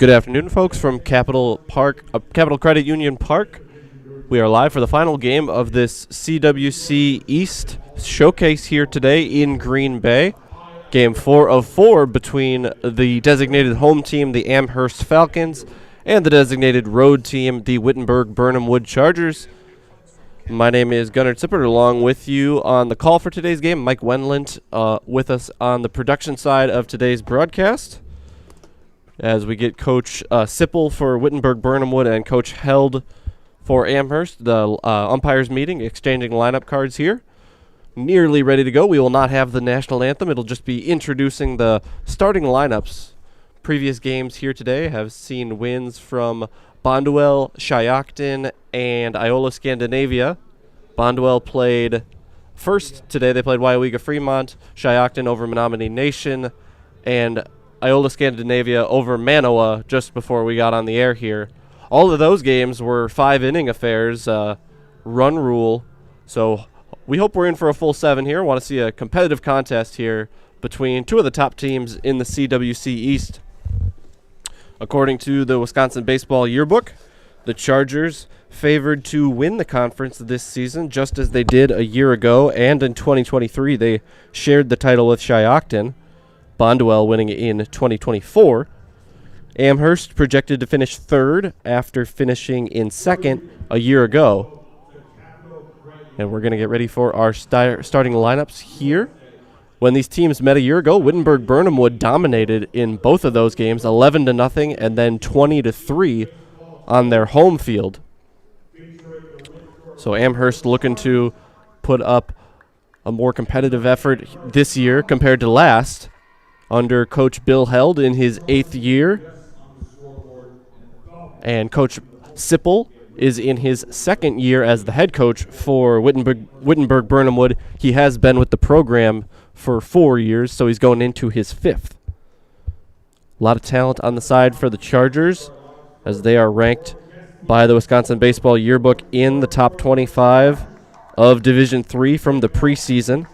Good afternoon, folks, from Capital Credit Union Park. We are live for the final game of this CWC East showcase here today in Green Bay. Game 4 of 4 between the designated home team, the Amherst Falcons, and the designated road team, the Wittenberg-Birnamwood Chargers. My name is Gunnar Zippert, along with you on the call for today's game. Mike Wendlandt with us on the production side of today's broadcast, as we get Coach Sipple for Wittenberg-Birnamwood and Coach Held for Amherst. The umpires meeting, exchanging lineup cards here. Nearly ready to go. We will not have the national anthem. It'll just be introducing the starting lineups. Previous games here today have seen wins from Bonduel, Shiocton, and Iola Scandinavia. Bonduel played first today. They played WIAA Fremont, Shiocton over Menominee Nation, and Iola Scandinavia over Manoa just before we got on the air here. All of those games were 5-inning affairs, run rule. So we hope we're in for a full 7 here. Want to see a competitive contest here between two of the top teams in the CWC East. According to the Wisconsin Baseball Yearbook, the Chargers favored to win the conference this season, just as they did a year ago, and in 2023 they shared the title with Shiocton. Bonduel winning in 2024. Amherst projected to finish third after finishing in second a year ago. And we're going to get ready for our starting lineups here. When these teams met a year ago, Wittenberg-Birnamwood dominated in both of those games, 11-0 and then 20-3 on their home field. So Amherst looking to put up a more competitive effort this year compared to last, under Coach Bill Held in his 8th year. And Coach Sipple is in his 2nd year as the head coach for Wittenberg-Birnamwood. He has been with the program for 4 years, so he's going into his 5th. A lot of talent on the side for the Chargers, as they are ranked by the Wisconsin Baseball Yearbook in the top 25 of Division III from the preseason.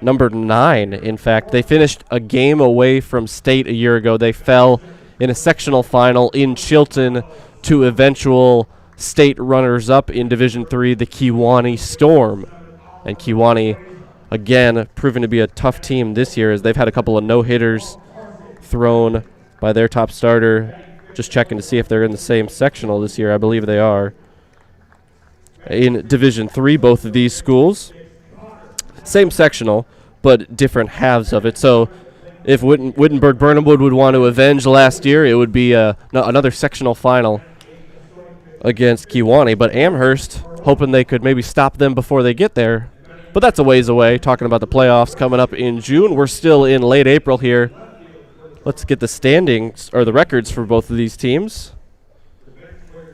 Number 9, in fact. They finished a game away from state a year ago. They fell in a sectional final in Chilton to eventual state runners-up in Division III, the Kewanee Storm. And Kewanee, again, proven to be a tough team this year, as they've had a couple of no-hitters thrown by their top starter. Just checking to see if they're in the same sectional this year. I believe they are. In Division III, both of these schools, same sectional, but different halves of it. So if Wittenberg-Birnamwood would want to avenge last year, it would be another sectional final against Kewanee. But Amherst, hoping they could maybe stop them before they get there. But that's a ways away, talking about the playoffs coming up in June. We're still in late April here. Let's get the standings, or the records, for both of these teams.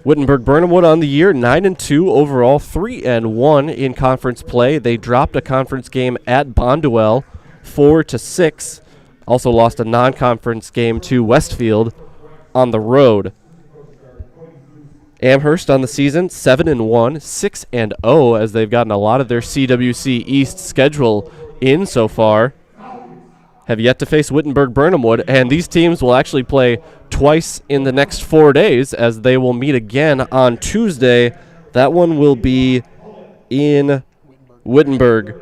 Wittenberg-Birnamwood on the year, 9-2 overall, 3-1 in conference play. They dropped a conference game at Bonduel, 4-6. Also lost a non-conference game to Westfield on the road. Amherst on the season, 7-1, 6-0, as they've gotten a lot of their CWC East schedule in so far. Have yet to face Wittenberg-Birnamwood, and these teams will actually play twice in the next 4 days, as they will meet again on Tuesday. That one will be in Wittenberg.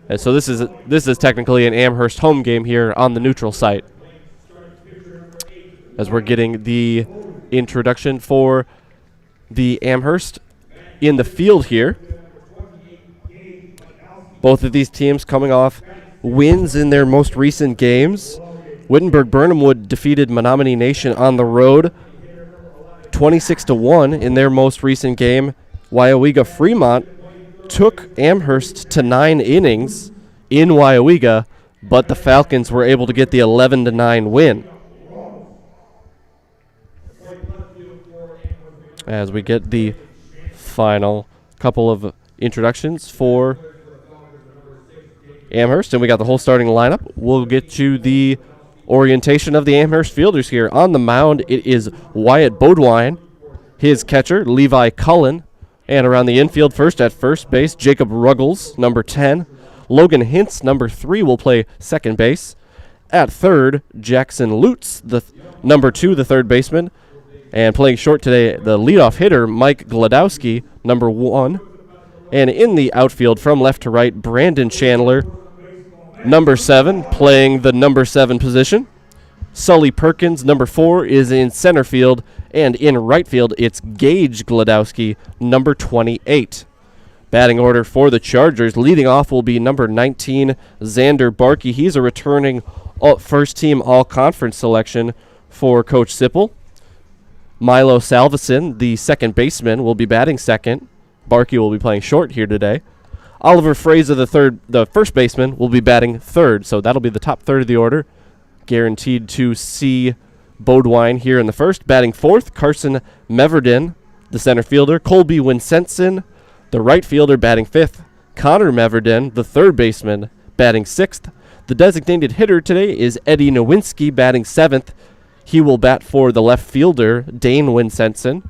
And so this is technically an Amherst home game here on the neutral site, as we're getting the introduction for the Amherst in the field here. Both of these teams coming off wins in their most recent games. Wittenberg-Birnamwood defeated Menominee Nation on the road 26-1 in their most recent game. WIAA Fremont took Amherst to 9 innings in WIAA, but the Falcons were able to get the 11-9 win. As we get the final couple of introductions for Amherst, and we got the whole starting lineup. We'll get to the orientation of the Amherst fielders here. On the mound, it is Wyatt Bodwine, his catcher, Levi Cullen, and around the infield, first at first base, Jacob Ruggles, number 10. Logan Hintz, number 3, will play second base. At third, Jackson Lutz, the number 2, the third baseman. And playing short today, the leadoff hitter, Mike Gladowski, number 1. And in the outfield from left to right, Brandon Chandler, number 7, playing the number 7 position. Sully Perkins, number 4, is in center field. And in right field, it's Gage Gladowski, number 28. Batting order for the Chargers, leading off will be number 19, Xander Barkey. He's a returning first-team all-conference selection for Coach Sipple. Milo Salveson, the second baseman, will be batting second. Barkey will be playing short here today. Oliver Fraser, the first baseman, will be batting third, so that'll be the top third of the order. Guaranteed to see Bodwine here in the first. Batting fourth, Carson Meverden, the center fielder. Colby Winsenson, the right fielder, batting fifth. Connor Meverden, the third baseman, batting sixth. The designated hitter today is Eddie Nowinski, batting seventh. He will bat for the left fielder, Dane Winsenson.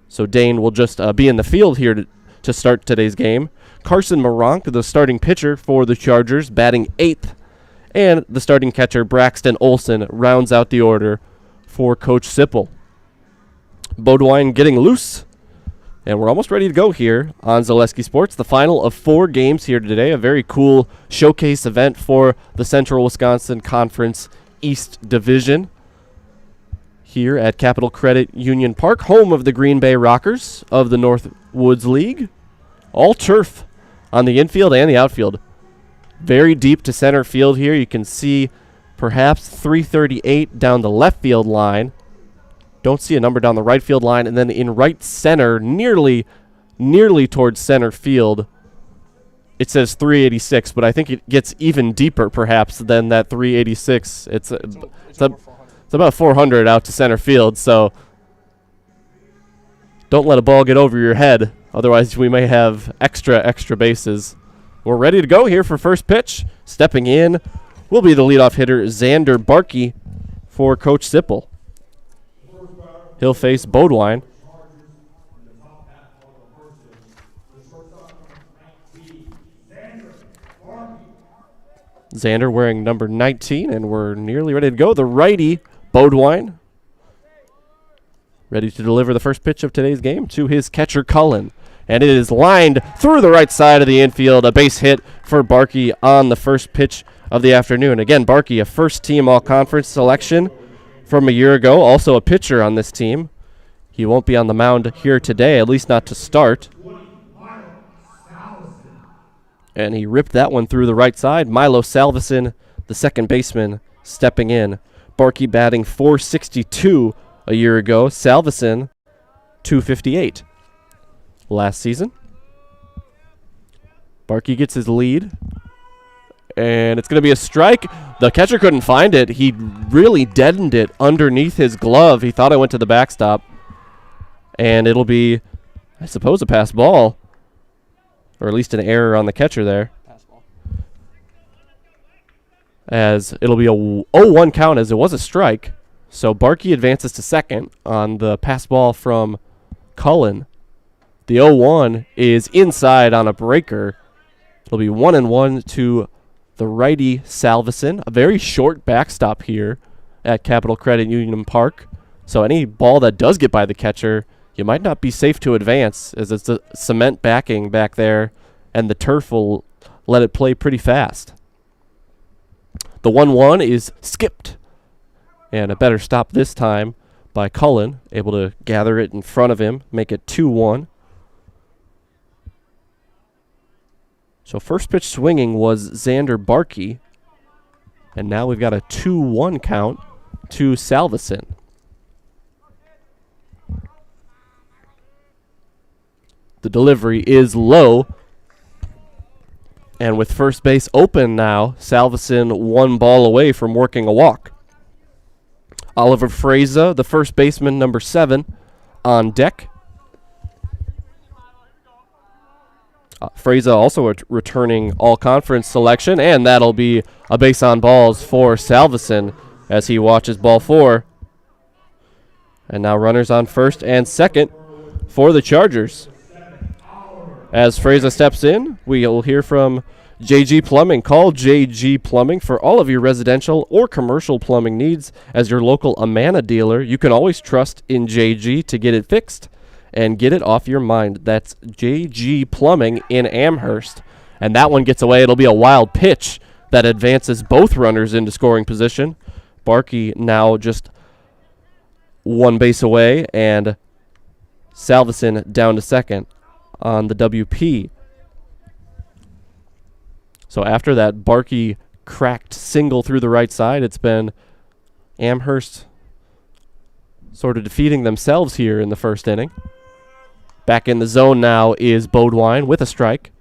So Dane will just be in the field here to start today's game. Carson Moronk, the starting pitcher for the Chargers, batting eighth. And the starting catcher, Braxton Olson, rounds out the order for Coach Sipple. Bodwine getting loose. And we're almost ready to go here on Zaleski Sports. The final of 4 games here today. A very cool showcase event for the Central Wisconsin Conference East Division here at Capital Credit Union Park, home of the Green Bay Rockers of the Northwoods League. All turf on the infield and the outfield. Very deep to center field here. You can see perhaps 338 down the left field line. Don't see a number down the right field line. And then in right center, nearly towards center field, it says 386, but I think it gets even deeper perhaps than that 386. It's about 400 out to center field, so don't let a ball get over your head. Otherwise, we may have extra bases. We're ready to go here for first pitch. Stepping in will be the leadoff hitter, Xander Barkey, for Coach Sipple. He'll face Bodwine. Xander wearing number 19, and we're nearly ready to go. The righty, Bodwine, ready to deliver the first pitch of today's game to his catcher, Cullen. And it is lined through the right side of the infield. A base hit for Barkey on the first pitch of the afternoon. Again, Barkey, a first-team all-conference selection from a year ago, also a pitcher on this team. He won't be on the mound here today, at least not to start. And he ripped that one through the right side. Milo Salveson, the second baseman, stepping in. Barkey batting .462 a year ago. Salveson, .258 last season. Barkey gets his lead. And it's going to be a strike. The catcher couldn't find it. He really deadened it underneath his glove. He thought it went to the backstop. And it'll be, I suppose, a pass ball. Or at least an error on the catcher there. Pass ball. As it'll be a 0-1 count, as it was a strike. So Barkey advances to second on the pass ball from Cullen. The 0-1 is inside on a breaker. It'll be 1-1 to the righty Salveson. A very short backstop here at Capital Credit Union Park. So any ball that does get by the catcher, you might not be safe to advance, as it's a cement backing back there, and the turf will let it play pretty fast. The 1-1 is skipped, and a better stop this time by Cullen, able to gather it in front of him, make it 2-1. So first pitch swinging was Xander Barkey, and now we've got a 2-1 count to Salveson. The delivery is low. And with first base open now, Salveson 1 ball away from working a walk. Oliver Fraser, the first baseman, number 7, on deck. Fraser also a returning all-conference selection, and that'll be a base on balls for Salveson as he watches ball 4. And now runners on first and second for the Chargers. As Fraser steps in, we will hear from JG Plumbing. Call JG Plumbing for all of your residential or commercial plumbing needs. As your local Amana dealer, you can always trust in JG to get it fixed and get it off your mind. That's JG Plumbing in Amherst. And that one gets away. It'll be a wild pitch that advances both runners into scoring position. Barkey now just one base away, and Salveson down to second on the WP. So after that Barkey cracked single through the right side, it's been Amherst sort of defeating themselves here in the first inning. Back in the zone now is Bodwine with a strike.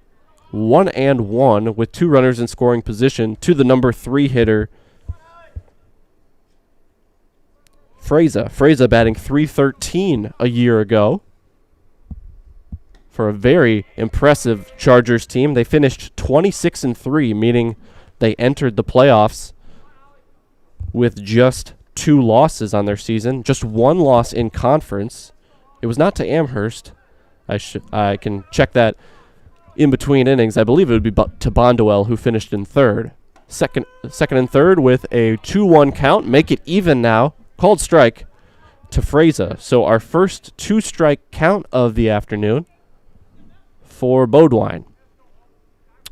1-1 with 2 runners in scoring position to the number 3 hitter, Freza. Freza batting .313 a year ago for a very impressive Chargers team. They finished 26-3, meaning they entered the playoffs with just 2 losses on their season, just 1 loss in conference. It was not to Amherst. I can check that in between innings. I believe it would be to Bonduel, who finished in third. Second and third with a 2-1 count. Make it even now. Called strike to Freza. So our first 2-strike count of the afternoon for Bodwine.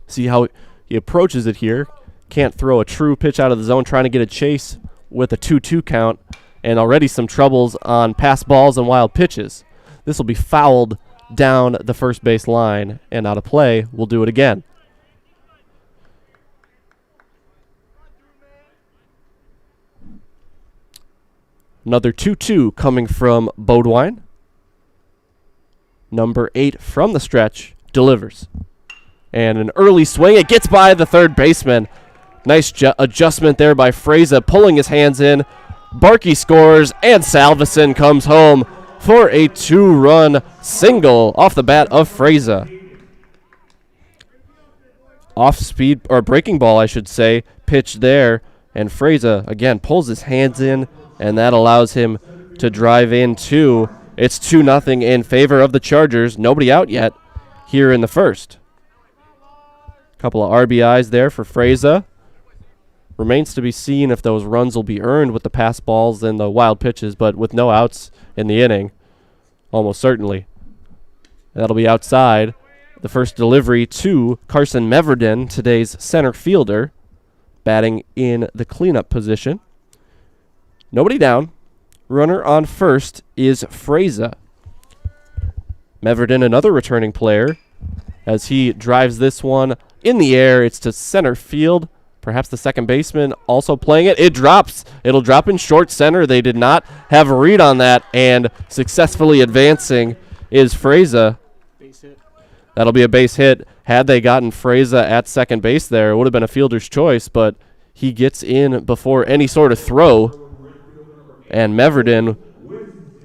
See how he approaches it here. Can't throw a true pitch out of the zone, trying to get a chase with a 2-2 count, and already some troubles on pass balls and wild pitches. This will be fouled down the first base line and out of play. We'll do it again. Another 2-2 coming from Bodwine. Number 8 from the stretch delivers. And an early swing. It gets by the third baseman. Nice adjustment there by Freza, pulling his hands in. Barkey scores, and Salveson comes home for a 2-run single off the bat of Freza. Off speed, or breaking ball, I should say, pitch there. And Freza, again, pulls his hands in, and that allows him to drive in 2. It's 2-0 in favor of the Chargers. Nobody out yet here in the first. Couple of RBIs there for Freza. Remains to be seen if those runs will be earned with the pass balls and the wild pitches, but with no outs in the inning, almost certainly. That'll be outside. The first delivery to Carson Meverden, today's center fielder, batting in the cleanup position. Nobody down. Runner on first is Freza. Meverden, another returning player, as he drives this one in the air. It's to center field. Perhaps the second baseman also playing it. It drops. It'll drop in short center. They did not have a read on that, and successfully advancing is Freza. Base hit. That'll be a base hit. Had they gotten Freza at second base there, it would have been a fielder's choice, but he gets in before any sort of throw. And Meverden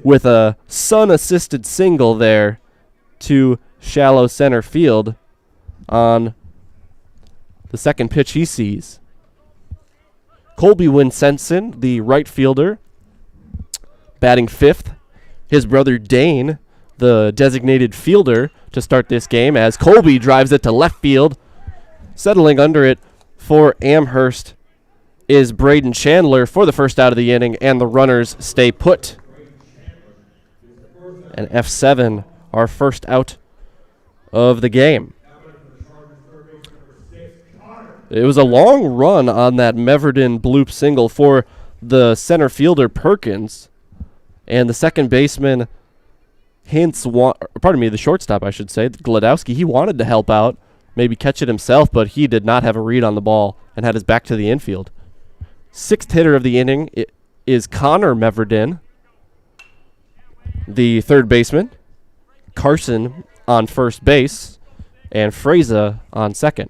with a sun-assisted single there to shallow center field on the second pitch he sees. Colby Winsenson, the right fielder, batting 5th. His brother Dane, the designated fielder, to start this game, as Colby drives it to left field. Settling under it for Amherst is Braden Chandler for the first out of the inning, and the runners stay put. And F7, our first out of the game. It was a long run on that Meverden bloop single for the center fielder Perkins, and the second baseman the shortstop, I should say, Gladowski, he wanted to help out, maybe catch it himself, but he did not have a read on the ball and had his back to the infield. 6th hitter of the inning is Connor Meverden, the third baseman. Carson on first base, and Freza on second.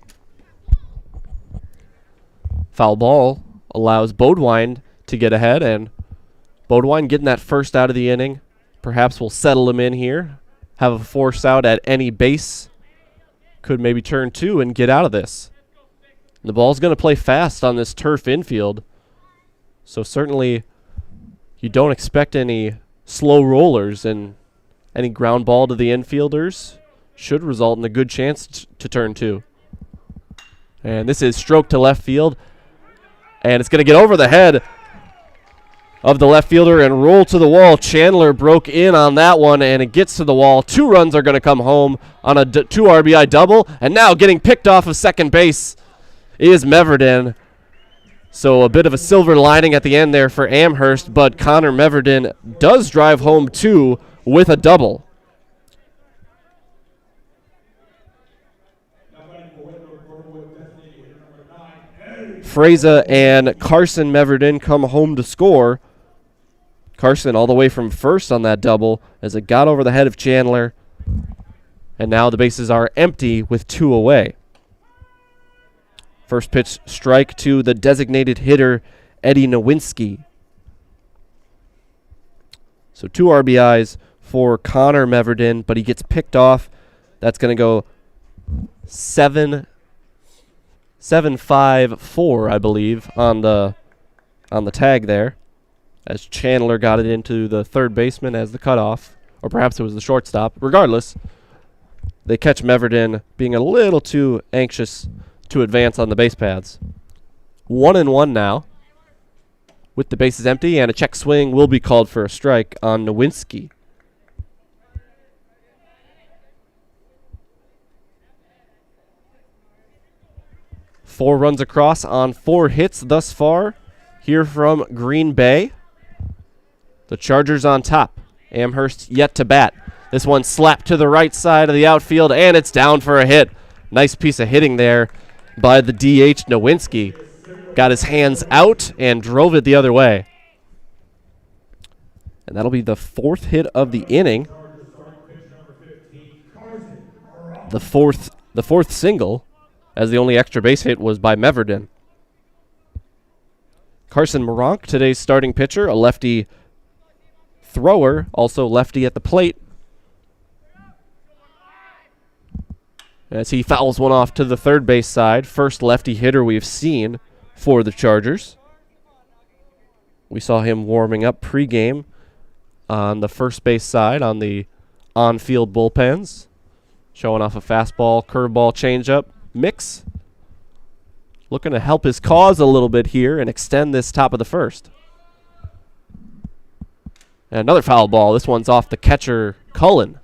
Foul ball allows Bodwine to get ahead, and Bodwine getting that first out of the inning. Perhaps we'll settle him in here, have a force out at any base. Could maybe turn 2 and get out of this. The ball's going to play fast on this turf infield, so certainly you don't expect any slow rollers, and any ground ball to the infielders should result in a good chance to turn 2. And this is stroked to left field. And it's going to get over the head of the left fielder and roll to the wall. Chandler broke in on that one, and it gets to the wall. 2 runs are going to come home on a 2 RBI double. And now getting picked off of second base is Meverden. So a bit of a silver lining at the end there for Amherst, but Connor Meverden does drive home 2 with a double. Freza and Carson Meverden come home to score. Carson all the way from first on that double as it got over the head of Chandler. And now the bases are empty with 2 away. First pitch strike to the designated hitter, Eddie Nowinski. So 2 RBIs for Connor Meverden, but he gets picked off. That's going to go 7-5-4, I believe, on the tag there, as Chandler got it into the third baseman as the cutoff, or perhaps it was the shortstop. Regardless, they catch Meverden being a little too anxious to advance on the base paths. 1-1 now, with the bases empty, and a check swing will be called for a strike on Nowinski. Four runs across on 4 hits thus far here from Green Bay. The Chargers on top. Amherst yet to bat. This one slapped to the right side of the outfield, and it's down for a hit. Nice piece of hitting there by the DH Nowinski. Got his hands out and drove it the other way. And that'll be the 4th hit of the inning. The fourth single, as the only extra base hit was by Meverden. Carson Moronk, today's starting pitcher, a lefty thrower, also lefty at the plate, as he fouls one off to the third base side. First lefty hitter we've seen for the Chargers. We saw him warming up pregame on the first base side on the on-field bullpens, showing off a fastball, curveball, changeup mix. Looking to help his cause a little bit here and extend this top of the first. And another foul ball. This one's off the catcher, Cullen.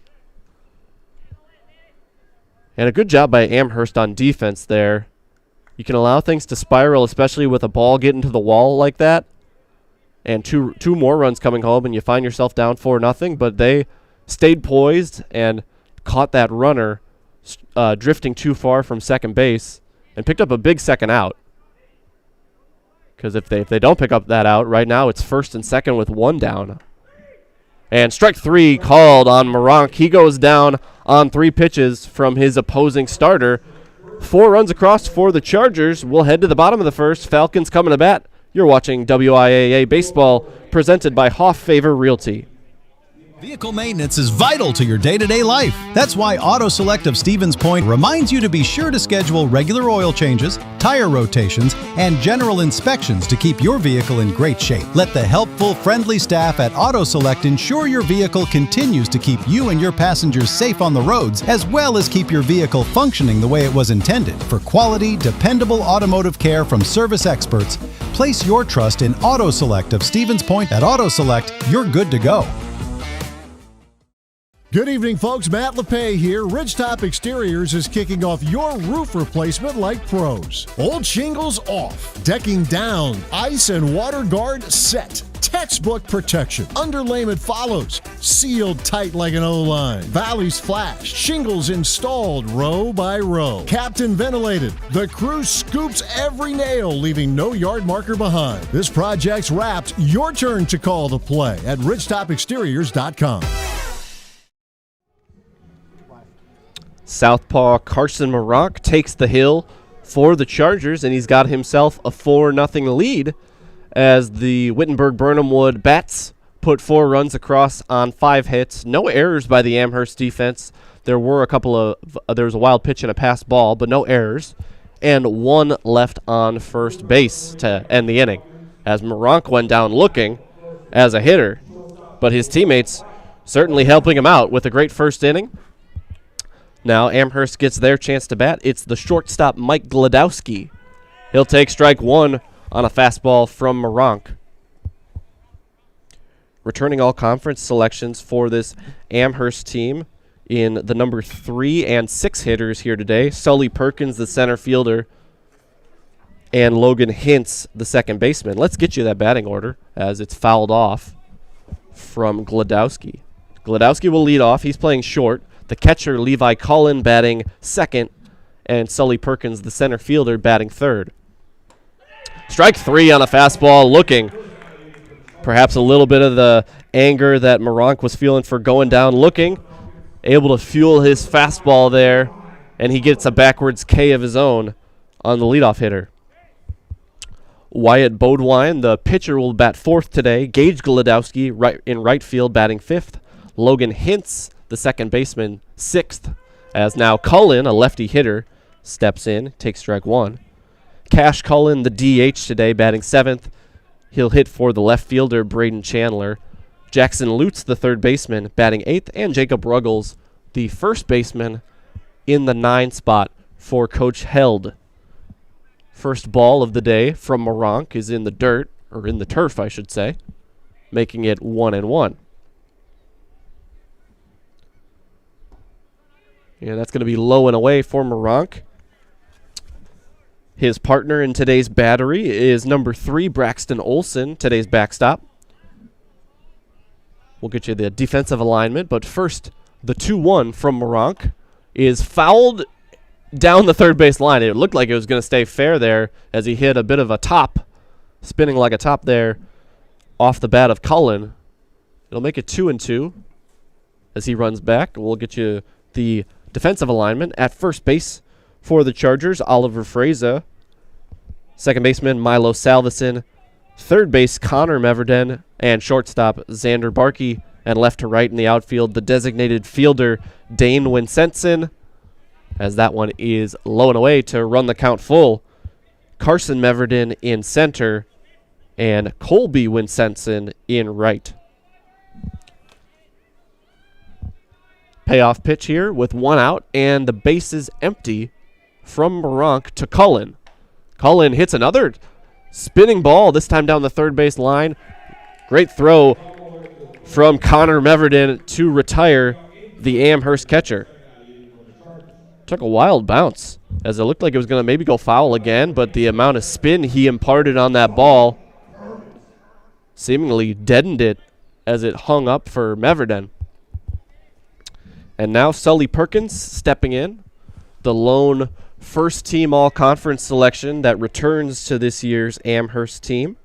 And a good job by Amherst on defense there. You can allow things to spiral, especially with a ball getting to the wall like that. And two more runs coming home, and you find yourself down 4-0. But they stayed poised and caught that runner drifting too far from second base and picked up a big second out. Because if they don't pick up that out, right now it's first and second with 1 down. And strike 3 called on Moronk. He goes down on 3 pitches from his opposing starter. 4 runs across for the Chargers. We'll head to the bottom of the first. Falcons coming to bat. You're watching WIAA Baseball, presented by Hoff Favor Realty. Vehicle maintenance is vital to your day-to-day life. That's why Auto Select of Stevens Point reminds you to be sure to schedule regular oil changes, tire rotations, and general inspections to keep your vehicle in great shape. Let the helpful, friendly staff at Auto Select ensure your vehicle continues to keep you and your passengers safe on the roads, as well as keep your vehicle functioning the way it was intended. For quality, dependable automotive care from service experts, place your trust in Auto Select of Stevens Point. At Auto Select, you're good to go. Good evening, folks. Matt LePay here. Ridgetop Exteriors is kicking off your roof replacement like pros. Old shingles off, decking down, ice and water guard set. Textbook protection. Underlayment follows. Sealed tight like an O-line. Valleys flashed. Shingles installed row by row. Captain ventilated. The crew scoops every nail, leaving no yard marker behind. This project's wrapped. Your turn to call the play at ridgetopexteriors.com. Southpaw Carson Moronk takes the hill for the Chargers, and he's got himself a 4-0 lead as the Wittenberg-Birnamwood Bats put 4 runs across on 5 hits. No errors by the Amherst defense. There were there was a wild pitch and a passed ball, but no errors. And 1 left on first base to end the inning, as Moronk went down looking as a hitter, but his teammates certainly helping him out with a great first inning. Now Amherst gets their chance to bat. It's the shortstop, Mike Gladowski. He'll take strike one on a fastball from Moronk. Returning all conference selections for this Amherst team in the number 3 and 6 hitters here today. Sully Perkins, the center fielder, and Logan Hintz, the second baseman. Let's get you that batting order as it's fouled off from Gladowski. Gladowski will lead off. He's playing short. The catcher, Levi Cullen, batting second, and Sully Perkins, the center fielder, batting third. Strike 3 on a fastball, looking. Perhaps a little bit of the anger that Moronk was feeling for going down, looking. Able to fuel his fastball there, and he gets a backwards K of his own on the leadoff hitter. Wyatt Bodwine, the pitcher, will bat fourth today. Gage Gladowski in right field, batting fifth. Logan Hintz, the second baseman, sixth, as now Cullen, a lefty hitter, steps in, takes strike one. Cash Cullen, the DH today, batting seventh. He'll hit for the left fielder, Braden Chandler. Jackson Lutz, the third baseman, batting eighth, and Jacob Ruggles, the first baseman, in the 9 spot for Coach Held. First ball of the day from Moronk is in the dirt, or in the turf, I should say, making it 1-1. Yeah, that's going to be low and away for Moronk. His partner in today's battery is number 3, Braxton Olson, today's backstop. We'll get you the defensive alignment, but first, the 2-1 from Moronk is fouled down the third base line. It looked like it was going to stay fair there as he hit a bit of a top, spinning like a top there off the bat of Cullen. It'll make it 2-2 as he runs back. We'll get you the defensive alignment. At first base for the Chargers, Oliver Fraza. Second baseman, Milo Salveson. Third base, Connor Meverden. And shortstop, Xander Barkey. And left to right in the outfield, the designated fielder, Dane Winsenson. As that one is low and away to run the count full. Carson Meverden in center. And Colby Winsenson in right. Payoff pitch here with 1 out, and the base is empty from Moronk to Cullen. Cullen hits another spinning ball, this time down the third base line. Great throw from Connor Meverden to retire the Amherst catcher. Took a wild bounce as it looked like it was going to maybe go foul again, but the amount of spin he imparted on that ball seemingly deadened it as it hung up for Meverden. And now Sully Perkins stepping in, the lone first-team all-conference selection that returns to this year's Amherst team.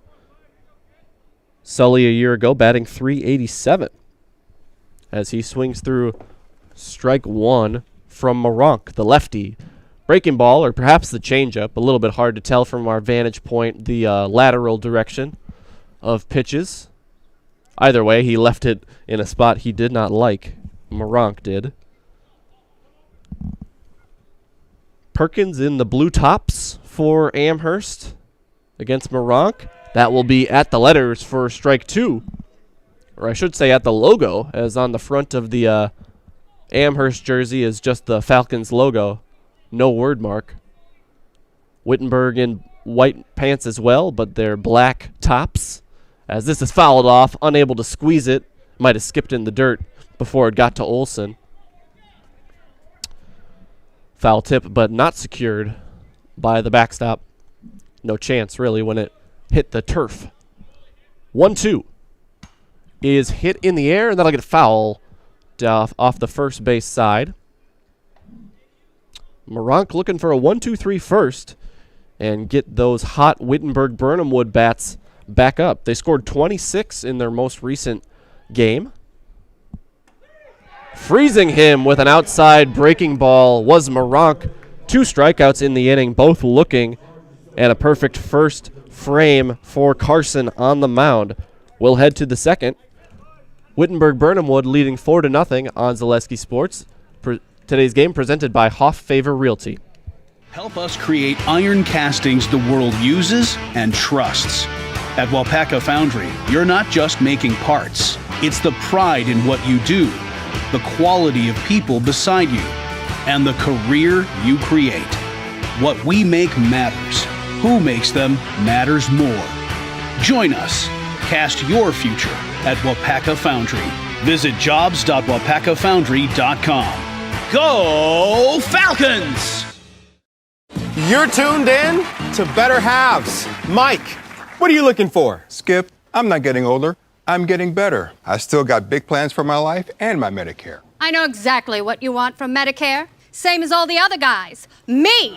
Sully a year ago batting .387 as he swings through strike one from Moronk, the lefty. Breaking ball, or perhaps the changeup, a little bit hard to tell from our vantage point, the lateral direction of pitches. Either way, he left it in a spot he did not like. Moronk did. Perkins in the blue tops for Amherst against Moronk. That will be at the letters for strike two. Or I should say at the logo, as on the front of the Amherst jersey is just the Falcons logo. No word mark. Wittenberg in white pants as well, but they're black tops. As this is fouled off, unable to squeeze it. Might have skipped in the dirt before it got to Olson. Foul tip, but not secured by the backstop. No chance, really, when it hit the turf. 1-2 is hit in the air, and that'll get foul off the first base side. Moronk looking for a 1-2-3 first and get those hot Wittenberg-Birnamwood bats back up. They scored 26 in their most recent game. Freezing him with an outside breaking ball was Moronk. 2 strikeouts in the inning, both looking, and a perfect first frame for Carson on the mound. We'll head to the second. Wittenberg-Birnamwood leading 4-0 on Zaleski Sports. Today's game presented by Hoff Favor Realty. Help us create iron castings the world uses and trusts. At Wapaka Foundry, you're not just making parts. It's the pride in what you do, the quality of people beside you, and the career you create. What we make matters. Who makes them matters more. Join us. Cast your future at WIAA Foundry. Visit jobs.wapakafoundry.com. Go Falcons! You're tuned in to Better Halves. Mike, what are you looking for? Skip, I'm not getting older. I'm getting better. I still got big plans for my life and my Medicare. I know exactly what you want from Medicare. Same as all the other guys. Me!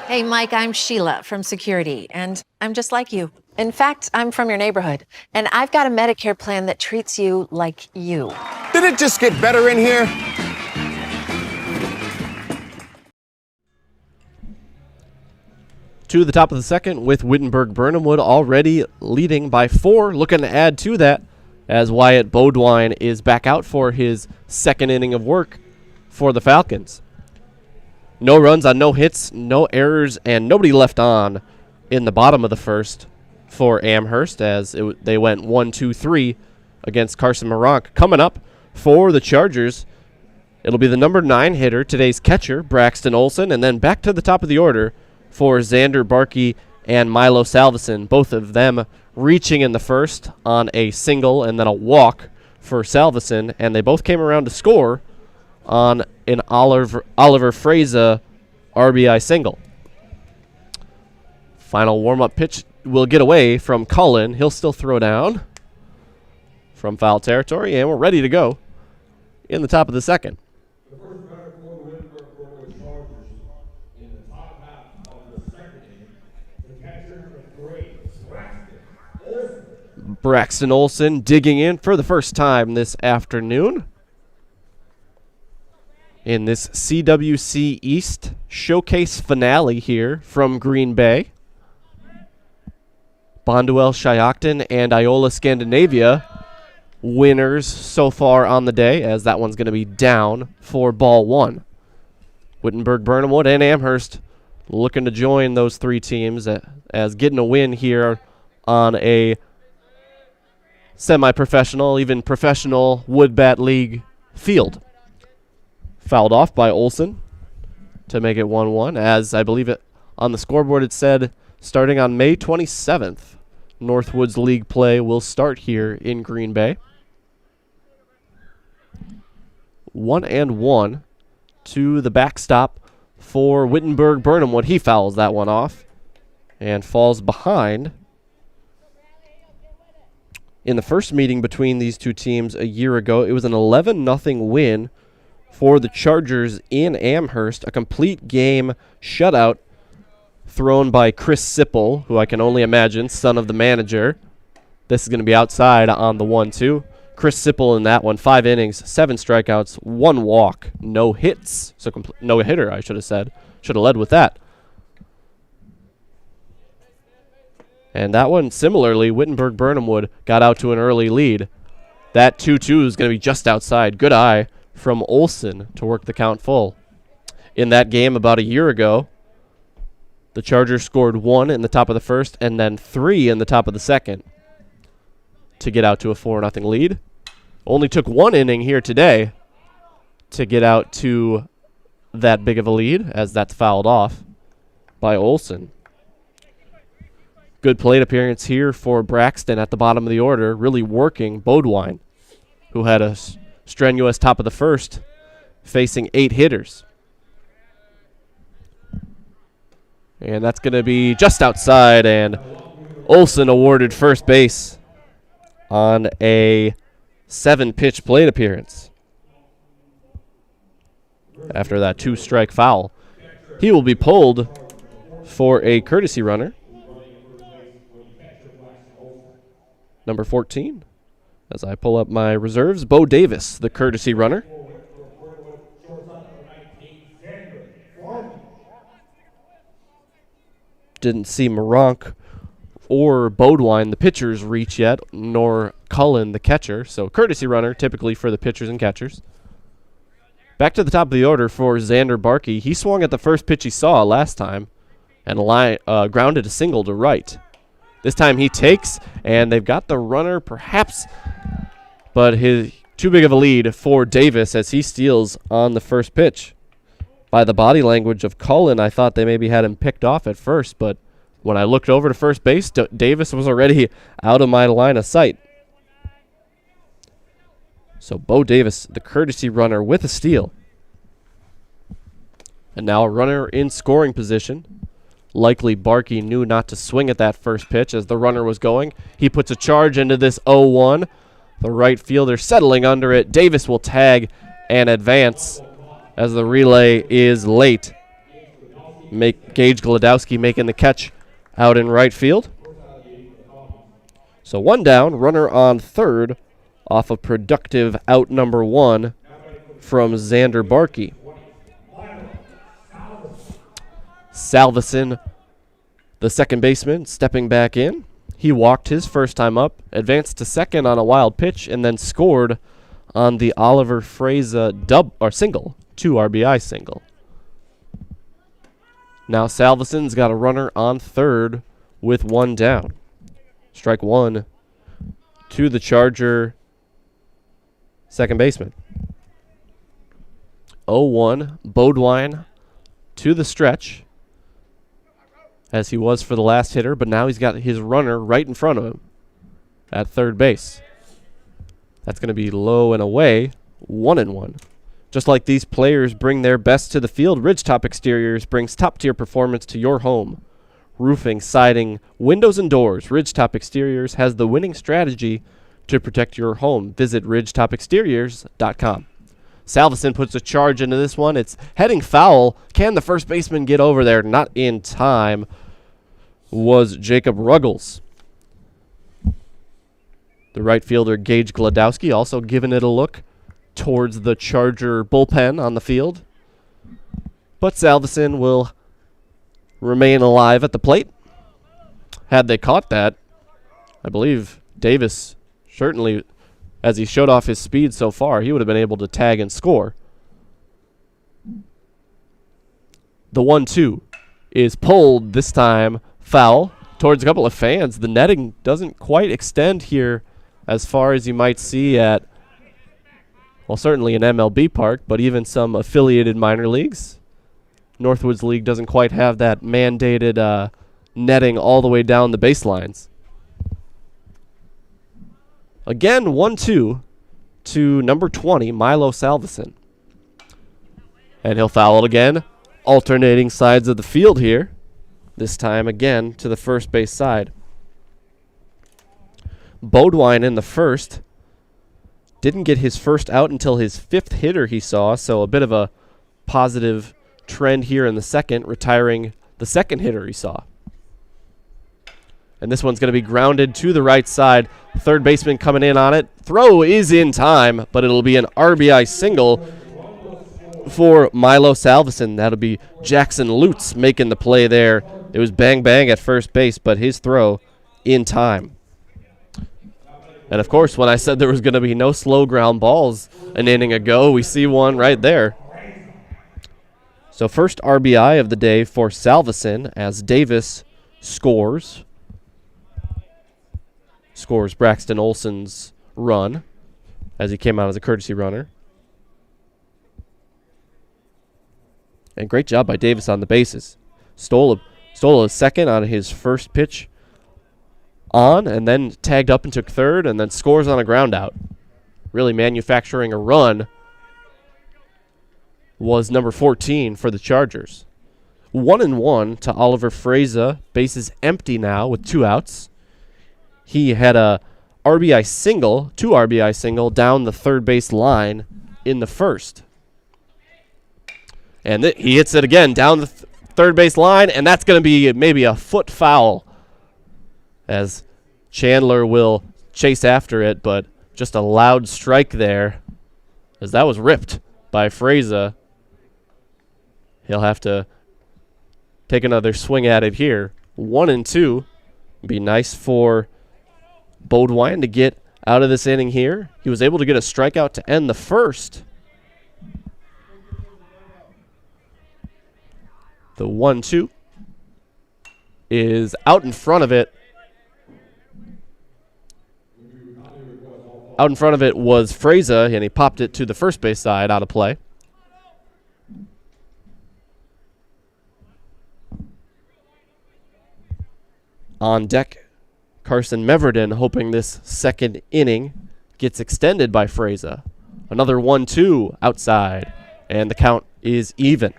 Hey, Mike, I'm Sheila from Security, and I'm just like you. In fact, I'm from your neighborhood, and I've got a Medicare plan that treats you like you. Did it just get better in here? To the top of the second with Wittenberg-Birnamwood already leading by 4. Looking to add to that as Wyatt Bodwine is back out for his second inning of work for the Falcons. No runs on no hits, no errors, and nobody left on in the bottom of the first for Amherst as they went 1-2-3 against Carson Moronk. Coming up for the Chargers, it'll be the number 9 hitter, today's catcher, Braxton Olson, and then back to the top of the order for Xander Barkey and Milo Salveson, both of them reaching in the first on a single and then a walk for Salveson, and they both came around to score on an Oliver Fraser RBI single. Final warm-up pitch will get away from Cullen. He'll still throw down from foul territory, and we're ready to go in the top of the second. Braxton Olson digging in for the first time this afternoon in this CWC East showcase finale here from Green Bay. Bonduel Shiocton and Iola Scandinavia winners so far on the day, as that one's going to be down for ball 1. Wittenberg-Birnamwood and Amherst looking to join those 3 teams as getting a win here on a semi-professional, even professional Wood Bat League field. Fouled off by Olson to make it 1-1, as I believe it on the scoreboard it said starting on May 27th, Northwoods League play will start here in Green Bay. 1-1 to the backstop for Wittenberg-Birnamwood. He fouls that one off and falls behind. In the first meeting between these two teams a year ago, it was an 11-0 win for the Chargers in Amherst, a complete game shutout thrown by Chris Sipple, who I can only imagine, son of the manager. This is going to be outside on the 1-2. Chris Sipple in that one, 5 innings, 7 strikeouts, 1 walk, no hits. So no hitter, I should have said. Should have led with that. And that one, similarly, Wittenberg-Birnamwood got out to an early lead. That 2-2 is going to be just outside. Good eye from Olson to work the count full. In that game about a year ago, the Chargers scored 1 in the top of the first and then 3 in the top of the second to get out to a 4-0 lead. Only took 1 inning here today to get out to that big of a lead, as that's fouled off by Olson. Good plate appearance here for Braxton at the bottom of the order, really working Bodwine, who had a strenuous top of the first, facing 8 hitters. And that's going to be just outside, and Olson awarded first base on a 7-pitch plate appearance after that 2-strike foul. He will be pulled for a courtesy runner. Number 14, as I pull up my reserves, Bo Davis, the courtesy runner. Didn't see Moronk or Bodwine, the pitchers, reach yet, nor Cullen, the catcher. So courtesy runner, typically for the pitchers and catchers. Back to the top of the order for Xander Barkey. He swung at the first pitch he saw last time and grounded a single to right. This time he takes, and they've got the runner perhaps, but his too big of a lead for Davis as he steals on the first pitch. By the body language of Cullen, I thought they maybe had him picked off at first, but when I looked over to first base, Davis was already out of my line of sight. So Bo Davis, the courtesy runner, with a steal. And now a runner in scoring position. Likely Barkey knew not to swing at that first pitch as the runner was going. He puts a charge into this 0-1. The right fielder settling under it. Davis will tag and advance as the relay is late. Gage Glodowski making the catch out in right field. So one down, runner on third off a productive out number 1 from Xander Barkey. Salveson, the second baseman, stepping back in. He walked his first time up, advanced to second on a wild pitch, and then scored on the Oliver Fraser single, 2 RBI single. Now Salveson's got a runner on third with 1 down. Strike 1 to the Charger second baseman. 0-1, Bodwine to the stretch, as he was for the last hitter, but now he's got his runner right in front of him at third base. That's going to be low and away, 1-1. Just like these players bring their best to the field, Ridgetop Exteriors brings top-tier performance to your home. Roofing, siding, windows, and doors, Ridgetop Exteriors has the winning strategy to protect your home. Visit ridgetopexteriors.com. Salveson puts a charge into this one. It's heading foul. Can the first baseman get over there? Not in time. Was Jacob Ruggles. The right fielder, Gage Glodowski, also giving it a look towards the Charger bullpen on the field. But Salveson will remain alive at the plate. Had they caught that, I believe Davis certainly, as he showed off his speed so far, he would have been able to tag and score. The 1-2 is pulled this time foul towards a couple of fans. The netting doesn't quite extend here as far as you might see at, well, certainly an MLB park, but even some affiliated minor leagues. Northwoods League doesn't quite have that mandated netting all the way down the baselines. Again, 1-2 to number 20, Milo Salveson. And he'll foul it again, alternating sides of the field here. This time again to the first base side. Bodwine in the first. Didn't get his first out until his 5th hitter he saw, so a bit of a positive trend here in the second, retiring the second hitter he saw. And this one's going to be grounded to the right side. Third baseman coming in on it. Throw is in time, but it'll be an RBI single for Milo Salveson. That'll be Jackson Lutz making the play there. It was bang-bang at first base, but his throw in time. And, of course, when I said there was going to be no slow ground balls an inning ago, we see one right there. So first RBI of the day for Salveson as Davis scores Braxton Olson's run as he came out as a courtesy runner. And great job by Davis on the bases. Stole a second on his first pitch on, and then tagged up and took third, and then scores on a ground out. Really manufacturing a run was number 14 for the Chargers. 1-1 to Oliver Fraser. Bases empty now with 2 outs. He had a RBI single, 2 RBI single, down the third base line in the first. And he hits it again down the third base line, and that's going to be maybe a foot foul as Chandler will chase after it, but just a loud strike there as that was ripped by Fraser. He'll have to take another swing at it here. 1-2. Be nice for Bodwine to get out of this inning here. He was able to get a strikeout to end the first. The 1-2 is out in front of it. Out in front of it was Freza, and he popped it to the first base side out of play. On deck, Carson Meverden, hoping this second inning gets extended by Freza. Another 1-2 outside, and the count is even.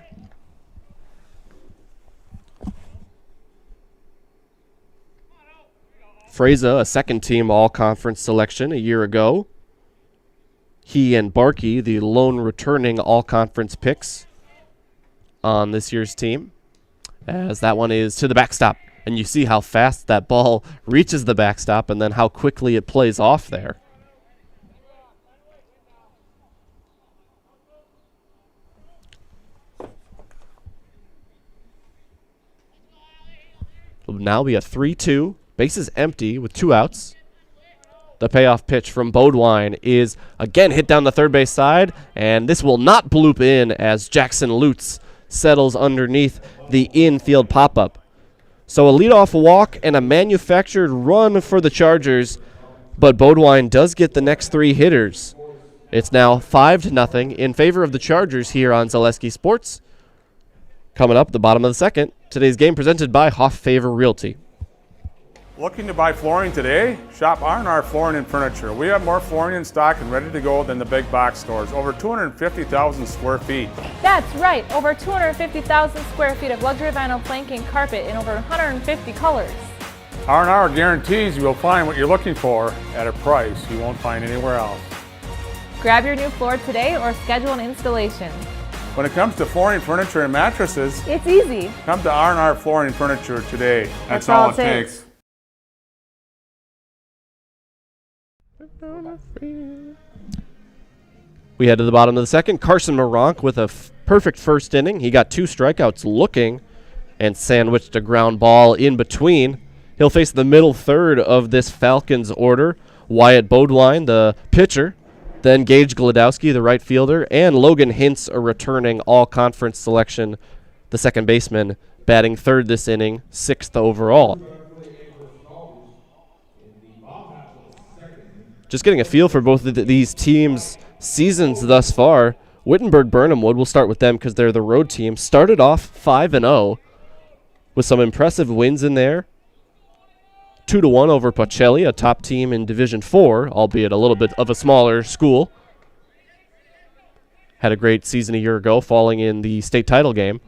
Freza, a second-team all-conference selection a year ago. He and Barkey, the lone returning all-conference picks on this year's team. As that one is to the backstop. And you see how fast that ball reaches the backstop and then how quickly it plays off there. It'll now be a 3-2. Bases empty with 2 outs. The payoff pitch from Bodwine is again hit down the third base side, and this will not bloop in as Jackson Lutz settles underneath the infield pop-up. So a leadoff walk and a manufactured run for the Chargers, but Bodwine does get the next 3 hitters. It's now 5-0 in favor of the Chargers here on Zaleski Sports. Coming up, the bottom of the second, today's game presented by Hoff Favor Realty. Looking to buy flooring today? Shop R&R Flooring and Furniture. We have more flooring in stock and ready to go than the big box stores. Over 250,000 square feet. That's right, over 250,000 square feet of luxury vinyl planking carpet in over 150 colors. R&R guarantees you will find what you're looking for at a price you won't find anywhere else. Grab your new floor today or schedule an installation. When it comes to flooring, furniture, and mattresses, it's easy. Come to R&R Flooring and Furniture today. That's all it takes. We head to the bottom of the second. Carson Moronk with a perfect first inning. He got 2 strikeouts looking and sandwiched a ground ball in between. He'll face the middle third of this Falcons order. Wyatt Bodwine, the pitcher. Then Gage Gladowski, the right fielder. And Logan Hintz, a returning all-conference selection, the second baseman, batting third this inning, 6th overall. Just getting a feel for both of these teams' seasons thus far. Wittenberg-Birnamwood, we'll start with them because they're the road team, started off 5-0 with some impressive wins in there. 2-1 over Pacelli, a top team in Division 4, albeit a little bit of a smaller school. Had a great season a year ago, falling in the state title game.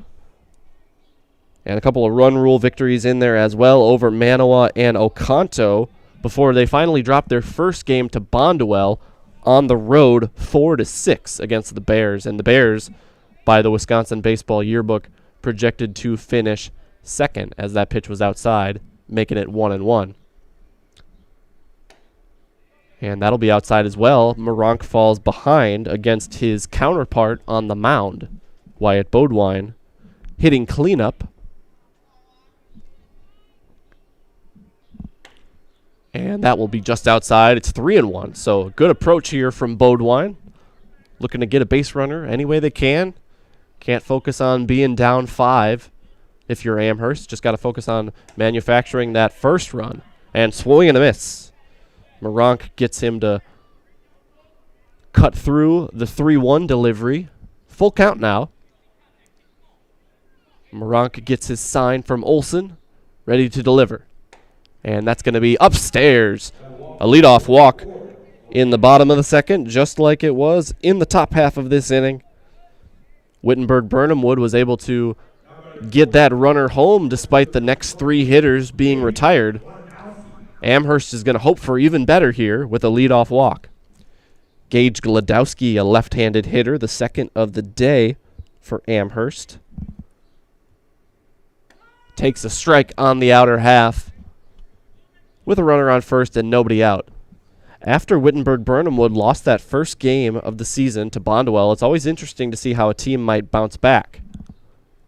And a couple of run rule victories in there as well over Manawa and Oconto, before they finally dropped their first game to Bonduel on the road 4-6 against the Bears. And the Bears, by the Wisconsin Baseball Yearbook, projected to finish second as that pitch was outside, making it 1-1. And that'll be outside as well. Moronk falls behind against his counterpart on the mound, Wyatt Bodwine, hitting cleanup. And that will be just outside. It's 3-1. So good approach here from Bodwine. Looking to get a base runner any way they can. Can't focus on being down 5 if you're Amherst. Just got to focus on manufacturing that first run. And swing and a miss. Moronk gets him to cut through the 3-1 delivery. Full count now. Moronk gets his sign from Olson. Ready to deliver. And that's going to be upstairs. A leadoff walk in the bottom of the second, just like it was in the top half of this inning. Wittenberg-Birnamwood was able to get that runner home despite the next 3 hitters being retired. Amherst is going to hope for even better here with a leadoff walk. Gage Gladowski, a left-handed hitter, the second of the day for Amherst. Takes a strike on the outer half with a runner on first and nobody out. After Wittenberg-Birnamwood lost that first game of the season to Bonduel, it's always interesting to see how a team might bounce back.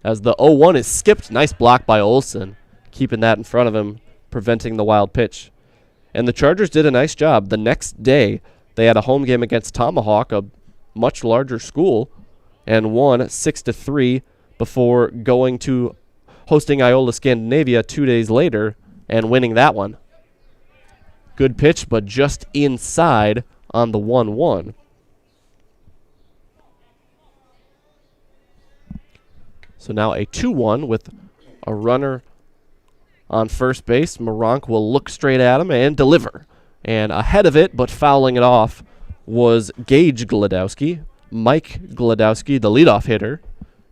As the 0-1 is skipped, nice block by Olson, keeping that in front of him, preventing the wild pitch. And the Chargers did a nice job. The next day, they had a home game against Tomahawk, a much larger school, and won 6-3 before going to hosting Iola Scandinavia 2 days later and winning that one. Good pitch, but just inside on the 1-1. So now a 2-1 with a runner on first base. Moronk will look straight at him and deliver. And ahead of it, but fouling it off, was Gage Glodowski. Mike Glodowski, the leadoff hitter,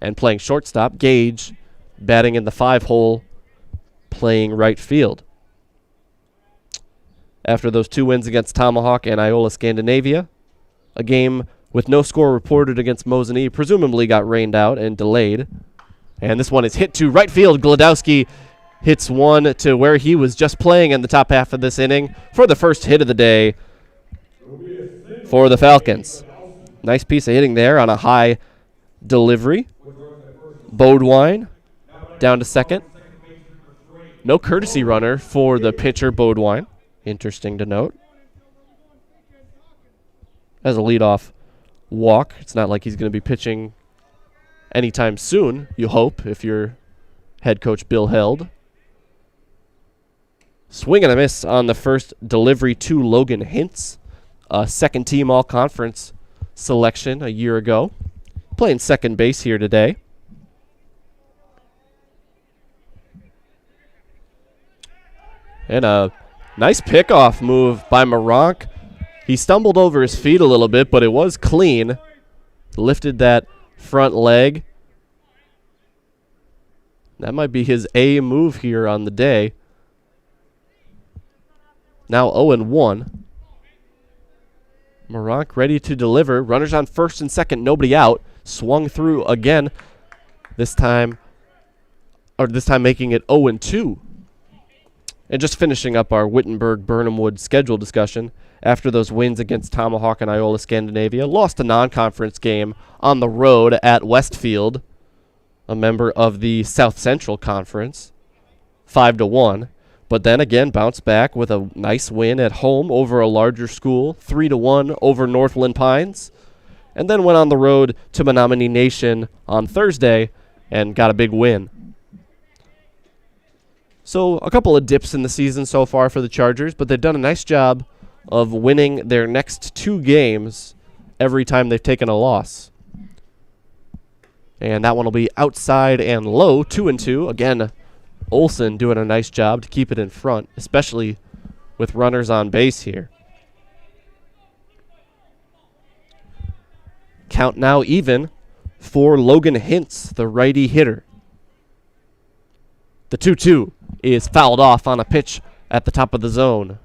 and playing shortstop. Gage batting in the 5-hole, playing right field. After those 2 wins against Tomahawk and Iola Scandinavia, a game with no score reported against Mosinee presumably got rained out and delayed. And this one is hit to right field. Glodowski hits one to where he was just playing in the top half of this inning for the first hit of the day for the Falcons. Nice piece of hitting there on a high delivery. Bodewine down to second. No courtesy runner for the pitcher, Bodewine. Interesting to note. As a leadoff walk, it's not like he's going to be pitching anytime soon, you hope, if you're head coach Bill Held. Swing and a miss on the first delivery to Logan Hintz, a second-team all-conference selection a year ago. Playing second base here today. And a nice pickoff move by Moronk. He stumbled over his feet a little bit, but it was clean. Lifted that front leg. That might be his A move here on the day. Now 0-1. Moronk ready to deliver. Runners on first and second, nobody out. Swung through again. This time making it 0-2. And just finishing up our Wittenberg-Birnamwood schedule discussion, after those wins against Tomahawk and Iola Scandinavia, lost a non-conference game on the road at Westfield, a member of the South Central Conference, 5-1. But then again bounced back with a nice win at home over a larger school, 3-1 over Northland Pines, and then went on the road to Menominee Nation on Thursday and got a big win. So a couple of dips in the season so far for the Chargers, but they've done a nice job of winning their next 2 games every time they've taken a loss. And that one will be outside and low, 2-2. Again, Olsen doing a nice job to keep it in front, especially with runners on base here. Count now even for Logan Hintz, the righty hitter. The 2-2 is fouled off on a pitch at the top of the zone.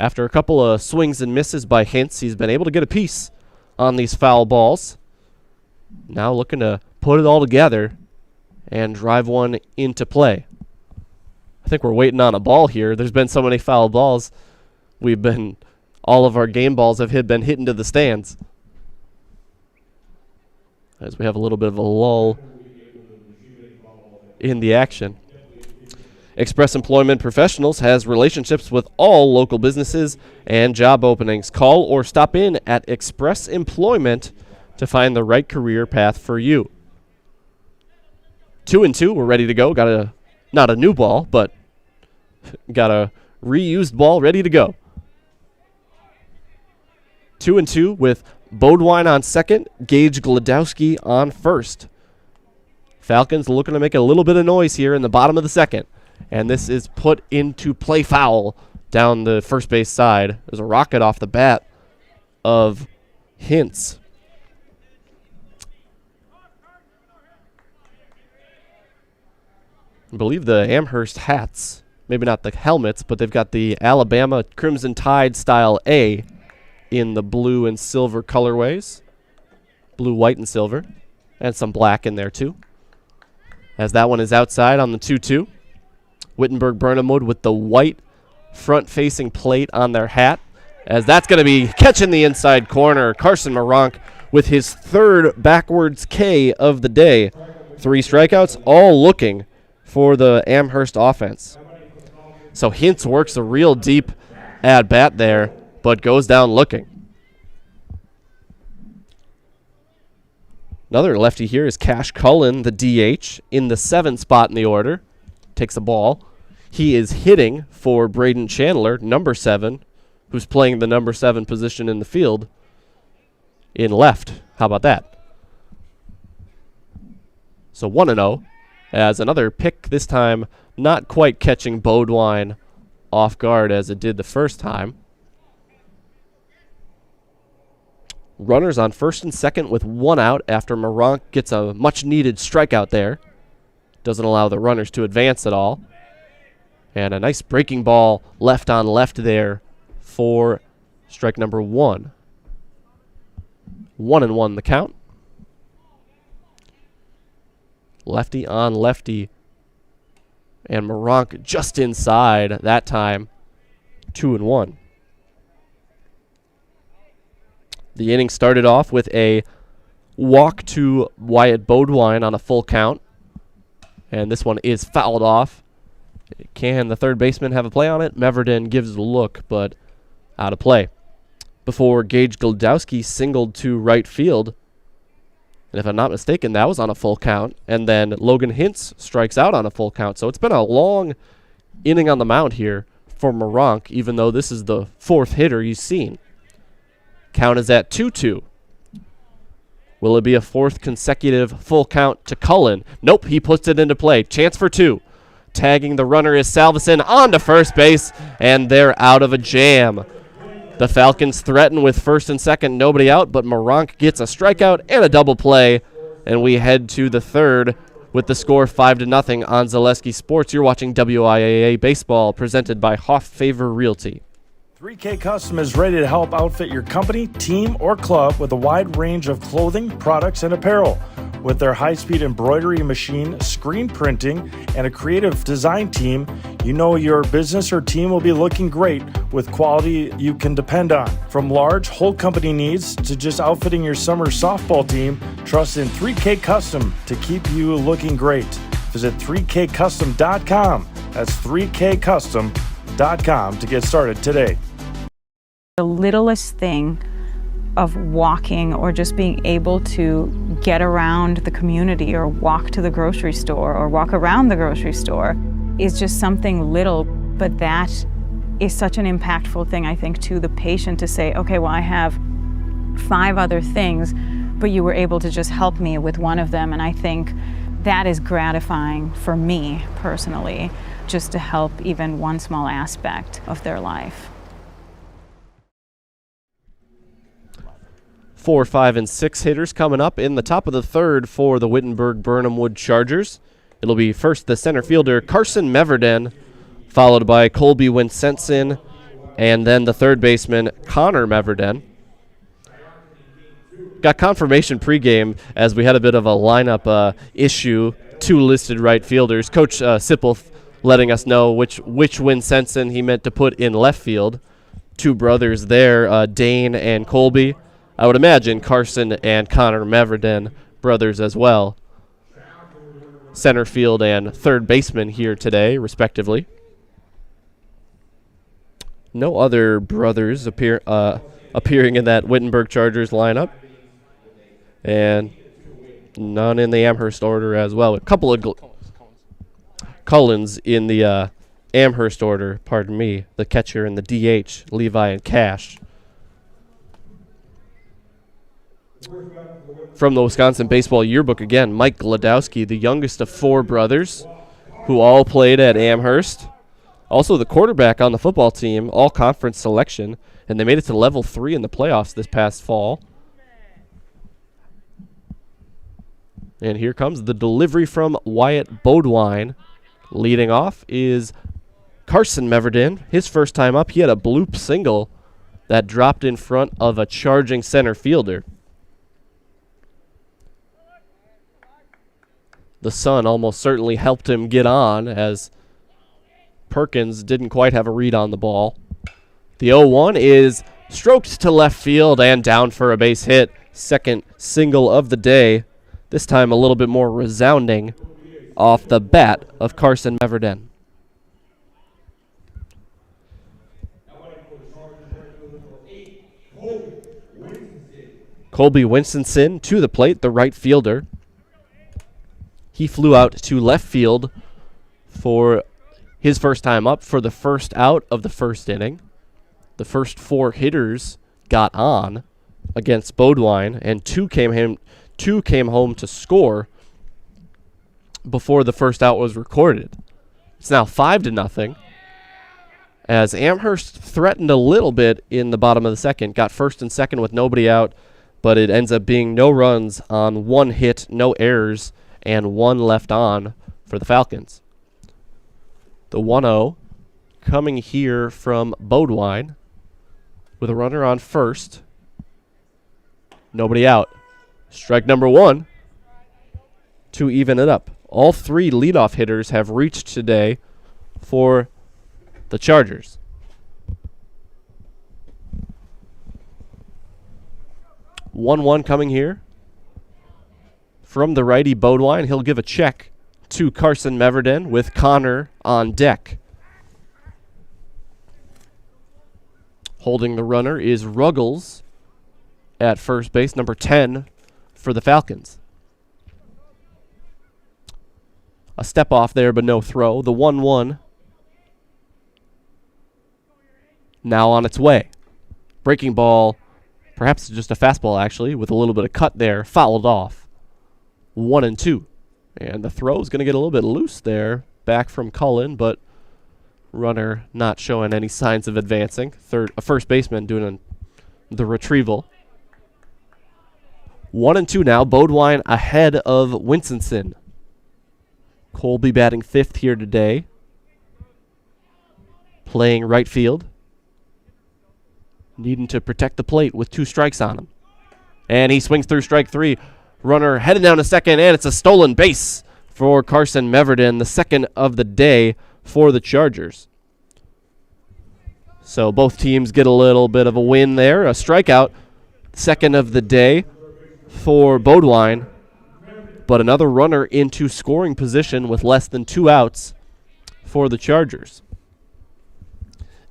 After a couple of swings and misses by Hintz, he's been able to get a piece on these foul balls. Now looking to put it all together and drive one into play. I think we're waiting on a ball here. There's been so many foul balls. All of our game balls have been hit into the stands. As we have a little bit of a lull in the action. Express Employment Professionals has relationships with all local businesses and job openings. Call or stop in at Express Employment to find the right career path for you. 2-2, we're ready to go. Not a new ball, but got a reused ball ready to go. 2-2 with Bodewine on second, Gage Glodowski on first. Falcons looking to make a little bit of noise here in the bottom of the second. And this is put into play foul down the first base side. There's a rocket off the bat of Hintz. I believe the Amherst hats, maybe not the helmets, but they've got the Alabama Crimson Tide style A in the blue and silver colorways. Blue, white, and silver. And some black in there too. As that one is outside on the 2-2. Wittenberg-Birnamwood with the white front-facing plate on their hat. As that's going to be catching the inside corner. Carson Moronk with his third backwards K of the day. 3 strikeouts, all looking for the Amherst offense. So Hintz works a real deep at-bat there, but goes down looking. Another lefty here is Cash Cullen, the DH, in the 7th spot in the order. Takes the ball. He is hitting for Braden Chandler, number 7, who's playing the number 7 position in the field, in left. How about that? So 1-0 as another pick, this time not quite catching Bodwine off guard as it did the first time. Runners on first and second with 1 out after Moronk gets a much-needed strikeout there. Doesn't allow the runners to advance at all. And a nice breaking ball left on left there for strike number 1. 1-1 the count. Lefty on lefty. And Moronk just inside that time. 2-1. The inning started off with a walk to Wyatt Bodwine on a full count. And this one is fouled off. Can the third baseman have a play on it? Meverden gives a look, but out of play. Before Gage Goldowski singled to right field. And if I'm not mistaken, that was on a full count. And then Logan Hintz strikes out on a full count. So it's been a long inning on the mound here for Moronk, even though this is the 4th hitter he's seen. Count is at 2-2. Will it be a 4th consecutive full count to Cullen? Nope, he puts it into play. Chance for 2. Tagging the runner is Salveson on to first base, and they're out of a jam. The Falcons threaten with first and second, nobody out, but Moronk gets a strikeout and a double play, and we head to the third with the score 5-0 on Zaleski Sports. You're watching WIAA Baseball, presented by Hoff Favor Realty. 3K Custom is ready to help outfit your company, team, or club with a wide range of clothing, products, and apparel. With their high-speed embroidery machine, screen printing, and a creative design team, you know your business or team will be looking great with quality you can depend on. From large whole company needs to just outfitting your summer softball team, trust in 3K Custom to keep you looking great. Visit 3kcustom.com. That's 3kcustom.com to get started today. The littlest thing of walking or just being able to get around the community or walk to the grocery store or walk around the grocery store is just something little, but that is such an impactful thing, I think, to the patient to say, okay, well, I have 5 other things, but you were able to just help me with one of them. And I think that is gratifying for me personally, just to help even one small aspect of their life. 4, 5, and 6 hitters coming up in the top of the third for the Wittenberg-Birnamwood Chargers. It'll be first the center fielder, Carson Meverden, followed by Colby Winsenson, and then the third baseman, Connor Meverden. Got confirmation pregame as we had a bit of a lineup issue. 2 listed right fielders. Coach Sippel letting us know which Winsenson he meant to put in left field. 2 brothers there, Dane and Colby. I would imagine Carson and Connor Meverden, brothers as well. Center field and third baseman here today, respectively. No other brothers appearing in that Wittenberg Chargers lineup. And none in the Amherst order as well. A couple of Cullens in the Amherst order, pardon me. The catcher and the DH, Levi and Cash. From the Wisconsin Baseball Yearbook again, Mike Gladowski, the youngest of 4 brothers who all played at Amherst. Also the quarterback on the football team, all conference selection, and they made it to level 3 in the playoffs this past fall. And here comes the delivery from Wyatt Bodwine. Leading off is Carson Meverden. His first time up, he had a bloop single that dropped in front of a charging center fielder. The sun almost certainly helped him get on as Perkins didn't quite have a read on the ball. The 0-1 is stroked to left field and down for a base hit. Second single of the day. This time a little bit more resounding off the bat of Carson Meverden. Colby Winsenson to the plate, the right fielder. He flew out to left field for his first time up for the first out of the first inning. The first 4 hitters got on against Bodewine, and two came home to score before the first out was recorded. It's now 5-0, as Amherst threatened a little bit in the bottom of the second, got first and second with nobody out, but it ends up being no runs on 1 hit, no errors, and 1 left on for the Falcons. The 1-0 coming here from Bodewine with a runner on first. Nobody out. Strike number 1 to even it up. All 3 leadoff hitters have reached today for the Chargers. One coming here from the righty Bodewine. He'll give a check to Carson Meverden with Connor on deck. Holding the runner is Ruggles at first base, number 10 for the Falcons. A step off there, but no throw. The 1-1 now on its way. Breaking ball, perhaps just a fastball actually, with a little bit of cut there, fouled off. 1-2. And the throw is going to get a little bit loose there, back from Cullen, but runner not showing any signs of advancing. First baseman doing the retrieval. 1-2 now. Bodewine ahead of Winstonson. Colby batting 5th here today. Playing right field. Needing to protect the plate with 2 strikes on him. And he swings through strike 3. Runner headed down to second, and it's a stolen base for Carson Meverden, the second of the day for the Chargers. So both teams get a little bit of a win there. A strikeout, second of the day for Bodewine, but another runner into scoring position with less than 2 outs for the Chargers.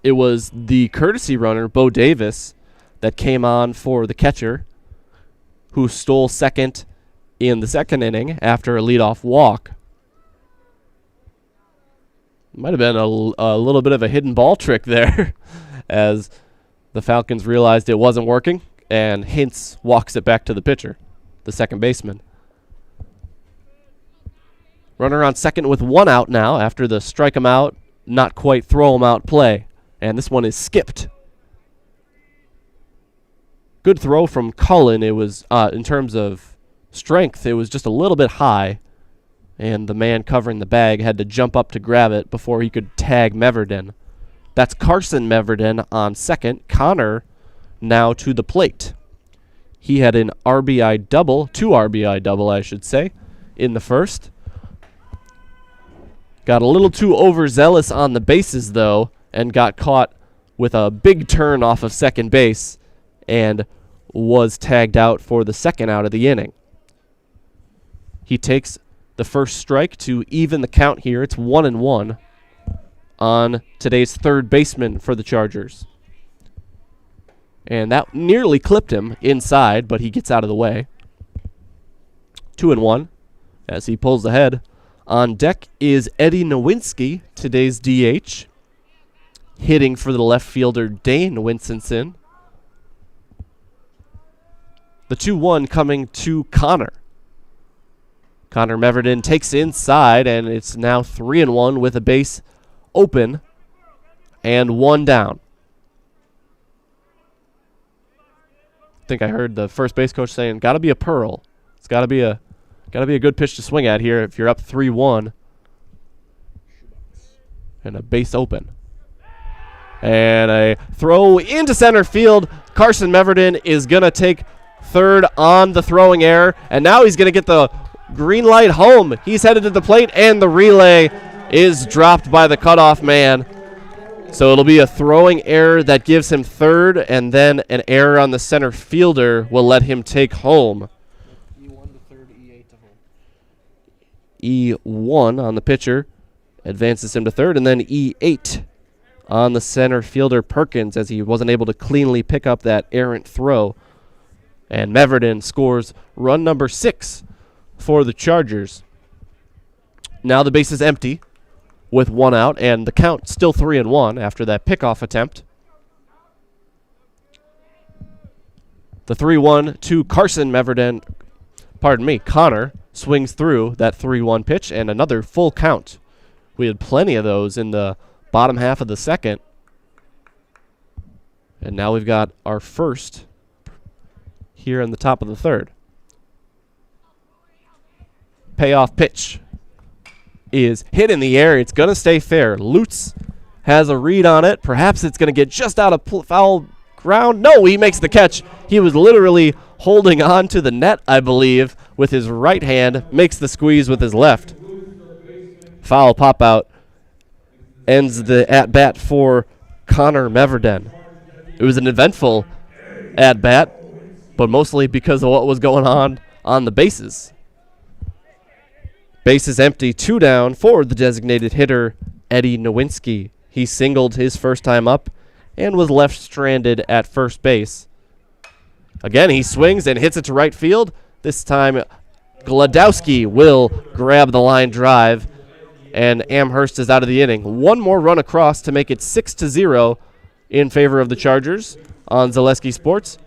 It was the courtesy runner, Bo Davis, that came on for the catcher, who stole second in the second inning after a leadoff walk. Might have been a little bit of a hidden ball trick there as the Falcons realized it wasn't working, and Hintz walks it back to the pitcher, the second baseman. Runner on second with 1 out now after the strike him out, not quite throw him out play. And this one is skipped. Good throw from Cullen. It was, in terms of strength, it was just a little bit high, and the man covering the bag had to jump up to grab it before he could tag Meverden. That's Carson Meverden on second. Connor now to the plate. He had an RBI double, 2 RBI double, I should say, in the first. Got a little too overzealous on the bases, though, and got caught with a big turn off of second base and was tagged out for the second out of the inning. He takes the first strike to even the count here. It's 1-1 on today's third baseman for the Chargers. And that nearly clipped him inside, but he gets out of the way. 2-1 as he pulls ahead. On deck is Eddie Nowinski, today's DH. Hitting for the left fielder, Dane Winstonson. The 2-1 coming to Connor. Connor Meverden takes inside, and it's now 3-1 with a base open and 1 down. I think I heard the first base coach saying, "Got to be a pearl. It's got to be a good pitch to swing at here if you're up 3-1 and a base open." And a throw into center field. Carson Meverden is going to take third on the throwing error, and now he's going to get the green light home. He's headed to the plate, and the relay is dropped by the cutoff man. So it'll be a throwing error that gives him third, and then an error on the center fielder will let him take home. E1 to third, E8 to home. E1 on the pitcher advances him to third, and then E8 on the center fielder Perkins, as he wasn't able to cleanly pick up that errant throw. And Meverden scores run number 6 for the Chargers. Now the base is empty with 1 out, and the count still 3-1 after that pickoff attempt. The 3-1 to Carson Meverden. Pardon me, Connor swings through that 3-1 pitch and another full count. We had plenty of those in the bottom half of the second. And now we've got our first here in the top of the third. Payoff pitch is hit in the air. It's going to stay fair. Lutz has a read on it. Perhaps it's going to get just out of foul ground. No, he makes the catch. He was literally holding on to the net, I believe, with his right hand. Makes the squeeze with his left. Foul pop out. Ends the at-bat for Connor Meverden. It was an eventful at-bat, but mostly because of what was going on the bases. Bases empty, 2 down for the designated hitter, Eddie Nowinski. He singled his first time up and was left stranded at first base. Again, he swings and hits it to right field. This time, Gladowski will grab the line drive, and Amherst is out of the inning. One more run across to make it 6-0 in favor of the Chargers on Zaleski Sports.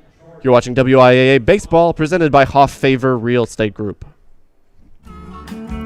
You're watching WIAA Baseball, presented by Hoff Favor Real Estate Group.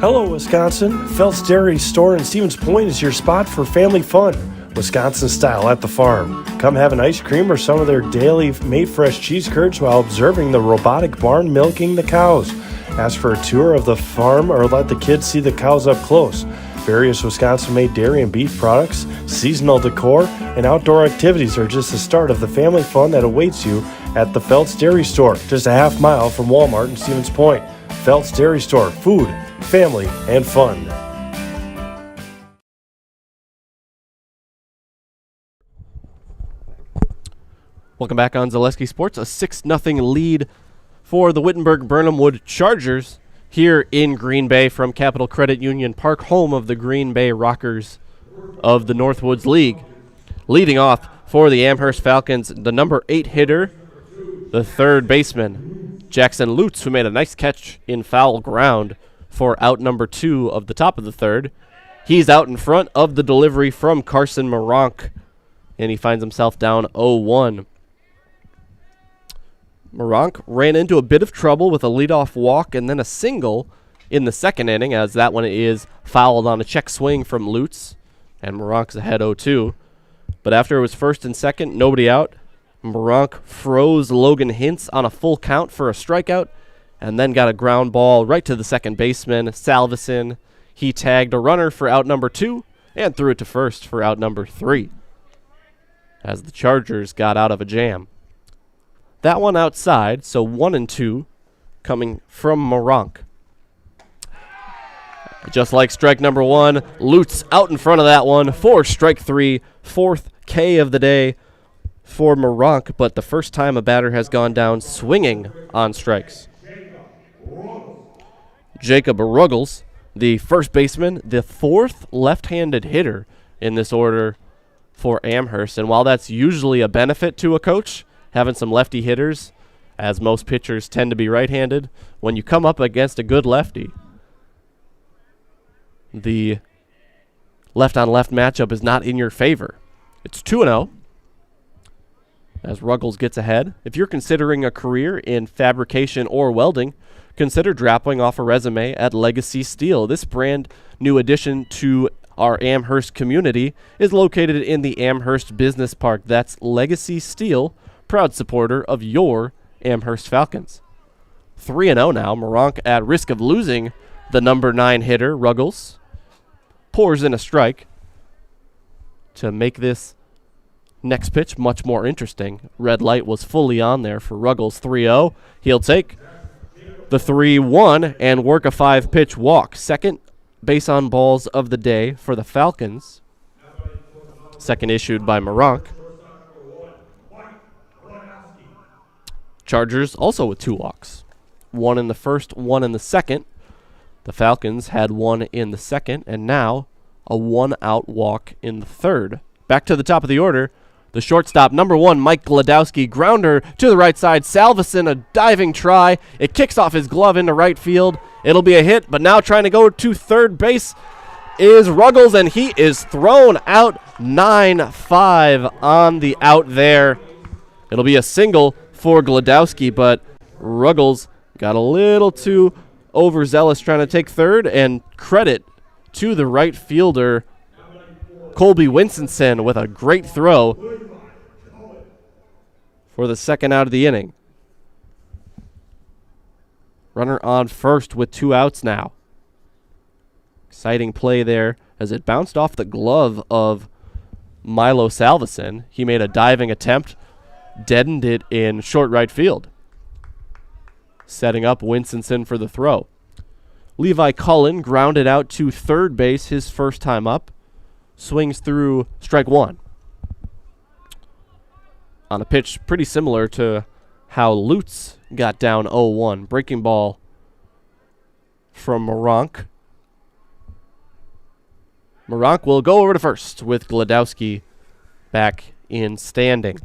Hello, Wisconsin. Phelps Dairy Store in Stevens Point is your spot for family fun, Wisconsin style at the farm. Come have an ice cream or some of their daily made fresh cheese curds while observing the robotic barn milking the cows. Ask for a tour of the farm or let the kids see the cows up close. Various Wisconsin-made dairy and beef products, seasonal decor, and outdoor activities are just the start of the family fun that awaits you at the Phelps Dairy Store, just a half mile from Walmart in Stevens Point. Phelps Dairy Store, food, family, and fun. Welcome back on Zaleski Sports. A 6-0 lead for the Wittenberg-Birnamwood Chargers here in Green Bay from Capital Credit Union Park, home of the Green Bay Rockers of the Northwoods League. Leading off for the Amherst Falcons, the number 8 hitter, the third baseman, Jackson Lutz, who made a nice catch in foul ground for out number 2 of the top of the third. He's out in front of the delivery from Carson Maronk, and he finds himself down 0-1. Maronk ran into a bit of trouble with a leadoff walk and then a single in the second inning, as that one is fouled on a check swing from Lutz, and Maronk's ahead 0-2. But after it was first and second, nobody out, Maronk froze Logan Hintz on a full count for a strikeout, and then got a ground ball right to the second baseman, Salveson. He tagged a runner for out number 2 and threw it to first for out number 3 as the Chargers got out of a jam. That one outside, so 1-2 coming from Maronk. Just like strike number 1, Lutz out in front of that one for strike 3, 4th K of the day for Maronk, but the first time a batter has gone down swinging on strikes. Jacob Ruggles, the first baseman, the 4th left-handed hitter in this order for Amherst. And while that's usually a benefit to a coach, having some lefty hitters, as most pitchers tend to be right-handed, when you come up against a good lefty, the left-on-left matchup is not in your favor. It's 2-0 as Ruggles gets ahead. If you're considering a career in fabrication or welding, consider dropping off a resume at Legacy Steel. This brand new addition to our Amherst community is located in the Amherst Business Park. That's Legacy Steel, proud supporter of your Amherst Falcons. 3-0 now. Maronk, at risk of losing the number 9 hitter, Ruggles, pours in a strike to make this next pitch much more interesting. Red light was fully on there for Ruggles. 3-0. He'll take the 3-1 and work a 5-pitch walk. Second base on balls of the day for the Falcons. Second issued by Maronk. Chargers also with 2 walks. 1 in the first, 1 in the second. The Falcons had 1 in the second, and now a 1-out walk in the third. Back to the top of the order. The shortstop, number 1, Mike Gladowski, grounder to the right side. Salveson, a diving try. It kicks off his glove into right field. It'll be a hit, but now trying to go to third base is Ruggles, and he is thrown out. 9-5 on the out there. It'll be a single for Gladowski, but Ruggles got a little too overzealous trying to take third, and credit to the right fielder, Colby Winstonson, with a great throw for the second out of the inning. Runner on first with 2 outs now. Exciting play there as it bounced off the glove of Milo Salveson. He made a diving attempt, deadened it in short right field, setting up Winstonson for the throw. Levi Cullen grounded out to third base his first time up. Swings through strike 1. On a pitch pretty similar to how Lutz got down 0-1. Breaking ball from Moronk. Moronk will go over to first with Gladowski back in standing.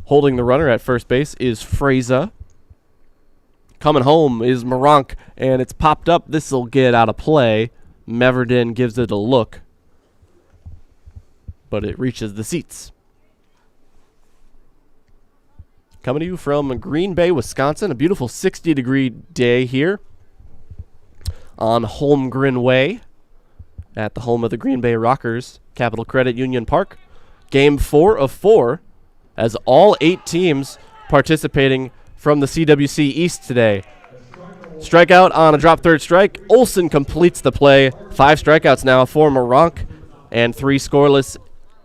Holding the runner at first base is Freza. Coming home is Moronk, and it's popped up. This will get out of play. Meverden gives it a look, but it reaches the seats. Coming to you from Green Bay, Wisconsin. A beautiful 60-degree day here on Holmgren Way at the home of the Green Bay Rockers, Capital Credit Union Park. Game 4 of 4 as all 8 teams participating from the CWC East today. Strikeout on a drop third strike. Olsen completes the play. 5 strikeouts now for Moronk and 3 scoreless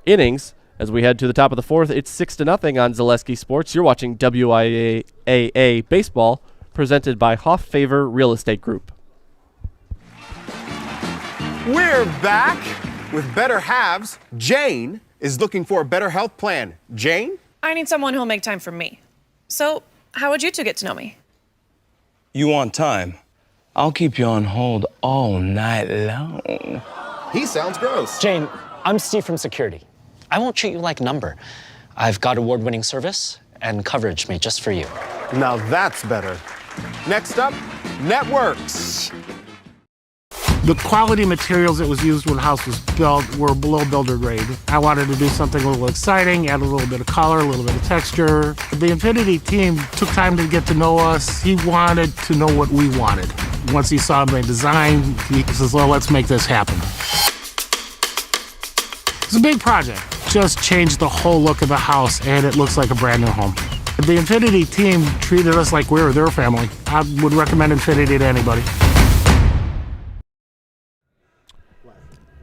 innings. As we head to the top of the 4th, it's 6-0 on Zaleski Sports. You're watching WIAA Baseball, presented by Hoff Favor Real Estate Group. We're back with Better Halves. Jane is looking for a better health plan. Jane? I need someone who'll make time for me. So, how would you two get to know me? You want time? I'll keep you on hold all night long. He sounds gross. Jane, I'm Steve from Security. I won't treat you like a number. I've got award-winning service and coverage made just for you. Now that's better. Next up, networks. The quality materials that was used when the house was built were below builder grade. I wanted to do something a little exciting, add a little bit of color, a little bit of texture. The Infinity team took time to get to know us. He wanted to know what we wanted. Once he saw my design, he says, well, let's make this happen. It's a big project. Just changed the whole look of the house, and it looks like a brand new home. The Infinity team treated us like we were their family. I would recommend Infinity to anybody.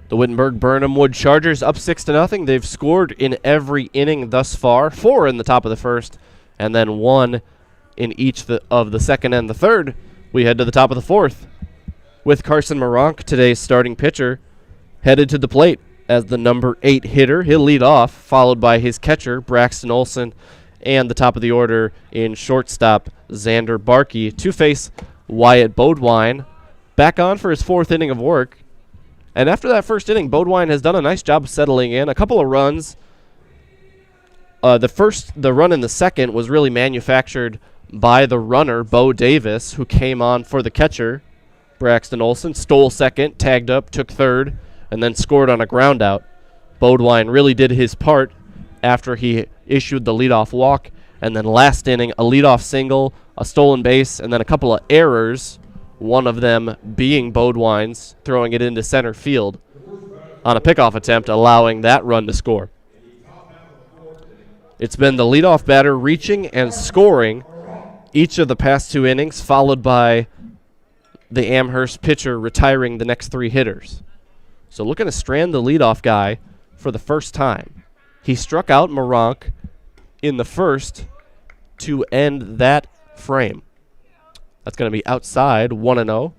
The Wittenberg-Birnamwood Chargers up 6-0. They've scored in every inning thus far, 4 in the top of the first, and then 1 in each of the second and the third. We head to the top of the 4th with Carson Moronk, today's starting pitcher, headed to the plate as the number 8 hitter. He'll lead off, followed by his catcher, Braxton Olson, and the top of the order in shortstop, Xander Barkey, to face Wyatt Bodwine, back on for his 4th inning of work. And after that first inning, Bodwine has done a nice job of settling in. A couple of runs. The run in the second was really manufactured by the runner, Bo Davis, who came on for the catcher, Braxton Olson, stole second, tagged up, took third, and then scored on a ground out. Bodwine really did his part after he issued the leadoff walk, and then last inning, a leadoff single, a stolen base, and then a couple of errors, one of them being Bodwine's, throwing it into center field on a pickoff attempt, allowing that run to score. It's been the leadoff batter reaching and scoring each of the past 2 innings, followed by the Amherst pitcher retiring the next 3 hitters. So looking to strand the leadoff guy for the first time. He struck out Moronk in the first to end that frame. That's going to be outside, 1-0.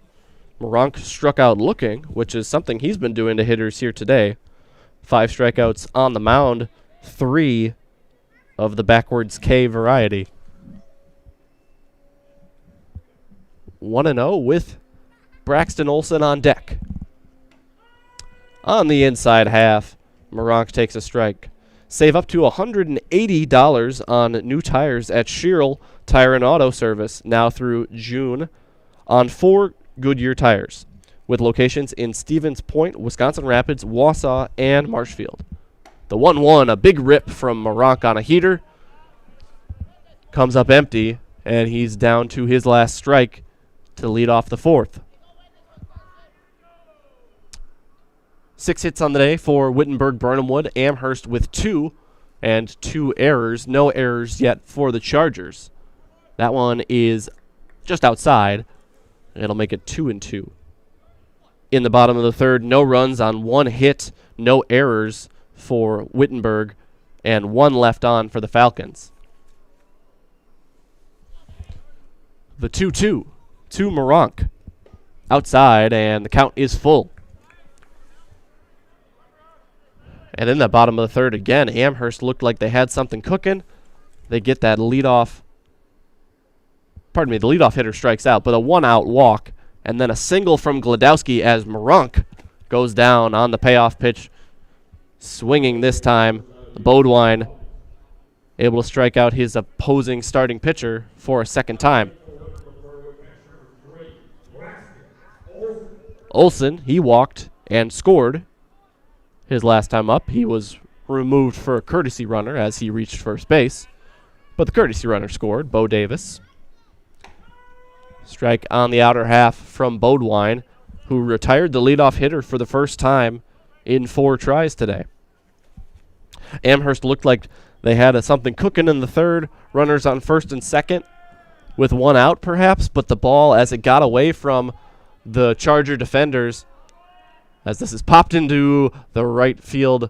Moronk struck out looking, which is something he's been doing to hitters here today. 5 strikeouts on the mound, 3 of the backwards K variety. 1-0 with Braxton Olson on deck. On the inside half, Moronk takes a strike. Save up to $180 on new tires at Sherrill Tire and Auto Service now through June on 4 Goodyear tires, with locations in Stevens Point, Wisconsin Rapids, Wausau, and Marshfield. The 1-1, a big rip from Moronk on a heater. Comes up empty, and he's down to his last strike to lead off the fourth. 6 hits on the day for Wittenberg-Birnamwood. Amherst with 2 and 2 errors. No errors yet for the Chargers. That one is just outside. It'll make it 2-2. In the bottom of the third, no runs on 1 hit, no errors for Wittenberg, and 1 left on for the Falcons. The 2-2 to Moronk. Outside, and the count is full. And in the bottom of the third again, Amherst looked like they had something cooking. They get that leadoff. Pardon me, the leadoff hitter strikes out, but a 1-out walk, and then a single from Gladowski as Moronk goes down on the payoff pitch, swinging this time. Bodwine able to strike out his opposing starting pitcher for a second time. Olsen, he walked and scored his last time up. He was removed for a courtesy runner as he reached first base, but the courtesy runner scored, Bo Davis. Strike on the outer half from Bodwine, who retired the leadoff hitter for the first time in 4 tries today. Amherst looked like they had something cooking in the third. Runners on first and second with 1 out perhaps, but the ball, as it got away from the Charger defenders, as this is popped into the right field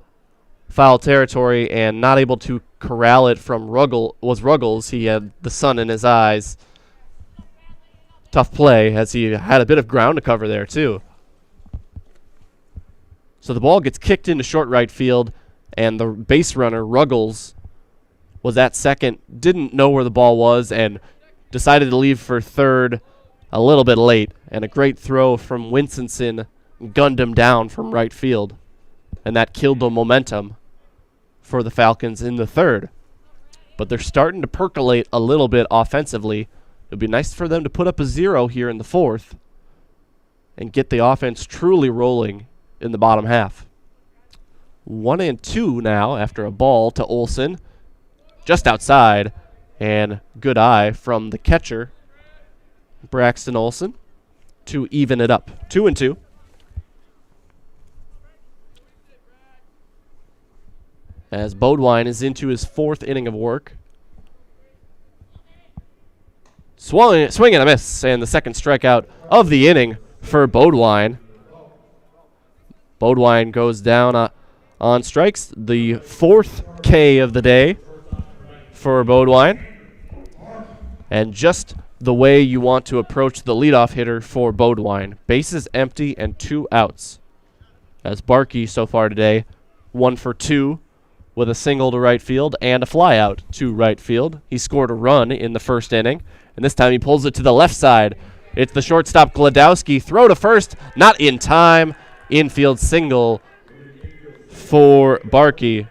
foul territory and not able to corral it from Ruggles. He had the sun in his eyes. Tough play as he had a bit of ground to cover there too. So the ball gets kicked into short right field, and the base runner, Ruggles, was at second, didn't know where the ball was, and decided to leave for third a little bit late. And a great throw from Winstonson gunned him down from right field, and that killed the momentum for the Falcons in the third. But they're starting to percolate a little bit offensively. It would be nice for them to put up a 0 here in the fourth and get the offense truly rolling in the bottom half. 1-2 now after a ball to Olsen, just outside, and good eye from the catcher, Braxton Olsen, to even it up. 2-2. As Bodwine is into his 4th inning of work. Swing and a miss, and the second strikeout of the inning for Bodwine. Bodwine goes down on strikes, the 4th K of the day for Bodwine. And just the way you want to approach the leadoff hitter for Bodwine. Bases empty and 2 outs. As Barkey so far today, 1 for 2 with a single to right field and a fly out to right field. He scored a run in the first inning, and this time he pulls it to the left side. It's the shortstop Gladowski. Throw to first, not in time. Infield single for Barkey.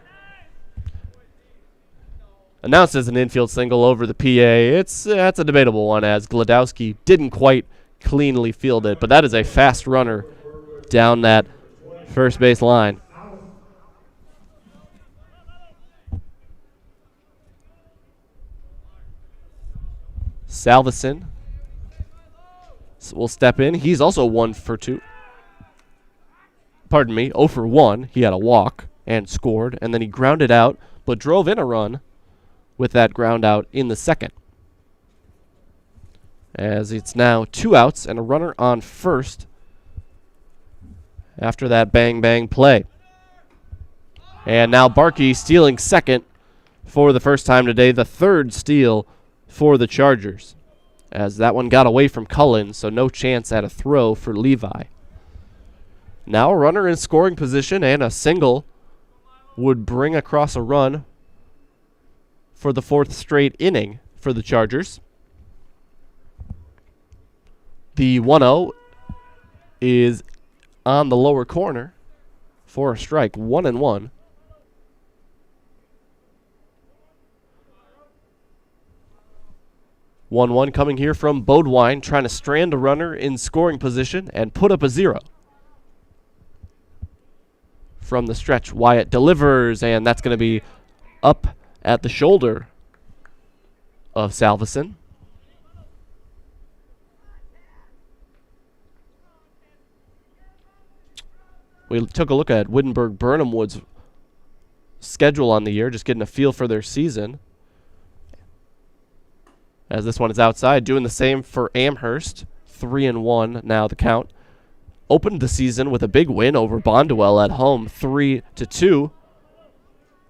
Announced as an infield single over the PA. That's a debatable one, as Gladowski didn't quite cleanly field it, but that is a fast runner down that first base line. Salveson will step in. He's also 1 for 2. Pardon me, 0 for 1. He had a walk and scored, and then he grounded out, but drove in a run with that ground out in the second. As it's now 2 outs and a runner on first after that bang-bang play. And now Barkey stealing second for the first time today, the 3rd steal for the Chargers, as that one got away from Cullen, so no chance at a throw for Levi. Now a runner in scoring position, and a single would bring across a run for the 4th straight inning for the Chargers. The 1-0 is on the lower corner for a strike, 1-1. One coming here from Bodwine, trying to strand a runner in scoring position and put up a 0. from the stretch. Wyatt delivers, and that's going to be up at the shoulder of Salveson. We took a look at Wittenberg-Birnamwood's schedule on the year, just getting a feel for their season. As this one is outside, doing the same for Amherst. 3-1 now the count. Opened the season with a big win over Bonduel at home, 3-2.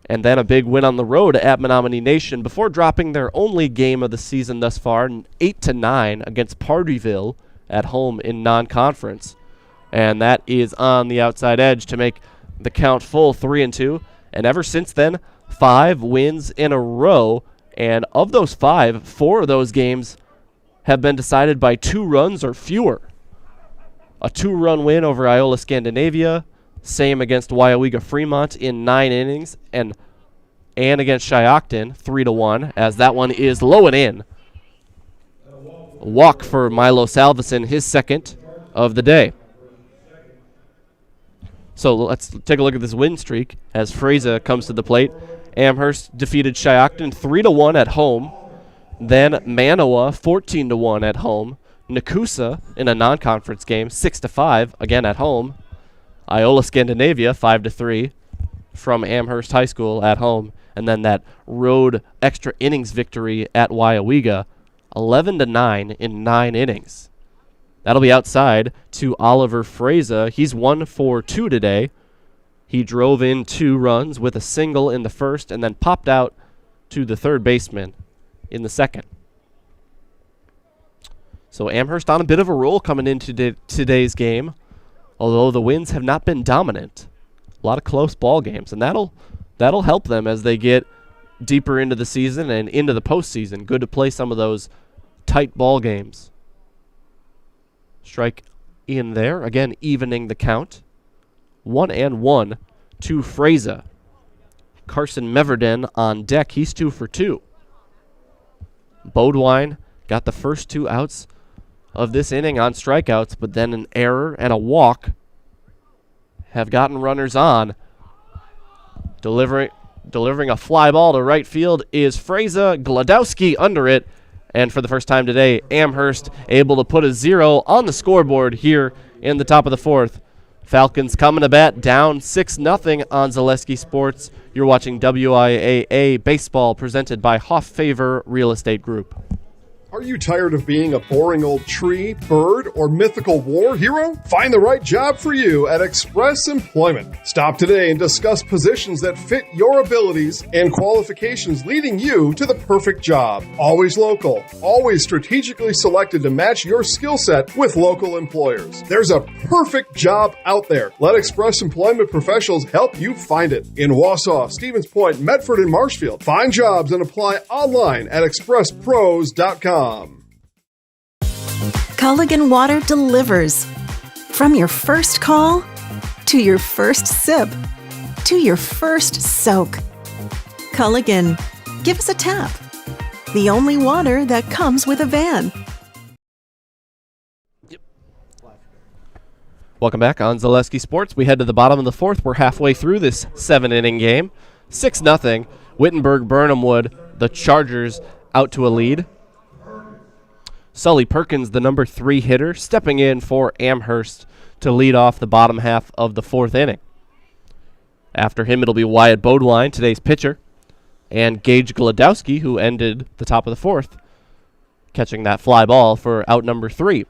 And then a big win on the road at Menominee Nation before dropping their only game of the season thus far, 8-9 against Pardeeville at home in non-conference. And that is on the outside edge to make the count full, 3-2. And ever since then, 5 wins in a row. And of those 5, 4 of those games have been decided by 2 runs or fewer. A 2-run win over Iola Scandinavia, same against WIAA Fremont in 9 innings, and against Shiocton, 3-1, as that one is low and in. A walk for Milo Salveson, his second of the day. So let's take a look at this win streak as Freza comes to the plate. Amherst defeated Shiocton 3-1 at home. Then Manawa 14-1 at home. Nakusa in a non-conference game 6-5 again at home. Iola Scandinavia 5-3 from Amherst High School at home, and then that road extra innings victory at Waiawega 11-9 in 9 innings. That'll be outside to Oliver Freza. He's 1 for 2 today. He drove in 2 runs with a single in the first and then popped out to the third baseman in the second. So Amherst on a bit of a roll coming into today's game, although the wins have not been dominant. A lot of close ball games, and that'll help them as they get deeper into the season and into the postseason. Good to play some of those tight ball games. Strike in there, again evening the count. 1-1 to Freza. Carson Meverden on deck. He's 2 for 2. Bodewine got the first 2 outs of this inning on strikeouts, but then an error and a walk have gotten runners on. Delivering a fly ball to right field is Freza. Gladowski under it. And for the first time today, Amherst able to put a 0 on the scoreboard here in the top of the 4th. Falcons coming to bat, down 6-0 on Zaleski Sports. You're watching WIAA Baseball presented by Hoff Favor Real Estate Group. Are you tired of being a boring old tree, bird, or mythical war hero? Find the right job for you at Express Employment. Stop today and discuss positions that fit your abilities and qualifications, leading you to the perfect job. Always local, always strategically selected to match your skill set with local employers. There's a perfect job out there. Let Express Employment professionals help you find it. In Wausau, Stevens Point, Medford, and Marshfield. Find jobs and apply online at expresspros.com. Culligan Water delivers. From your first call, to your first sip, to your first soak. Culligan, give us a tap. The only water that comes with a van. Welcome back on Zaleski Sports. We head to the bottom of the 4th. We're halfway through this 7-inning game. 6-0. Wittenberg-Birnamwood, the Chargers, out to a lead. Sully Perkins, the number 3 hitter, stepping in for Amherst to lead off the bottom half of the 4th inning. After him, it'll be Wyatt Bodewine, today's pitcher, and Gage Gladowski, who ended the top of the 4th, catching that fly ball for out number 3.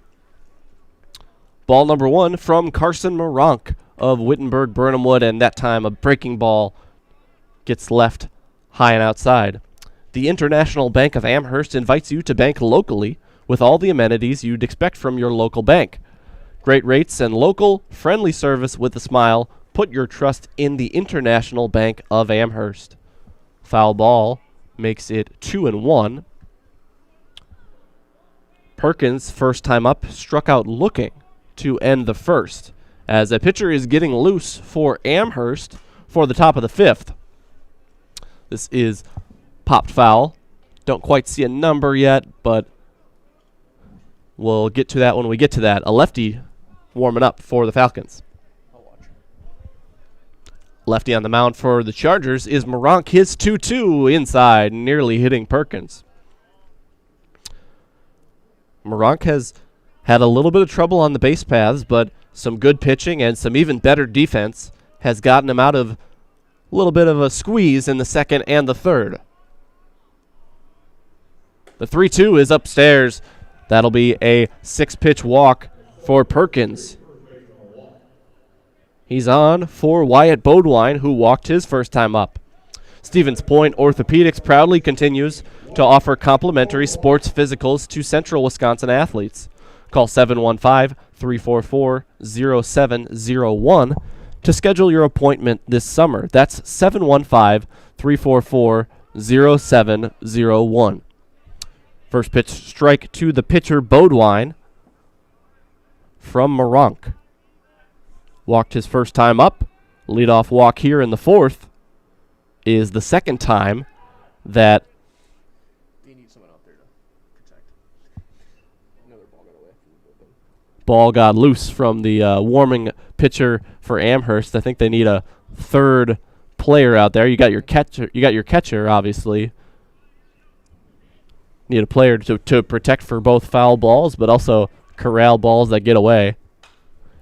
Ball number 1 from Carson Moronk of Wittenberg-Birnamwood, and that time a breaking ball gets left high and outside. The International Bank of Amherst invites you to bank locally with all the amenities you'd expect from your local bank. Great rates and local, friendly service with a smile. Put your trust in the International Bank of Amherst. Foul ball makes it 2-1. Perkins, first time up, struck out looking to end the first, as a pitcher is getting loose for Amherst for the top of the 5th. This is popped foul. Don't quite see a number yet, but we'll get to that when we get to that. A lefty warming up for the Falcons. Lefty on the mound for the Chargers is Moronk. His 2-2 inside, nearly hitting Perkins. Moronk has had a little bit of trouble on the base paths, but some good pitching and some even better defense has gotten him out of a little bit of a squeeze in the second and the third. The 3-2 is upstairs. That'll be a 6-pitch walk for Perkins. He's on for Wyatt Bodwine, who walked his first time up. Stevens Point Orthopedics proudly continues to offer complimentary sports physicals to Central Wisconsin athletes. Call 715-344-0701 to schedule your appointment this summer. That's 715-344-0701. First pitch strike to the pitcher, Bodwine, from Moronk. Walked his first time up. Leadoff walk here in the fourth is the second time that ball got loose from the warming pitcher for Amherst. I think they need a third player out there. You got your catcher, obviously. Need a player to protect for both foul balls, but also corral balls that get away.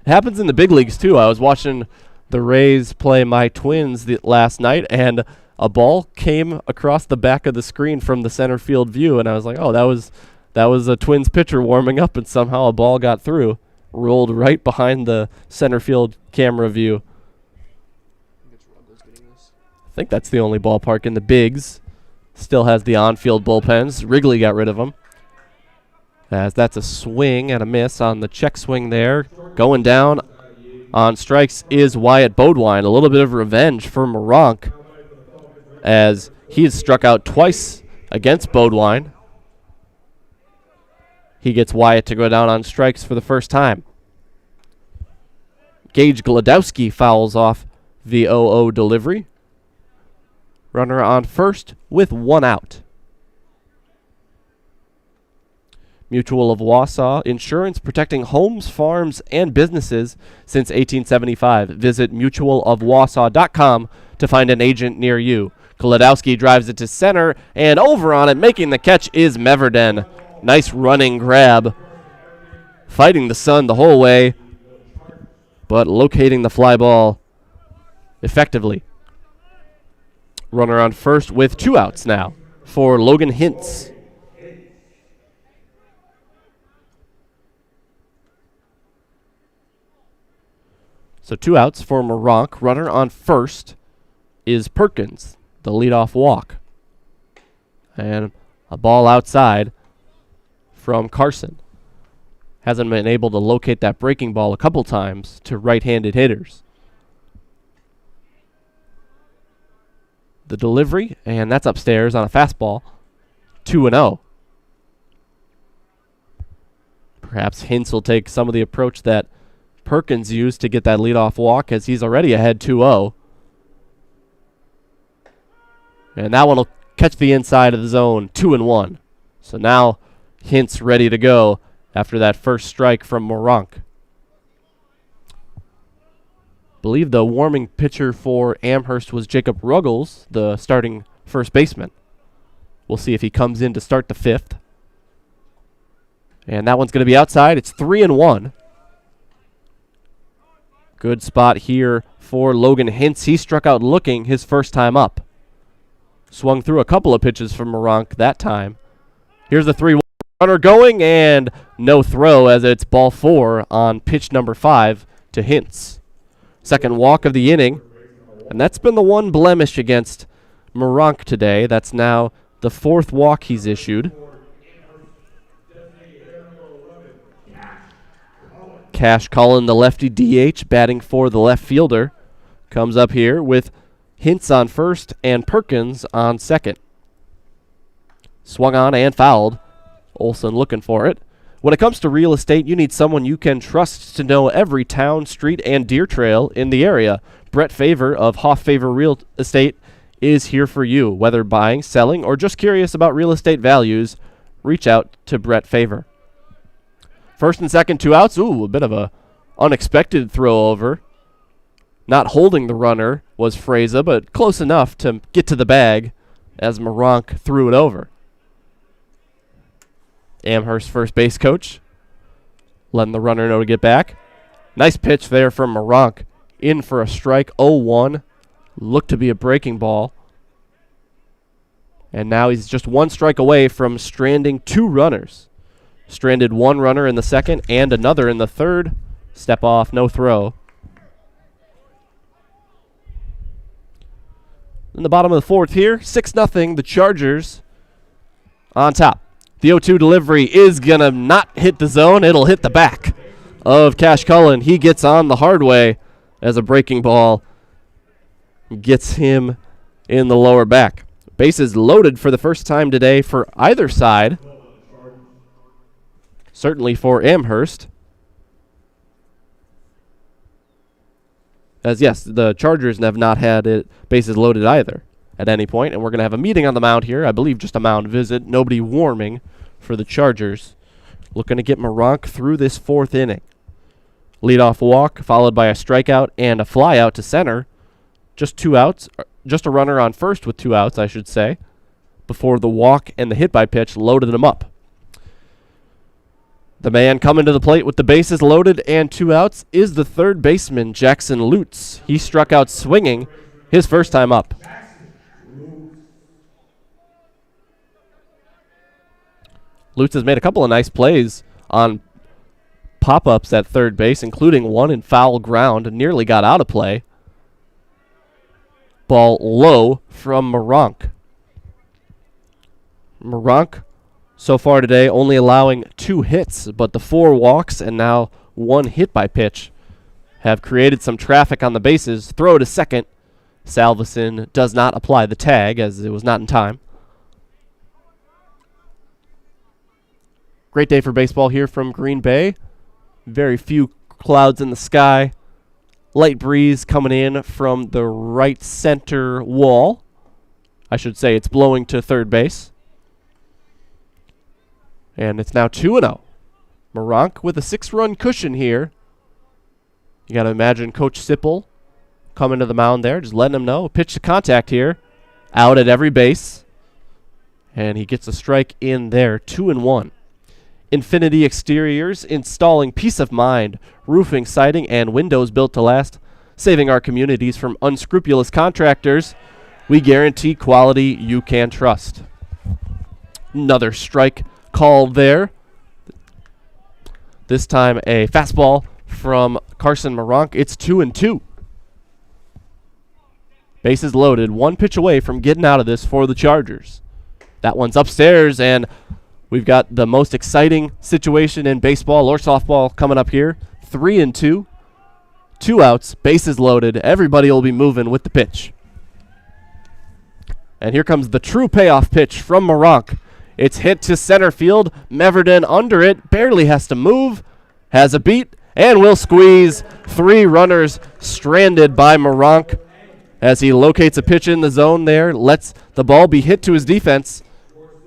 It happens in the big leagues, too. I was watching the Rays play my Twins last night, and a ball came across the back of the screen from the center field view, and I was like, oh, that was a Twins pitcher warming up, and somehow a ball got through, rolled right behind the center field camera view. I think that's the only ballpark in the bigs. Still has the on-field bullpens. Wrigley got rid of them. As that's a swing and a miss on the check swing there. Going down on strikes is Wyatt Bodwine. A little bit of revenge for Moronk, as he has struck out twice against Bodwine. He gets Wyatt to go down on strikes for the first time. Gage Glodowski fouls off the 0-0 delivery. Runner on first with one out. Mutual of Wausau Insurance, protecting homes, farms, and businesses since 1875. Visit mutualofwausau.com to find an agent near you. Glodowski drives it to center, and over on it, making the catch is Meverden. Nice running grab. Fighting the sun the whole way, but locating the fly ball effectively. Runner on first with two outs now for Logan Hintz. So two outs for Moronk. Runner on first is Perkins, the leadoff walk. And a ball outside from Carson. Hasn't been able to locate that breaking ball a couple times to right-handed hitters. The delivery, and that's upstairs on a fastball. 2-0. Perhaps Hintz will take some of the approach that Perkins used to get that leadoff walk, as he's already ahead 2-0. And that one will catch the inside of the zone, 2-1. So now Hintz ready to go after that first strike from Moronk. Believe the warming pitcher for Amherst was Jacob Ruggles, the starting first baseman. We'll see if he comes in to start the fifth. And that one's going to be outside. It's 3-1. Good spot here for Logan Hintz. He struck out looking his first time up. Swung through a couple of pitches from Moronk that time. Here's the 3-1 runner going, and no throw, as it's ball 4 on pitch number 5 to Hintz. Second walk of the inning, and that's been the one blemish against Moronk today. That's now the fourth walk he's issued. Cash Cullen, the lefty DH, batting for the left fielder, comes up here with Hintz on first and Perkins on second. Swung on and fouled. Olsen looking for it. When it comes to real estate, you need someone you can trust to know every town, street, and deer trail in the area. Brett Favor of Hoff Favor Real Estate is here for you. Whether buying, selling, or just curious about real estate values, reach out to Brett Favor. First and second, two outs. Ooh, a bit of a unexpected throw over. Not holding the runner was Freza, but close enough to get to the bag as Moronk threw it over. Amherst first base coach letting the runner know to get back. Nice pitch there from Moronk. In for a strike, 0-1. Looked to be a breaking ball. And now he's just one strike away from stranding 2 runners. Stranded 1 runner in the second and another in the third. Step off, no throw. In the bottom of the fourth here, 6-0, the Chargers on top. The 0-2 delivery is going to not hit the zone. It'll hit the back of Cash Cullen. He gets on the hard way as a breaking ball gets him in the lower back. Bases loaded for the first time today for either side. Certainly for Amherst. As yes, the Chargers have not had bases loaded either at any point, and we're going to have a meeting on the mound here. I believe just a mound visit. Nobody warming for the Chargers. Looking to get Moronk through this 4th inning. Leadoff walk, followed by a strikeout and a fly out to center. Just 2 outs. Just a runner on first with 2 outs, I should say, before the walk and the hit by pitch loaded him up. The man coming to the plate with the bases loaded and 2 outs is the third baseman, Jackson Lutz. He struck out swinging his first time up. Lutz has made a couple of nice plays on pop-ups at third base, including one in foul ground, nearly got out of play. Ball low from Moronk. Moronk so far today only allowing 2 hits, but the 4 walks and now 1 hit by pitch have created some traffic on the bases. Throw to second. Salveson does not apply the tag as it was not in time. Great day for baseball here from Green Bay. Very few clouds in the sky. Light breeze coming in from the right center wall. I should say it's blowing to third base. And it's now 2-0. Moronk with a 6-run cushion here. You got to imagine Coach Sipple coming to the mound there, just letting him know. Pitch to contact here. Out at every base. And he gets a strike in there. 2-1. Infinity Exteriors, installing peace of mind, roofing, siding, and windows built to last, saving our communities from unscrupulous contractors. We guarantee quality you can trust. Another strike called there. This time a fastball from Carson Moronk. It's 2-2. Bases loaded, 1 pitch away from getting out of this for the Chargers. That one's upstairs, and we've got the most exciting situation in baseball or softball coming up here. 3-2. 2 outs, bases loaded. Everybody will be moving with the pitch. And here comes the true payoff pitch from Moronk. It's hit to center field. Meverden under it. Barely has to move. Has a beat. And will squeeze. 3 runners stranded by Moronk as he locates a pitch in the zone there. Lets the ball be hit to his defense.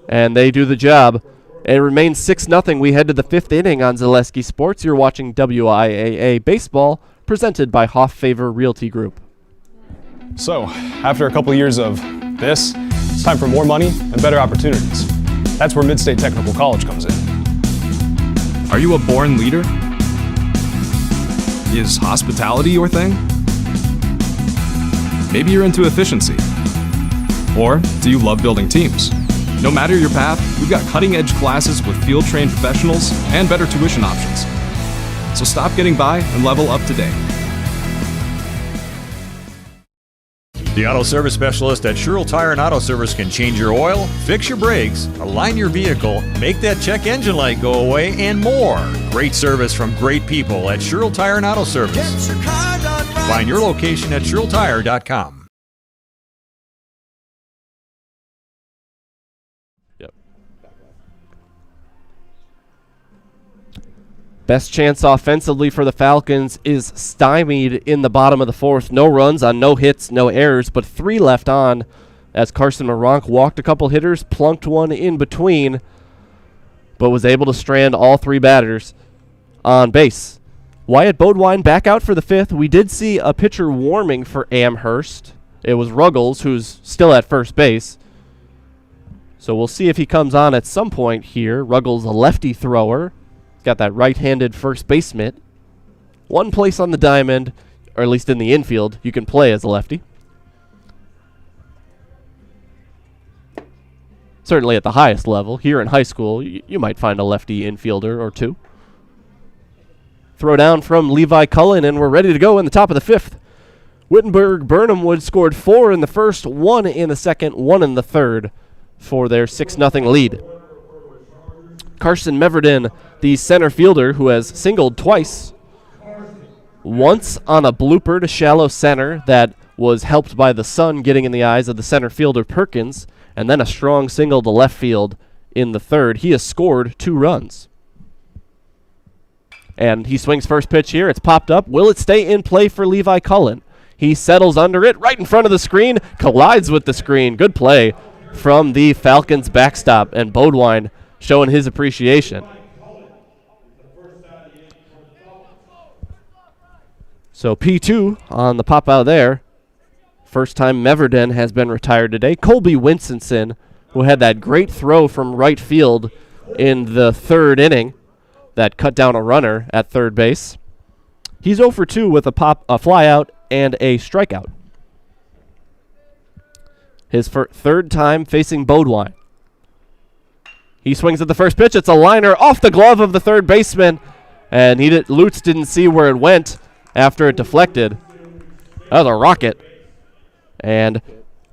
And they do the job. It remains 6-0. We head to the 5th inning on Zaleski Sports. You're watching WIAA Baseball, presented by Hoff Favor Realty Group. So, after a couple years of this, it's time for more money and better opportunities. That's where Mid-State Technical College comes in. Are you a born leader? Is hospitality your thing? Maybe you're into efficiency. Or do you love building teams? No matter your path, we've got cutting-edge classes with field-trained professionals and better tuition options. So stop getting by and level up today. The Auto Service Specialist at Sherrill Tire and Auto Service can change your oil, fix your brakes, align your vehicle, make that check engine light go away, and more. Great service from great people at Sherrill Tire and Auto Service. Find your location at SherrillTire.com. Best chance offensively for the Falcons is stymied in the bottom of the 4th. No runs on no hits, no errors, but 3 left on as Carson Moronk walked a couple hitters, plunked one in between, but was able to strand all 3 batters on base. Wyatt Bodwine back out for the 5th. We did see a pitcher warming for Amherst. It was Ruggles, who's still at first base. So we'll see if he comes on at some point here. Ruggles, a lefty thrower. He's got that right-handed first base mitt. One place on the diamond, or at least in the infield, you can play as a lefty. Certainly at the highest level. Here in high school, you might find a lefty infielder or two. Throw down from Levi Cullen, and we're ready to go in the top of the 5th. Wittenberg-Birnamwood scored 4 in the first, 1 in the second, 1 in the third for their 6-0 lead. Carson Meverden, the center fielder who has singled twice, once on a blooper to shallow center that was helped by the sun getting in the eyes of the center fielder Perkins, and then a strong single to left field in the third. He has scored 2 runs. And he swings first pitch here. It's popped up. Will it stay in play for Levi Cullen? He settles under it right in front of the screen, collides with the screen. Good play from the Falcons backstop, and Bodwine showing his appreciation. So P2 on the pop out there. First time Meverden has been retired today. Colby Winstonson, who had that great throw from right field in the 3rd inning that cut down a runner at third base. He's 0 for 2 with a fly out and a strikeout. His 3rd time facing Bodwine. He swings at the first pitch. It's a liner off the glove of the third baseman, and Lutz didn't see where it went after it deflected. That was a rocket. And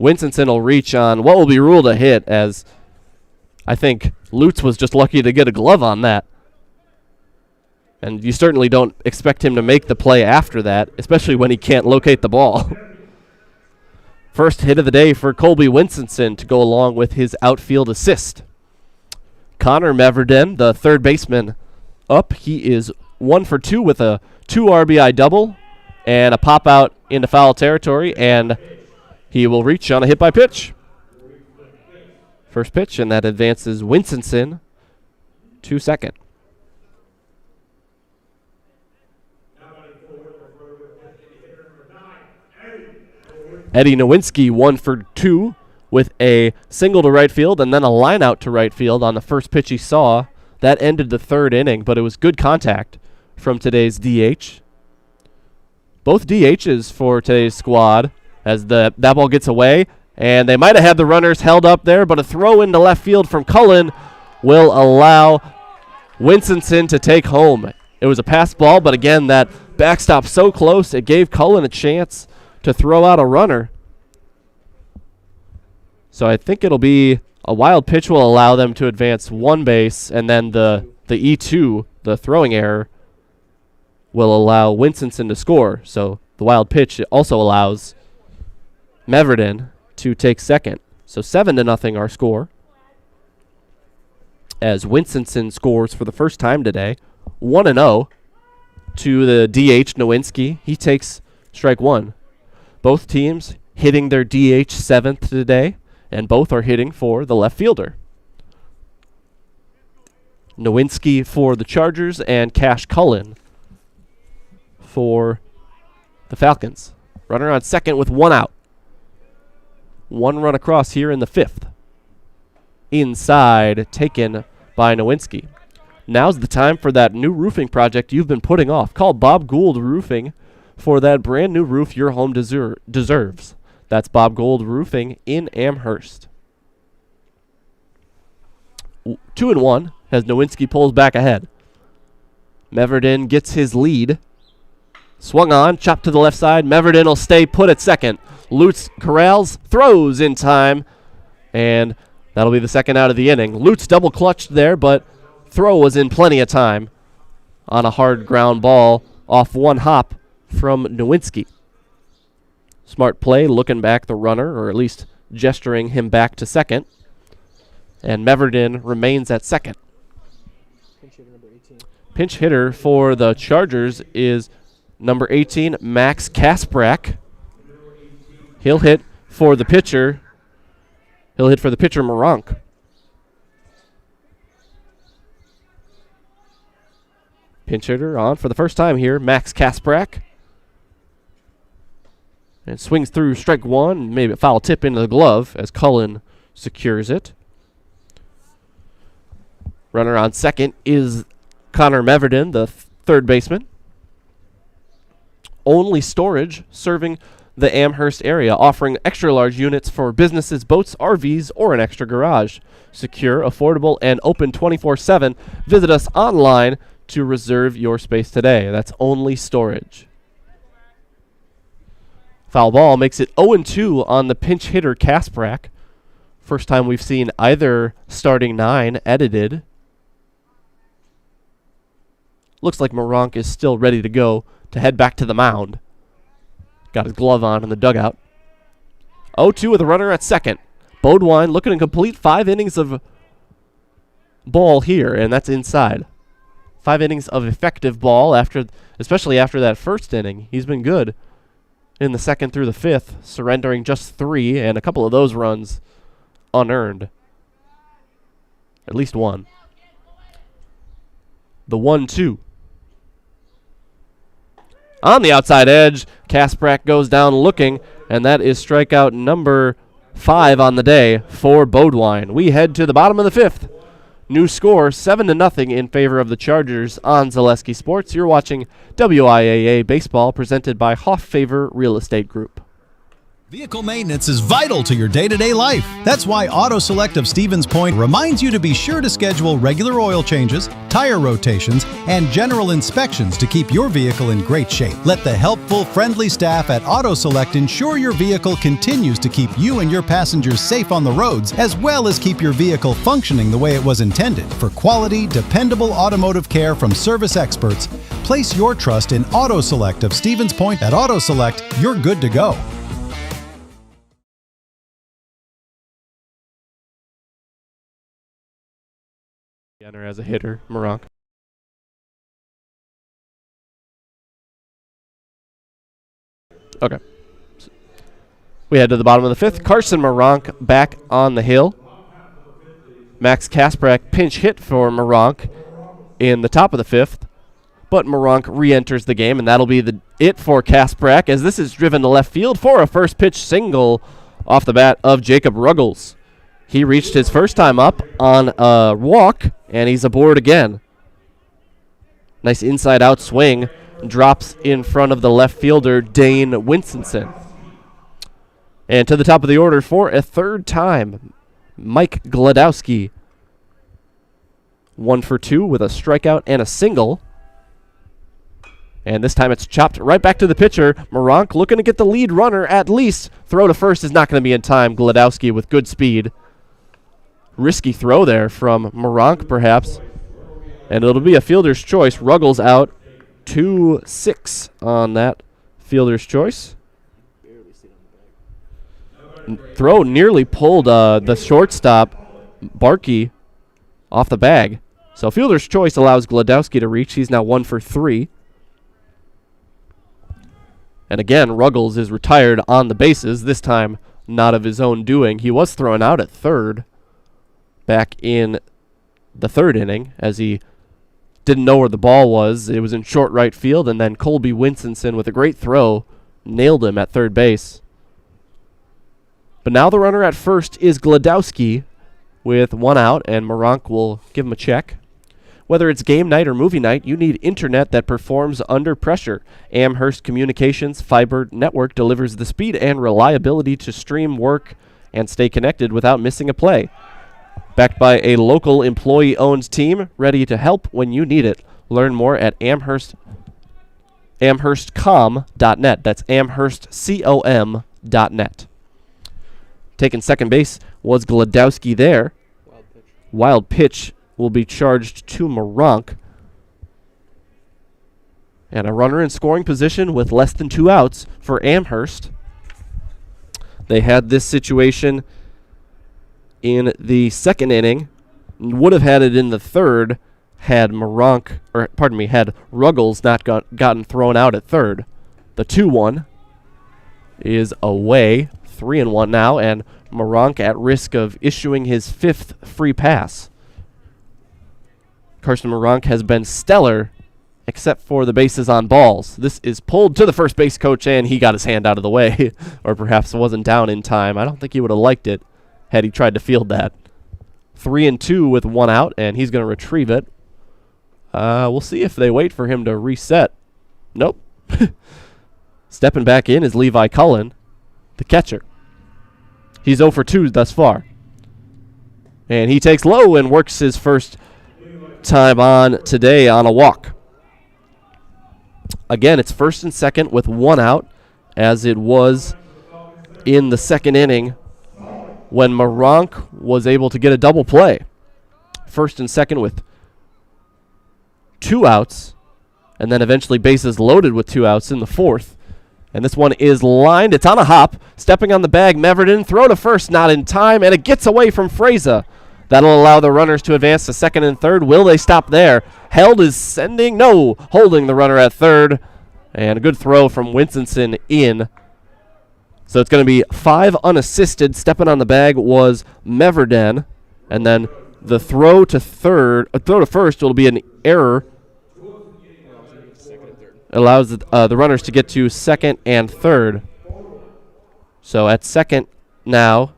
Winstonson will reach on what will be ruled a hit, as I think Lutz was just lucky to get a glove on that. And you certainly don't expect him to make the play after that, especially when he can't locate the ball. First hit of the day for Colby Winstonson to go along with his outfield assist. Connor Meverden, the third baseman, up. He is 1 for 2 with a 2 RBI double and a pop out into foul territory, and he will reach on a hit by pitch. First pitch, and that advances Winstonson to second. Eddie Nowinski 1 for 2 with a single to right field and then a line out to right field on the first pitch he saw. That ended the 3rd inning, but it was good contact from today's DH. Both DHs for today's squad as that ball gets away, and they might have had the runners held up there, but a throw into left field from Cullen will allow Winstonson to take home. It was a pass ball, but again, that backstop so close, it gave Cullen a chance to throw out a runner. So I think it'll be a wild pitch will allow them to advance 1 base, and then the E2, the throwing error, will allow Winstonson to score. So the wild pitch also allows Meverden to take second. So 7-0 our score, as Winstonson scores for the first time today. 1-0 to the DH Nowinski. He takes strike 1. Both teams hitting their DH 7th today, and both are hitting for the left fielder. Nowinski for the Chargers and Cash Cullen for the Falcons. Runner on second with 1 out. 1 run across here in the 5th. Inside, taken by Nowinski. Now's the time for that new roofing project you've been putting off. Call Bob Gould Roofing for that brand new roof your home deserves. That's Bob Gould Roofing in Amherst. 2-1 as Nowinski pulls back ahead. Meverden gets his lead. Swung on, chopped to the left side. Meverden will stay put at second. Lutz corrals, throws in time, and that'll be the second out of the inning. Lutz double clutched there, but throw was in plenty of time on a hard ground ball off 1 hop from Nowinski. Smart play, looking back the runner, or at least gesturing him back to second. And Meverden remains at second. Pinch hitter for the Chargers is number 18, Max Kasprak. He'll hit for the pitcher. Moronk. Pinch hitter on for the first time here, Max Kasprak. And swings through strike one, maybe a foul tip into the glove as Cullen secures it. Runner on second is Connor Meverden, the third baseman. Only Storage serving the Amherst area, offering extra large units for businesses, boats, RVs, or an extra garage. Secure, affordable, and open 24/7. Visit us online to reserve your space today. That's Only Storage. Foul ball makes it 0-2 on the pinch hitter Kasprak. First time we've seen either starting nine edited. Looks like Moronk is still ready to go to head back to the mound. Got his glove on in the dugout. 0-2 with a runner at second. Bodwine looking to complete 5 innings of ball here, and that's inside. 5 innings of effective ball, especially after that first inning. He's been good in the second through the fifth, surrendering just 3, and a couple of those runs unearned. At least one. The 1-2. On the outside edge, Kasprak goes down looking, and that is strikeout number 5 on the day for Bodwine. We head to the bottom of the fifth. New score, 7-0 in favor of the Chargers on Zaleski Sports. You're watching WIAA Baseball, presented by Hoff-Favor Real Estate Group. Vehicle maintenance is vital to your day-to-day life. That's why Auto Select of Stevens Point reminds you to be sure to schedule regular oil changes, tire rotations, and general inspections to keep your vehicle in great shape. Let the helpful, friendly staff at Auto Select ensure your vehicle continues to keep you and your passengers safe on the roads, as well as keep your vehicle functioning the way it was intended. For quality, dependable automotive care from service experts, place your trust in Auto Select of Stevens Point. At Auto Select, you're good to go. Enter as a hitter, Moronk. Okay. We head to the bottom of the fifth. Carson Moronk back on the hill. Max Kasprak pinch hit for Moronk in the top of the fifth, but Moronk re-enters the game, and that'll be it for Kasprak, as this is driven to left field for a first pitch single off the bat of Jacob Ruggles. He reached his first time up on a walk, and he's aboard again. Nice inside-out swing. Drops in front of the left fielder, Dane Winstonson. And to the top of the order for a third time, Mike Gladowski. 1 for 2 with a strikeout and a single. And this time it's chopped right back to the pitcher. Moronk looking to get the lead runner at least. Throw to first is not going to be in time. Gladowski with good speed. Risky throw there from Moronk, perhaps. And it'll be a fielder's choice. Ruggles out 2-6 on that fielder's choice. Throw nearly pulled the shortstop, Barkey, off the bag. So fielder's choice allows Gladowski to reach. He's now 1 for 3. And again, Ruggles is retired on the bases, this time not of his own doing. He was thrown out at third back in the third inning, as he didn't know where the ball was. It was in short right field, and then Colby Winstonson with a great throw nailed him at third base. But now the runner at first is Gladowski with 1 out, and Moronk will give him a check. Whether it's game night or movie night, you need internet that performs under pressure. Amherst Communications Fiber Network delivers the speed and reliability to stream, work, and stay connected without missing a play. Backed by a local employee-owned team ready to help when you need it. Learn more at amherstcom.net. That's amherstcom.net. Taking second base was Gladowski there. Wild pitch will be charged to Moronk. And a runner in scoring position with less than 2 outs for Amherst. They had this situation in the second inning. Would have had it in the third had had Ruggles not gotten thrown out at third. The 2-1 is away. 3-1 now, and Moronk at risk of issuing his 5th free pass. Carson Moronk has been stellar except for the bases on balls. This is pulled to the first base coach, and he got his hand out of the way, or perhaps wasn't down in time. I don't think he would have liked it had he tried to field that. 3-2 with 1 out, and he's going to retrieve it. We'll see if they wait for him to reset. Nope. Stepping back in is Levi Cullen, the catcher. He's 0 for 2 thus far. And he takes low and works his first time on today on a walk. Again, it's first and second with 1 out, as it was in the second inning when Moronk was able to get a double play. First and second with 2 outs, and then eventually bases loaded with 2 outs in the fourth. And this one is lined. It's on a hop. Stepping on the bag, Meverden. Throw to first, not in time, and it gets away from Freza. That'll allow the runners to advance to second and third. Will they stop there? Held is sending, no, holding the runner at third. And a good throw from Winstonson in. So it's going to be 5 unassisted. Stepping on the bag was Meverden. And then the throw to first will be an error. Allows the runners to get to second and third. So at second now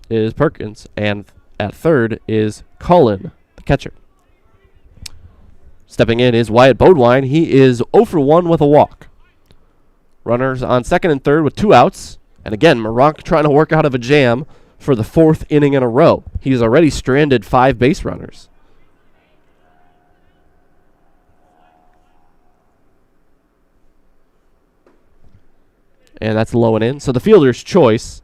is Perkins, and at third is Cullen, the catcher. Stepping in is Wyatt Bodwine. He is 0 for 1 with a walk. Runners on second and third with 2 outs. And again, Moronk trying to work out of a jam for the 4th inning in a row. He's already stranded 5 base runners. And that's low and in. So the fielder's choice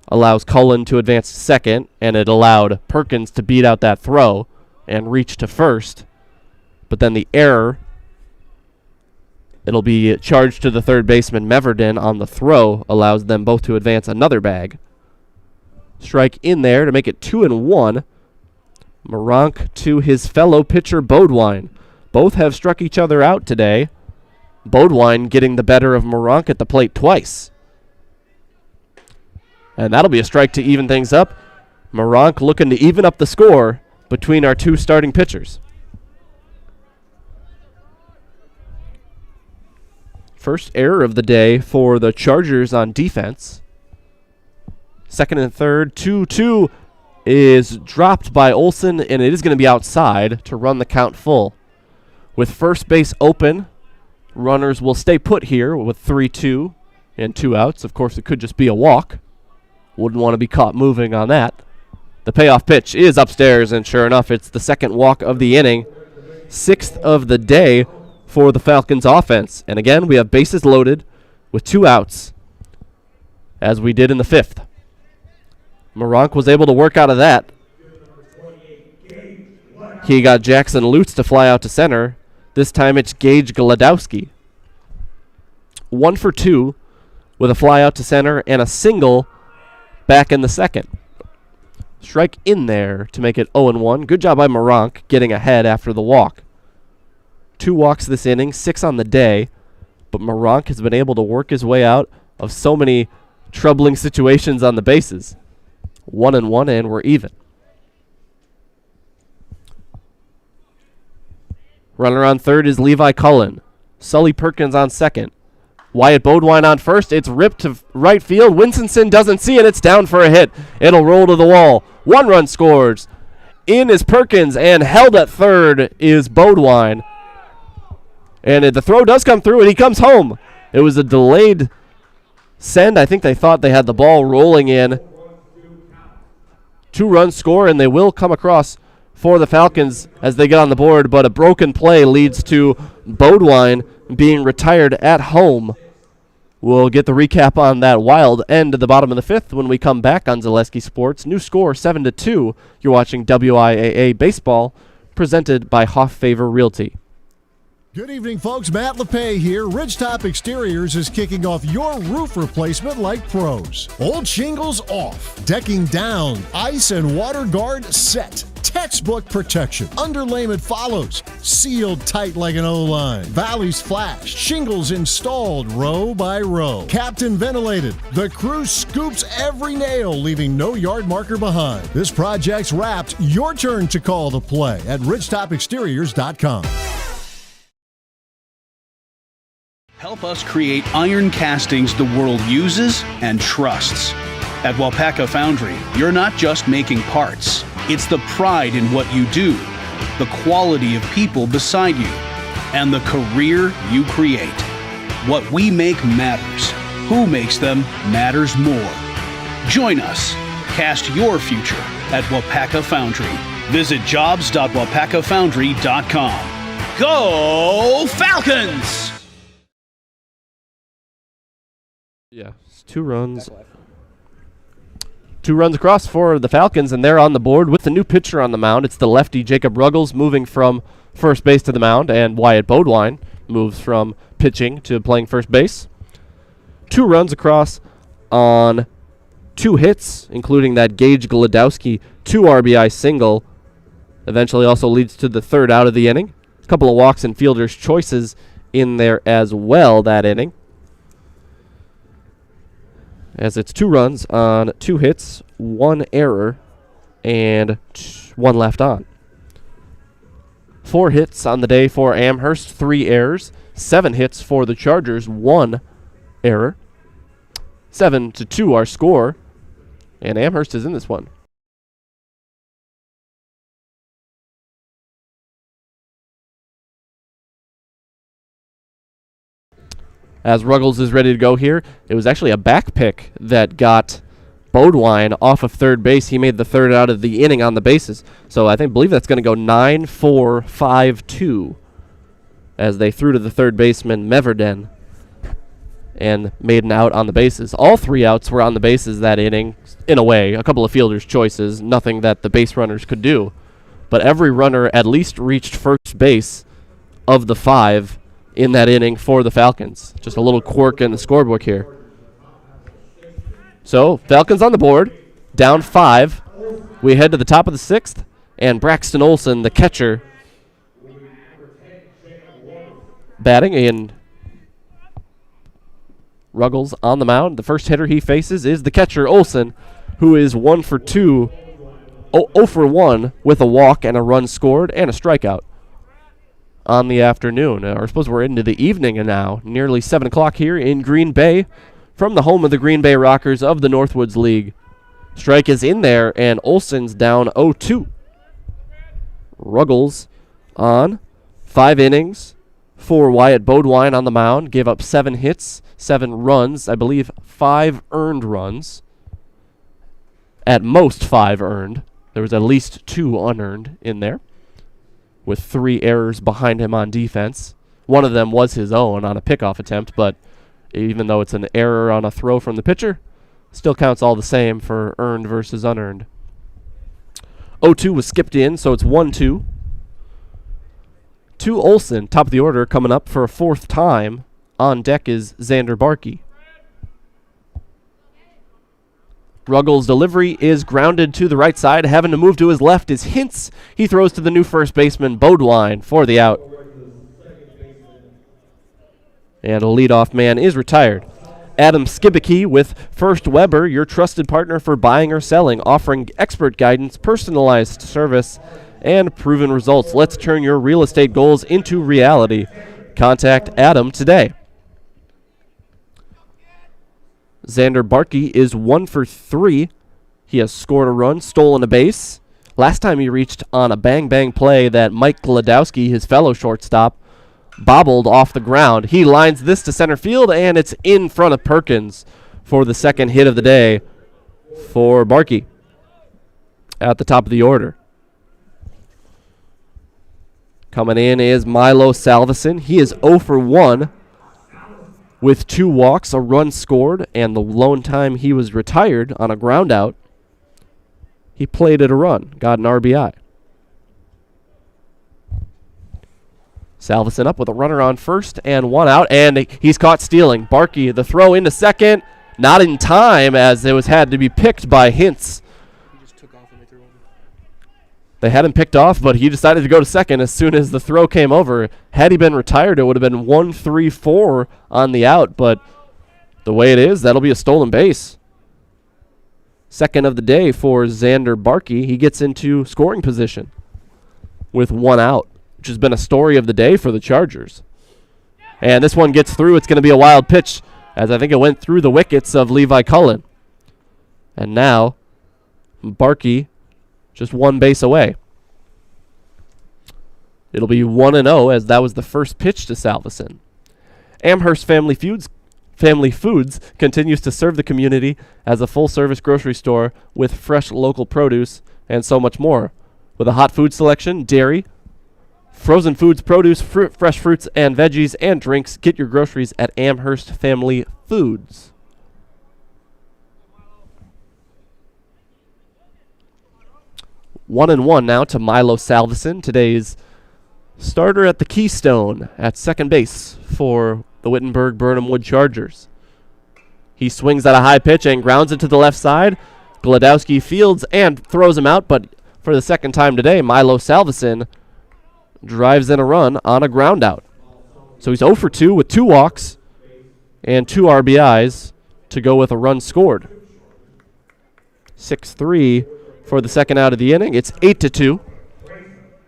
allows Cullen to advance to second, and it allowed Perkins to beat out that throw and reach to first. But then the error, it'll be charged to the third baseman Meverden on the throw, allows them both to advance another bag. Strike in there to make it 2-1. Moronk to his fellow pitcher Bodwine. Both have struck each other out today. Bodwine getting the better of Moronk at the plate twice. And that'll be a strike to even things up. Moronk looking to even up the score between our 2 starting pitchers. First error of the day for the Chargers on defense. Second and third, 2-2 is dropped by Olsen, and it is going to be outside to run the count full. With first base open, runners will stay put here with 3-2 and 2 outs. Of course, it could just be a walk. Wouldn't want to be caught moving on that. The payoff pitch is upstairs, and sure enough, it's the second walk of the inning. 6th of the day for the Falcons offense. And again, we have bases loaded with 2 outs, as we did in the 5th. Moronk was able to work out of that. He got Jackson Lutz to fly out to center. This time it's Gage Gladowski. 1 for 2 with a fly out to center and a single back in the second. Strike in there to make it 0-1. Good job by Moronk getting ahead after the walk. 2 walks this inning, 6 on the day, but Moronk has been able to work his way out of so many troubling situations on the bases. 1-1, and we're even. Runner on third is Levi Cullen. Sully Perkins on second. Wyatt Bodwine on first. It's ripped to right field. Winstonson doesn't see it. It's down for a hit. It'll roll to the wall. 1 run scores. In is Perkins, and held at third is Bodwine. And the throw does come through, and he comes home. It was a delayed send. I think they thought they had the ball rolling in. 2 run score, and they will come across for the Falcons as they get on the board, but a broken play leads to Bodwine being retired at home. We'll get the recap on that wild end at the bottom of the 5th when we come back on Zaleski Sports. New score 7-2. You're watching WIAA Baseball, presented by Hoff Favor Realty. Good evening, folks. Matt LePay here. Ridgetop Exteriors is kicking off your roof replacement like pros. Old shingles off, decking down, ice and water guard set. textbook protection. Underlayment follows. Sealed tight like an O-line. Valleys flashed. Shingles installed row by row. Captain ventilated. The crew scoops every nail, leaving no yard marker behind. This project's wrapped. Your turn to call the play at ridgetopexteriors.com. Help us create iron castings the world uses and trusts. At WIAA Foundry, you're not just making parts. It's the pride in what you do, the quality of people beside you, and the career you create. What we make matters. Who makes them matters more. Join us. Cast your future at WIAA Foundry. Visit jobs.wiapacafoundry.com. Go Falcons! Yeah, it's 2 runs. 2 runs across for the Falcons, and they're on the board with the new pitcher on the mound. It's the lefty Jacob Ruggles moving from first base to the mound, and Wyatt Bodwine moves from pitching to playing first base. 2 runs across on 2 hits, including that Gage Gladowski 2 RBI single. Eventually also leads to the 3rd out of the inning. A couple of walks and fielders' choices in there as well that inning, as it's 2 runs on 2 hits, 1 error, and 1 left on. 4 hits on the day for Amherst, 3 errors. 7 hits for the Chargers, 1 error. 7-2 our score, and Amherst is in this one. As Ruggles is ready to go here, it was actually a back pick that got Bodwine off of third base. He made the 3rd out of the inning on the bases. So I believe that's going to go 9-4-5-2 as they threw to the third baseman, Meverden, and made an out on the bases. All 3 outs were on the bases that inning, in a way. A couple of fielders' choices, nothing that the base runners could do. But every runner at least reached first base of the 5 in that inning for the Falcons. Just a little quirk in the scorebook here. So, Falcons on the board, down 5. We head to the top of the 6th, and Braxton Olson, the catcher, batting in. Ruggles on the mound. The first hitter he faces is the catcher, Olson, who is 1 for 2, 0 for 1 with a walk and a run scored and a strikeout on the afternoon. Or I suppose we're into the evening now, nearly 7 o'clock here in Green Bay from the home of the Green Bay Rockers of the Northwoods League. Strike is in there, and Olson's down 0-2. Ruggles on 5 innings for Wyatt Bodwine on the mound. Gave up 7 hits, 7 runs, I believe 5 earned runs. At most 5 earned. There was at least 2 unearned in there, with 3 errors behind him on defense. One of them was his own on a pickoff attempt, but even though it's an error on a throw from the pitcher, still counts all the same for earned versus unearned. 0-2 was skipped in, so it's 1-2. To Olson, top of the order, coming up for a 4th time. On deck is Xander Barkey. Ruggles' delivery is grounded to the right side. Having to move to his left is Hintz. He throws to the new first baseman, Bodwine, for the out. And a leadoff man is retired. Adam Skibicki with First Weber, your trusted partner for buying or selling, offering expert guidance, personalized service, and proven results. Let's turn your real estate goals into reality. Contact Adam today. Xander Barkey is 1 for 3. He has scored a run, stolen a base. Last time he reached on a bang-bang play that Mike Gladowski, his fellow shortstop, bobbled off the ground. He lines this to center field, and it's in front of Perkins for the 2nd hit of the day for Barkey at the top of the order. Coming in is Milo Salveson. He is 0 for 1 with 2 walks, a run scored, and the lone time he was retired on a ground out, he played at a run, got an RBI. Salveson up with a runner on first and 1 out, and he's caught stealing. Barkey, the throw into second, not in time as it was had to be picked by Hintz. They had him picked off, but he decided to go to second as soon as the throw came over. Had he been retired, it would have been 1-3-4 on the out, but the way it is, that'll be a stolen base. Second of the day for Xander Barkey. He gets into scoring position with one out, which has been a story of the day for the Chargers. And this one gets through. It's going to be a wild pitch, as I think it went through the wickets of Levi Cullen. And now, Barkey just one base away. It'll be 1-0, as that was the first pitch to Salveson. Amherst Family Foods continues to serve the community as a full-service grocery store with fresh local produce and so much more. With a hot food selection, dairy, frozen foods, produce, fresh fruits and veggies, and drinks, get your groceries at Amherst Family Foods. One and one now to Milo Salveson, today's starter at the Keystone at second base for the Wittenberg-Birnamwood Chargers. He swings at a high pitch and grounds it to the left side. Glodowski fields and throws him out, but for the second time today, Milo Salveson drives in a run on a ground out. So he's 0 for 2 with 2 walks and 2 RBIs to go with a run scored. 6-3 for the second out of the inning. It's 8-2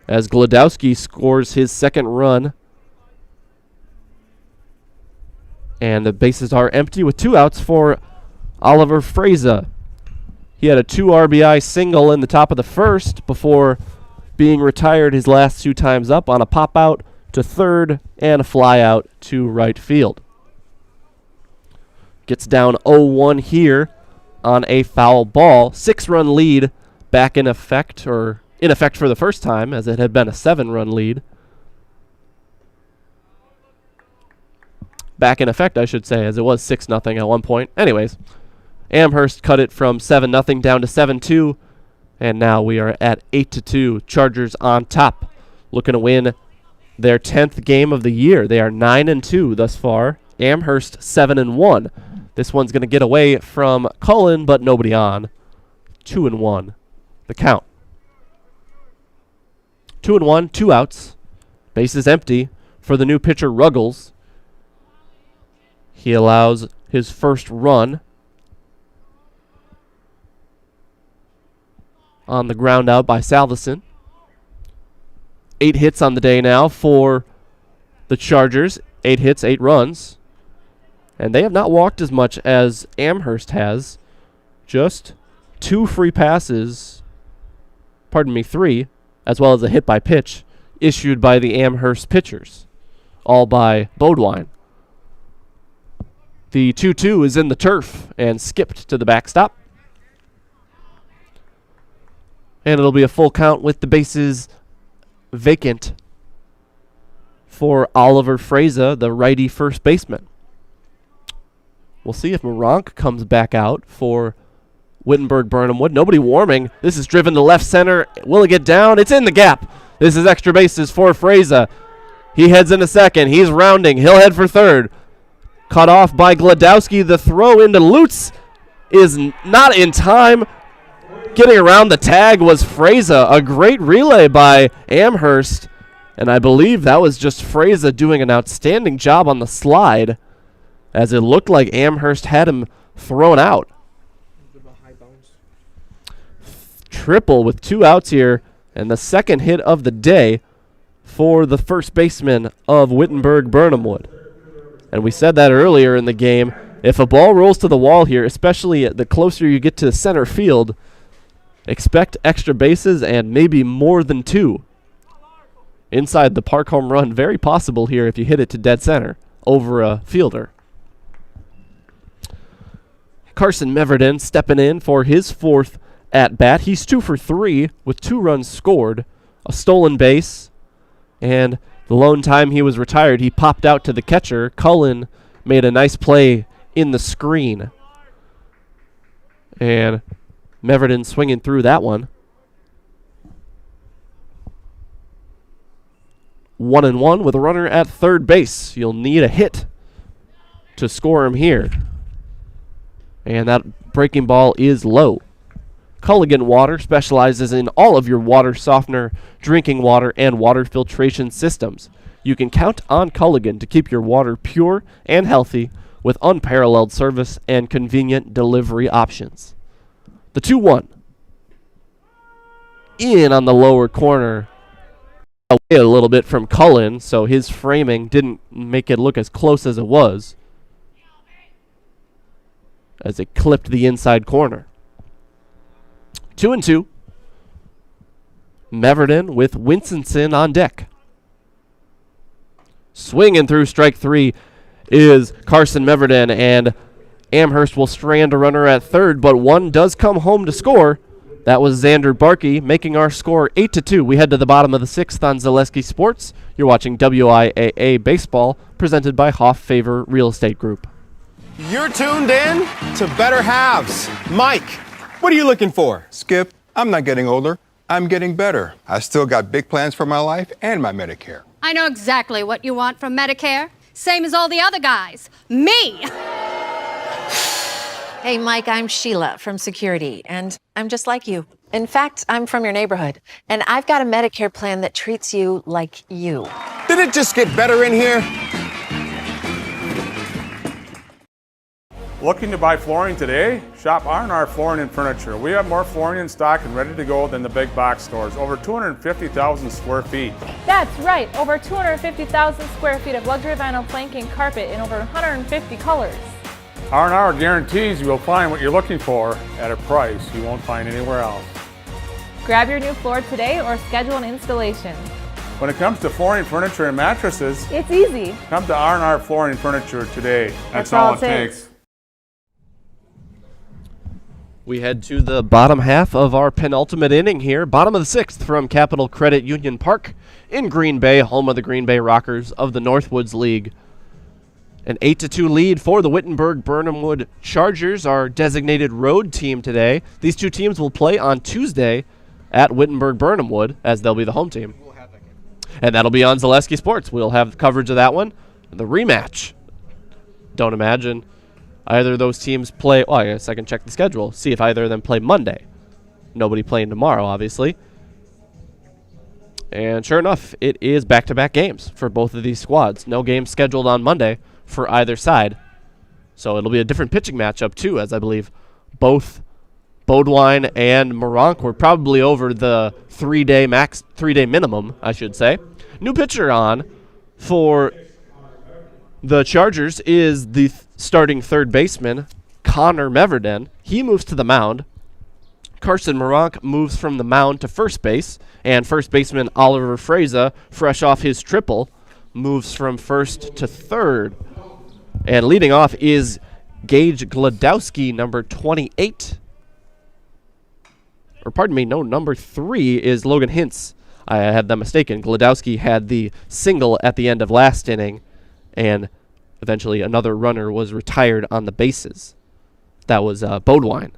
as Glodowski scores his second run. And the bases are empty with 2 outs for Oliver Fraza. He had a 2 RBI single in the top of the first before being retired his last 2 times up on a pop out to third and a fly out to right field. Gets down 0-1 here on a foul ball. 6-run lead back in effect, or in effect for the first time, as it had been a 7-run lead. Back in effect, I should say, as it was 6-0 at one point. Anyways, Amherst cut it from 7-0 down to 7-2, and now we are at 8-2. Chargers on top, looking to win their 10th game of the year. They are 9-2 thus far. Amherst 7-1. This one's going to get away from Cullen, but nobody on. 2-1. The count. 2-1, 2 outs. Bases empty for the new pitcher Ruggles. He allows his first run on the ground out by Salveson. 8 hits on the day now for the Chargers. 8 hits, 8 runs. And they have not walked as much as Amherst has. Just 2 free passes, 3, as well as a hit by pitch issued by the Amherst pitchers, all by Bodwine. The 2-2 is in the turf and skipped to the backstop. And it'll be a full count with the bases vacant for Oliver Fraza, the righty first baseman. We'll see if Moronk comes back out for Wittenberg-Birnamwood. Nobody warming. This is driven to left center. Will it get down? It's in the gap. This is extra bases for Fraza. He heads into second. He's rounding. He'll head for third. Cut off by Glodowski. The throw into Lutz is not in time. Getting around the tag was Fraza. A great relay by Amherst. And I believe that was just Fraza doing an outstanding job on the slide, as it looked like Amherst had him thrown out. Triple with 2 outs here, and the second hit of the day for the first baseman of Wittenberg-Birnamwood. And we said that earlier in the game. If a ball rolls to the wall here, especially the closer you get to center field, expect extra bases and maybe more than 2. Inside the park home run, very possible here if you hit it to dead center over a fielder. Carson Meverden stepping in for his 4th at bat. He's 2 for 3 with 2 runs scored, a stolen base, and the lone time he was retired, he popped out to the catcher. Cullen made a nice play in the screen, and Meverden swinging through that one. 1-1 with a runner at third base. You'll need a hit to score him here. And that breaking ball is low. Culligan Water specializes in all of your water softener, drinking water, and water filtration systems. You can count on Culligan to keep your water pure and healthy with unparalleled service and convenient delivery options. The 2-1. In on the lower corner. Away a little bit from Cullen, so his framing didn't make it look as close as it was, as it clipped the inside corner. 2-2. Meverden with Winstonson on deck. Swinging through strike 3 is Carson Meverden, and Amherst will strand a runner at third, but one does come home to score. That was Xander Barkey, making our score 8-2. We head to the bottom of the 6th on Zaleski Sports. You're watching WIAA Baseball, presented by Hoff Favor Real Estate Group. You're tuned in to Better Halves. Mike, what are you looking for? Skip, I'm not getting older. I'm getting better. I still got big plans for my life and my Medicare. I know exactly what you want from Medicare. Same as all the other guys. Me! Hey, Mike, I'm Sheila from Security, and I'm just like you. In fact, I'm from your neighborhood, and I've got a Medicare plan that treats you like you. Did it just get better in here? Looking to buy flooring today? Shop R&R Flooring and Furniture. We have more flooring in stock and ready to go than the big box stores. Over 250,000 square feet. That's right, over 250,000 square feet of luxury vinyl planking carpet in over 150 colors. R&R guarantees you will find what you're looking for at a price you won't find anywhere else. Grab your new floor today or schedule an installation. When it comes to flooring, furniture, and mattresses, It's easy. come to R&R Flooring and Furniture today. That's all it takes. We head to the bottom half of our penultimate inning here. Bottom of the 6th from Capital Credit Union Park in Green Bay, home of the Green Bay Rockers of the Northwoods League. An 8-2 lead for the Wittenberg-Birnamwood Chargers, our designated road team today. These two teams will play on Tuesday at Wittenberg-Birnamwood, as they'll be the home team. And that'll be on Zaleski Sports. We'll have coverage of that one. The rematch. Don't imagine either of those teams play. Well, I guess I can check the schedule, see if either of them play Monday. Nobody playing tomorrow, obviously. And sure enough, it is back-to-back games for both of these squads. No games scheduled on Monday for either side. So it'll be a different pitching matchup, too, as I believe both Bodwine and Moronk were probably over the three-day minimum, I should say. New pitcher on for the Chargers is the starting third baseman, Connor Meverden. He moves to the mound. Carson Moronk moves from the mound to first base, and first baseman Oliver Freza, fresh off his triple, moves from first to third. And leading off is Gage Gladowski, number 28. Or pardon me, no, number 3 is Logan Hintz. I had that mistaken. Gladowski had the single at the end of last inning, and eventually another runner was retired on the bases. That was Bodwine.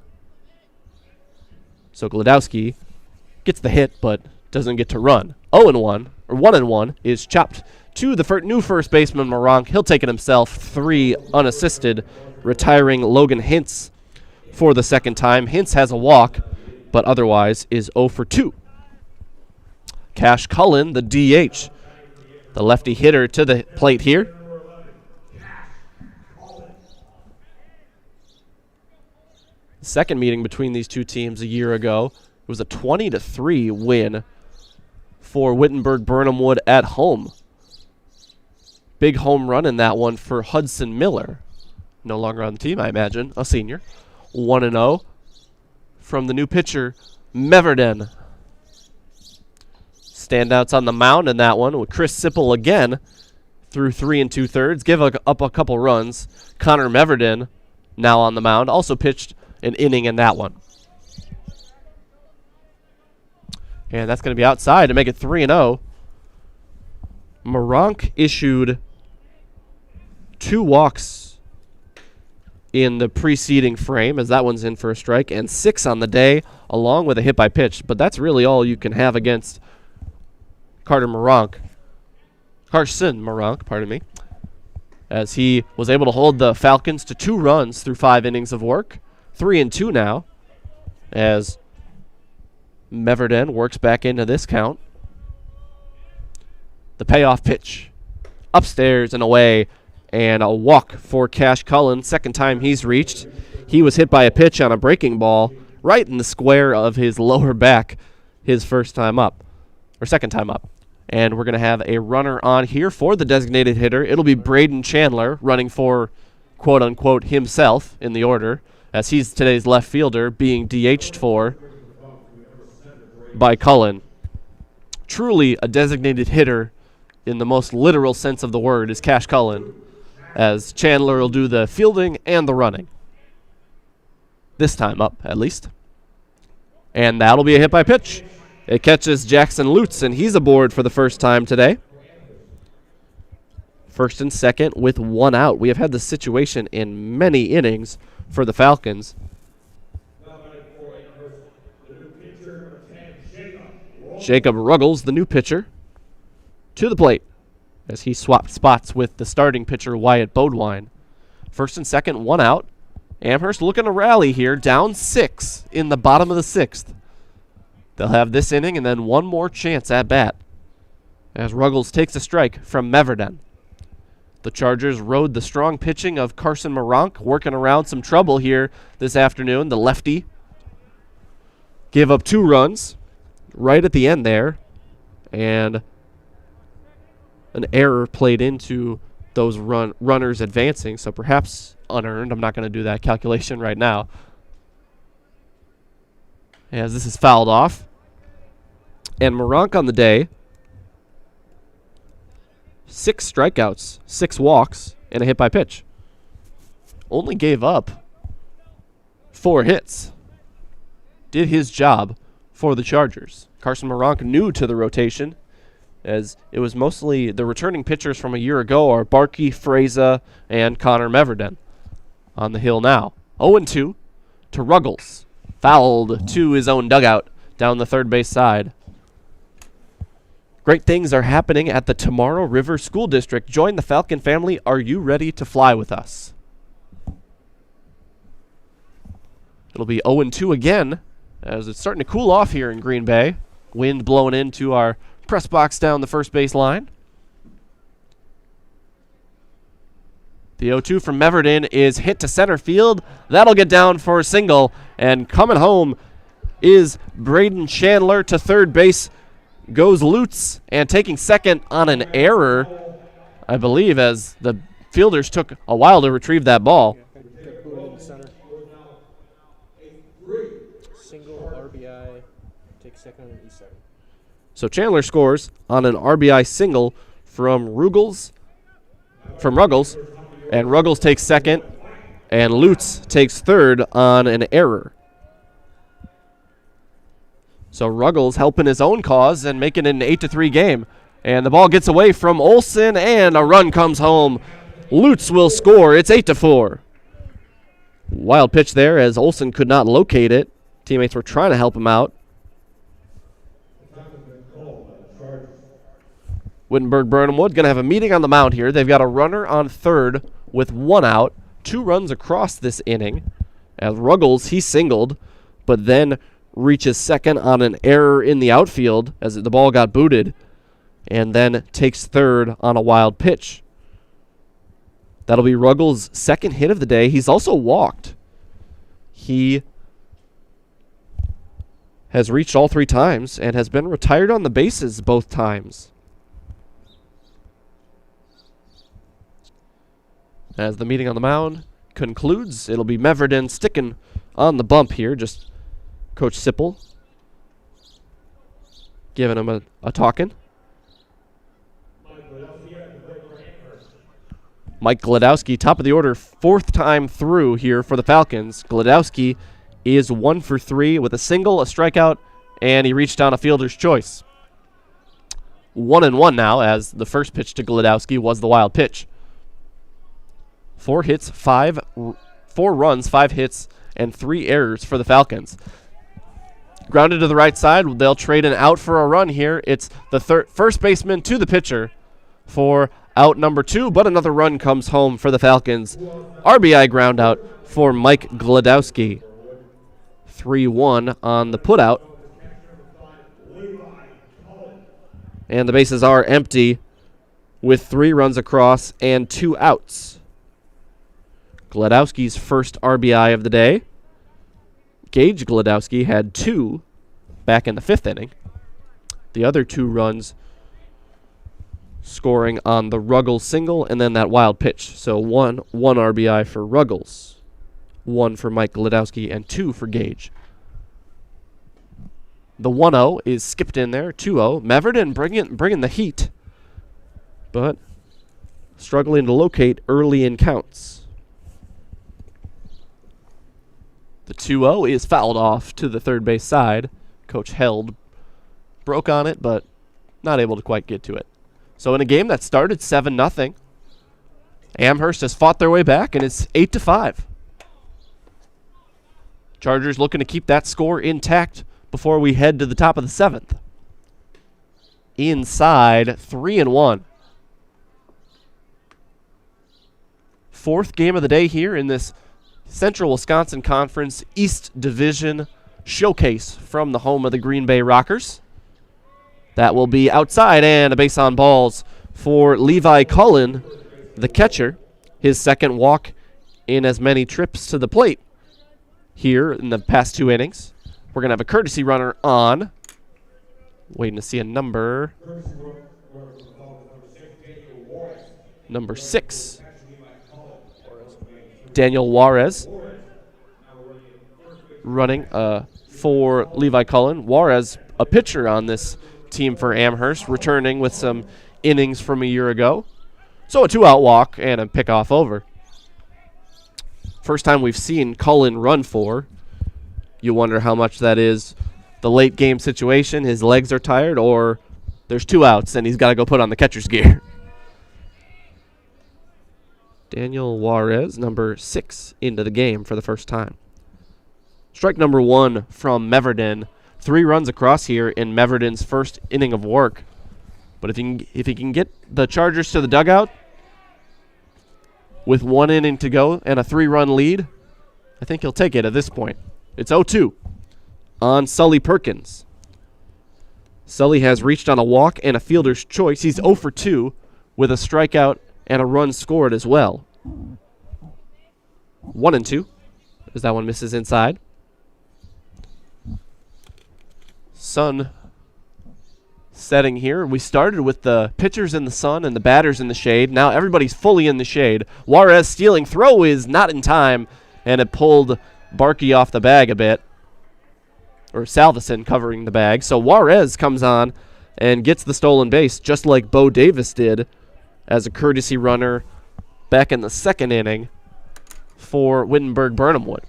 So Gladowski gets the hit, but doesn't get to run. 0-1, or 1-1, is chopped to the new first baseman, Moronk. He'll take it himself, 3 unassisted, retiring Logan Hintz for the second time. Hintz has a walk, but otherwise is 0-2. Cash Cullen, the DH, the lefty hitter to the plate here. Second meeting between these two teams a year ago. It was a 20-3 win for Wittenberg-Birnamwood at home. Big home run in that one for Hudson Miller. No longer on the team, I imagine, a senior. 1-0 from the new pitcher, Meverden. Standouts on the mound in that one with Chris Sipple again through 3 2/3. Give up a couple runs. Connor Meverden now on the mound. Also pitched an inning in that one. And that's going to be outside to make it 3-0. Moronk issued 2 walks in the preceding frame, as that one's in for a strike, and 6 on the day, along with a hit by pitch. But that's really all you can have against Carson Moronk, pardon me, as he was able to hold the Falcons to 2 runs through 5 innings of work. 3-2 now, as Meverden works back into this count. The payoff pitch. Upstairs and away. And a walk for Cash Cullen. Second time he's reached. He was hit by a pitch on a breaking ball right in the square of his lower back his first time up. Or second time up. And we're going to have a runner on here for the designated hitter. It'll be Braden Chandler running for, quote-unquote, himself in the order, as he's today's left fielder being DH'd for by Cullen. Truly a designated hitter in the most literal sense of the word is Cash Cullen, as Chandler will do the fielding and the running. This time up, at least. And that'll be a hit by pitch. It catches Jackson Lutz, and he's aboard for the first time today. First and second with one out. We have had this situation in many innings for the Falcons. Jacob Ruggles, the new pitcher, to the plate as he swapped spots with the starting pitcher Wyatt Bodwine. First and second, one out. Amherst looking to rally here, down 6 in the bottom of the 6th. They'll have this inning and then one more chance at bat as Ruggles takes a strike from Meverden. The Chargers rode the strong pitching of Carson Moronk, working around some trouble here this afternoon. The lefty gave up 2 runs right at the end there, and an error played into those runners advancing, so perhaps unearned. I'm not going to do that calculation right now, as this is fouled off. And Moronk on the day, 6 strikeouts, 6 walks, and a hit by pitch. Only gave up 4 hits. Did his job for the Chargers. Carson Moronk new to the rotation, as it was mostly the returning pitchers from a year ago are Barkey, Freza, and Connor Meverden on the hill now. 0-2 to Ruggles. Fouled to his own dugout down the third base side. Great things are happening at the Tomorrow River School District. Join the Falcon family. Are you ready to fly with us? It'll be 0-2 again, as it's starting to cool off here in Green Bay. Wind blowing into our press box down the first base line. The 0-2 from Meverden is hit to center field. That'll get down for a single. And coming home is Braden Chandler. To third base goes Lutz, and taking second on an error, I believe, as the fielders took a while to retrieve that ball. Single RBI, take second on the east side. So Chandler scores on an RBI single from Ruggles, and Ruggles takes second, and Lutz takes third on an error. So Ruggles helping his own cause and making it an 8-3 game. And the ball gets away from Olsen, and a run comes home. Lutz will score. It's 8-4. Wild pitch there as Olsen could not locate it. Teammates were trying to help him out. Wittenberg-Birnamwood going to have a meeting on the mound here. They've got a runner on third with 1 out. 2 runs across this inning. As Ruggles, he singled, but then reaches second on an error in the outfield as the ball got booted, and then takes third on a wild pitch. That'll be Ruggles' second hit of the day. He's also walked. He has reached all 3 times and has been retired on the bases both times. As the meeting on the mound concludes, it'll be Meverden sticking on the bump here, just Coach Sipple giving him a talking. Mike Gladowski, top of the order, 4th time through here for the Falcons. Gladowski is 1 for 3 with a single, a strikeout, and he reached on a fielder's choice. 1-1 now, as the first pitch to Gladowski was the wild pitch. 4 hits, 4 runs, 5 hits, and 3 errors for the Falcons. Grounded to the right side. They'll trade an out for a run here. It's the first baseman to the pitcher for out number 2, but another run comes home for the Falcons. RBI ground out for Mike Gladowski. 3-1 on the putout And the bases are empty with 3 runs across and 2 outs. Gladowski's first RBI of the day. Gage Gladowski had 2 back in the 5th inning. The other 2 runs scoring on the Ruggles single and then that wild pitch. So one RBI for Ruggles, 1 for Mike Gladowski, and 2 for Gage. The 1-0 is skipped in there, 2-0. Meverden bringing the heat, but struggling to locate early in counts. The 2-0 is fouled off to the third base side. Coach Held broke on it, but not able to quite get to it. So in a game that started 7-0, Amherst has fought their way back, and it's 8-5. Chargers looking to keep that score intact before we head to the top of the 7th. Inside, 3-1. 4th game of the day here in this Central Wisconsin Conference East Division showcase from the home of the Green Bay Rockers. That will be outside and a base on balls for Levi Cullen, the catcher. His second walk in as many trips to the plate here in the past 2 innings. We're going to have a courtesy runner on. Waiting to see a number. Number 6. Daniel Juarez running for Levi Cullen. Juarez, a pitcher on this team for Amherst, returning with some innings from a year ago. So a 2-out walk and a pickoff over. First time we've seen Cullen run for. You wonder how much that is the late game situation, his legs are tired, or there's 2 outs and he's got to go put on the catcher's gear. Daniel Juarez, number 6, into the game for the first time. Strike number 1 from Meverden. 3 runs across here in Meverden's first inning of work. But if he can get the Chargers to the dugout with 1 inning to go and a 3-run lead, I think he'll take it at this point. It's 0-2 on Sully Perkins. Sully has reached on a walk and a fielder's choice. He's 0 for 2 with a strikeout and a run scored as well. 1-2 as that one misses inside. Sun setting here. We started with the pitchers in the sun and the batters in the shade. Now everybody's fully in the shade. Juarez stealing throw is not in time, and it pulled Barkey off the bag a bit. Or Salveson covering the bag. So Juarez comes on and gets the stolen base, just like Bo Davis did as a courtesy runner back in the 2nd inning for Wittenberg-Birnamwood.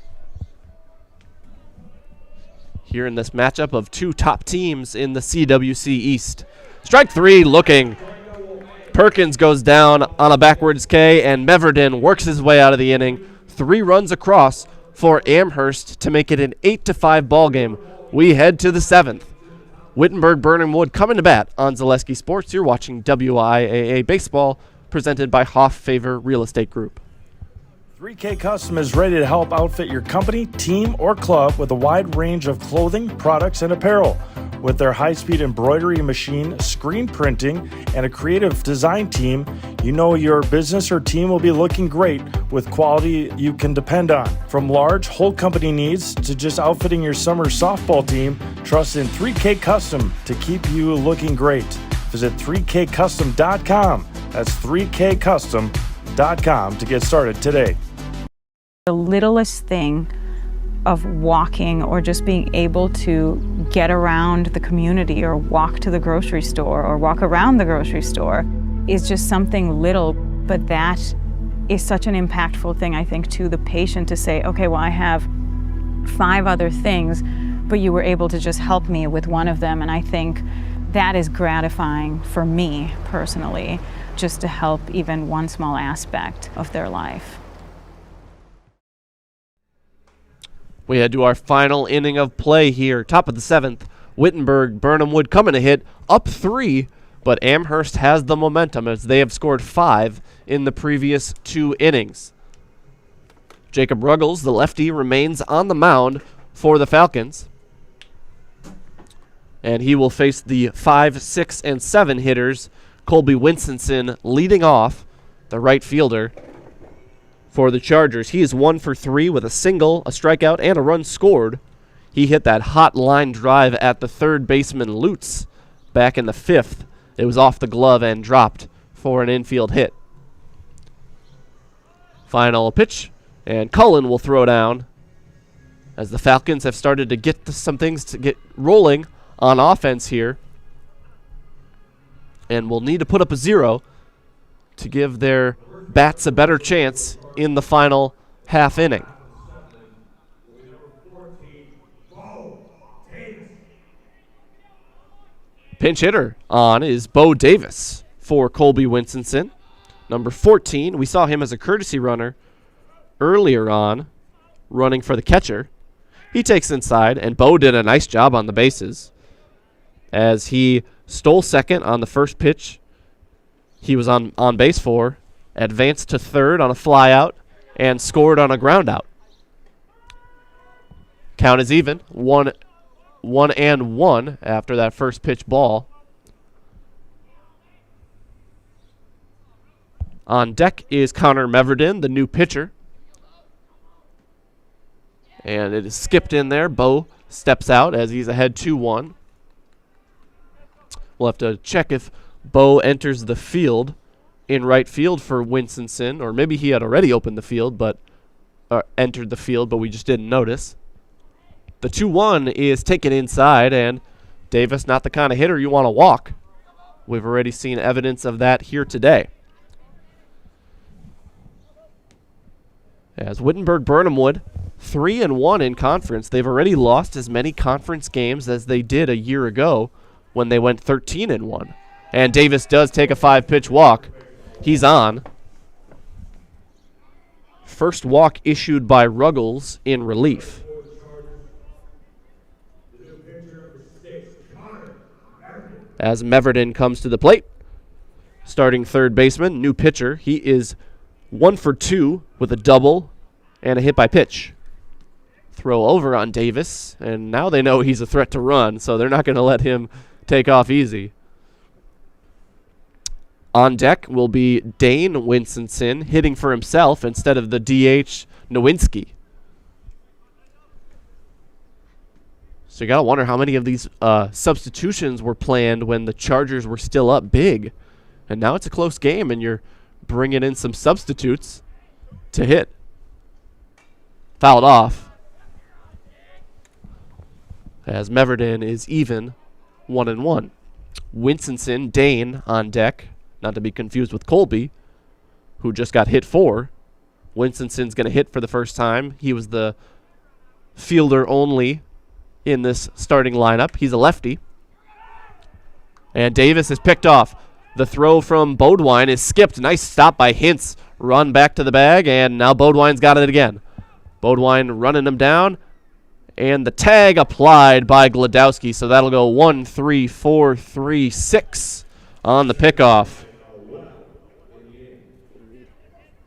Here in this matchup of 2 top teams in the CWC East. Strike 3 looking. Perkins goes down on a backwards K, and Meverden works his way out of the inning. 3 runs across for Amherst to make it an 8-5 ball game. We head to the 7th. Wittenberg-Birnamwood coming to bat on Zaleski Sports. You're watching WIAA Baseball, presented by Hoff Favor Real Estate Group. 3K Custom is ready to help outfit your company, team, or club with a wide range of clothing, products, and apparel. With their high-speed embroidery machine, screen printing, and a creative design team, you know your business or team will be looking great with quality you can depend on. From large whole company needs to just outfitting your summer softball team, trust in 3K Custom to keep you looking great. Visit 3kcustom.com. That's 3kcustom.com to get started today. The littlest thing of walking or just being able to get around the community or walk to the grocery store or walk around the grocery store is just something little, but that is such an impactful thing, I think, to the patient to say, okay, well, I have 5 other things, but you were able to just help me with one of them. And I think that is gratifying for me personally, just to help even one small aspect of their life. We head to our final inning of play here. Top of the 7th, Wittenberg-Birnamwood coming to hit up 3, but Amherst has the momentum as they have scored 5 in the previous 2 innings. Jacob Ruggles, the lefty, remains on the mound for the Falcons. And he will face the 5, 6, and 7 hitters. Colby Winstonson leading off, the right fielder for the Chargers. He is 1 for 3 with a single, a strikeout, and a run scored. He hit that hot line drive at the third baseman Lutz back in the 5th. It was off the glove and dropped for an infield hit. Final pitch, and Cullen will throw down as the Falcons have started to get some things to get rolling on offense here, and will need to put up a 0 to give their bats a better chance in the final half inning. Pinch hitter on is Bo Davis for Colby Winstonson. Number 14, we saw him as a courtesy runner earlier on, running for the catcher. He takes inside, and Bo did a nice job on the bases as he stole second on the first pitch he was on base for, advanced to third on a fly out, and scored on a ground out. Count is even, 1-1 after that first pitch ball. On deck is Connor Meverden, the new pitcher. And it is skipped in there. Bo steps out as he's ahead 2-1. We'll have to check if Bo enters the field in right field for Winstonson, or maybe he had already opened the field, but entered the field, but we just didn't notice. The 2-1 is taken inside, and Davis, not the kind of hitter you want to walk. We've already seen evidence of that here today. As Wittenberg-Birnamwood, 3-1 in conference, they've already lost as many conference games as they did a year ago when they went 13-1. And Davis does take a 5-pitch walk. He's on. First walk issued by Ruggles in relief. As Meverden comes to the plate. Starting third baseman, new pitcher. He is 1 for 2 with a double and a hit by pitch. Throw over on Davis, and now they know he's a threat to run, so they're not going to let him take off easy. On deck will be Dane Winstonson hitting for himself instead of the DH Nowinski. So you got to wonder how many of these substitutions were planned when the Chargers were still up big. And now it's a close game, and you're bringing in some substitutes to hit. Fouled off. As Meverden is even 1-1. Winstonson, Dane on deck, not to be confused with Colby, who just got hit for. Winston's going to hit for the first time. He was the fielder only in this starting lineup. He's a lefty. And Davis is picked off. The throw from Bodwine is skipped. Nice stop by Hintz. Run back to the bag, and now Bodwine's got it again. Bodwine running him down. And the tag applied by Glodowski, so that'll go 1, 3, 4, 3, 6 on the pickoff.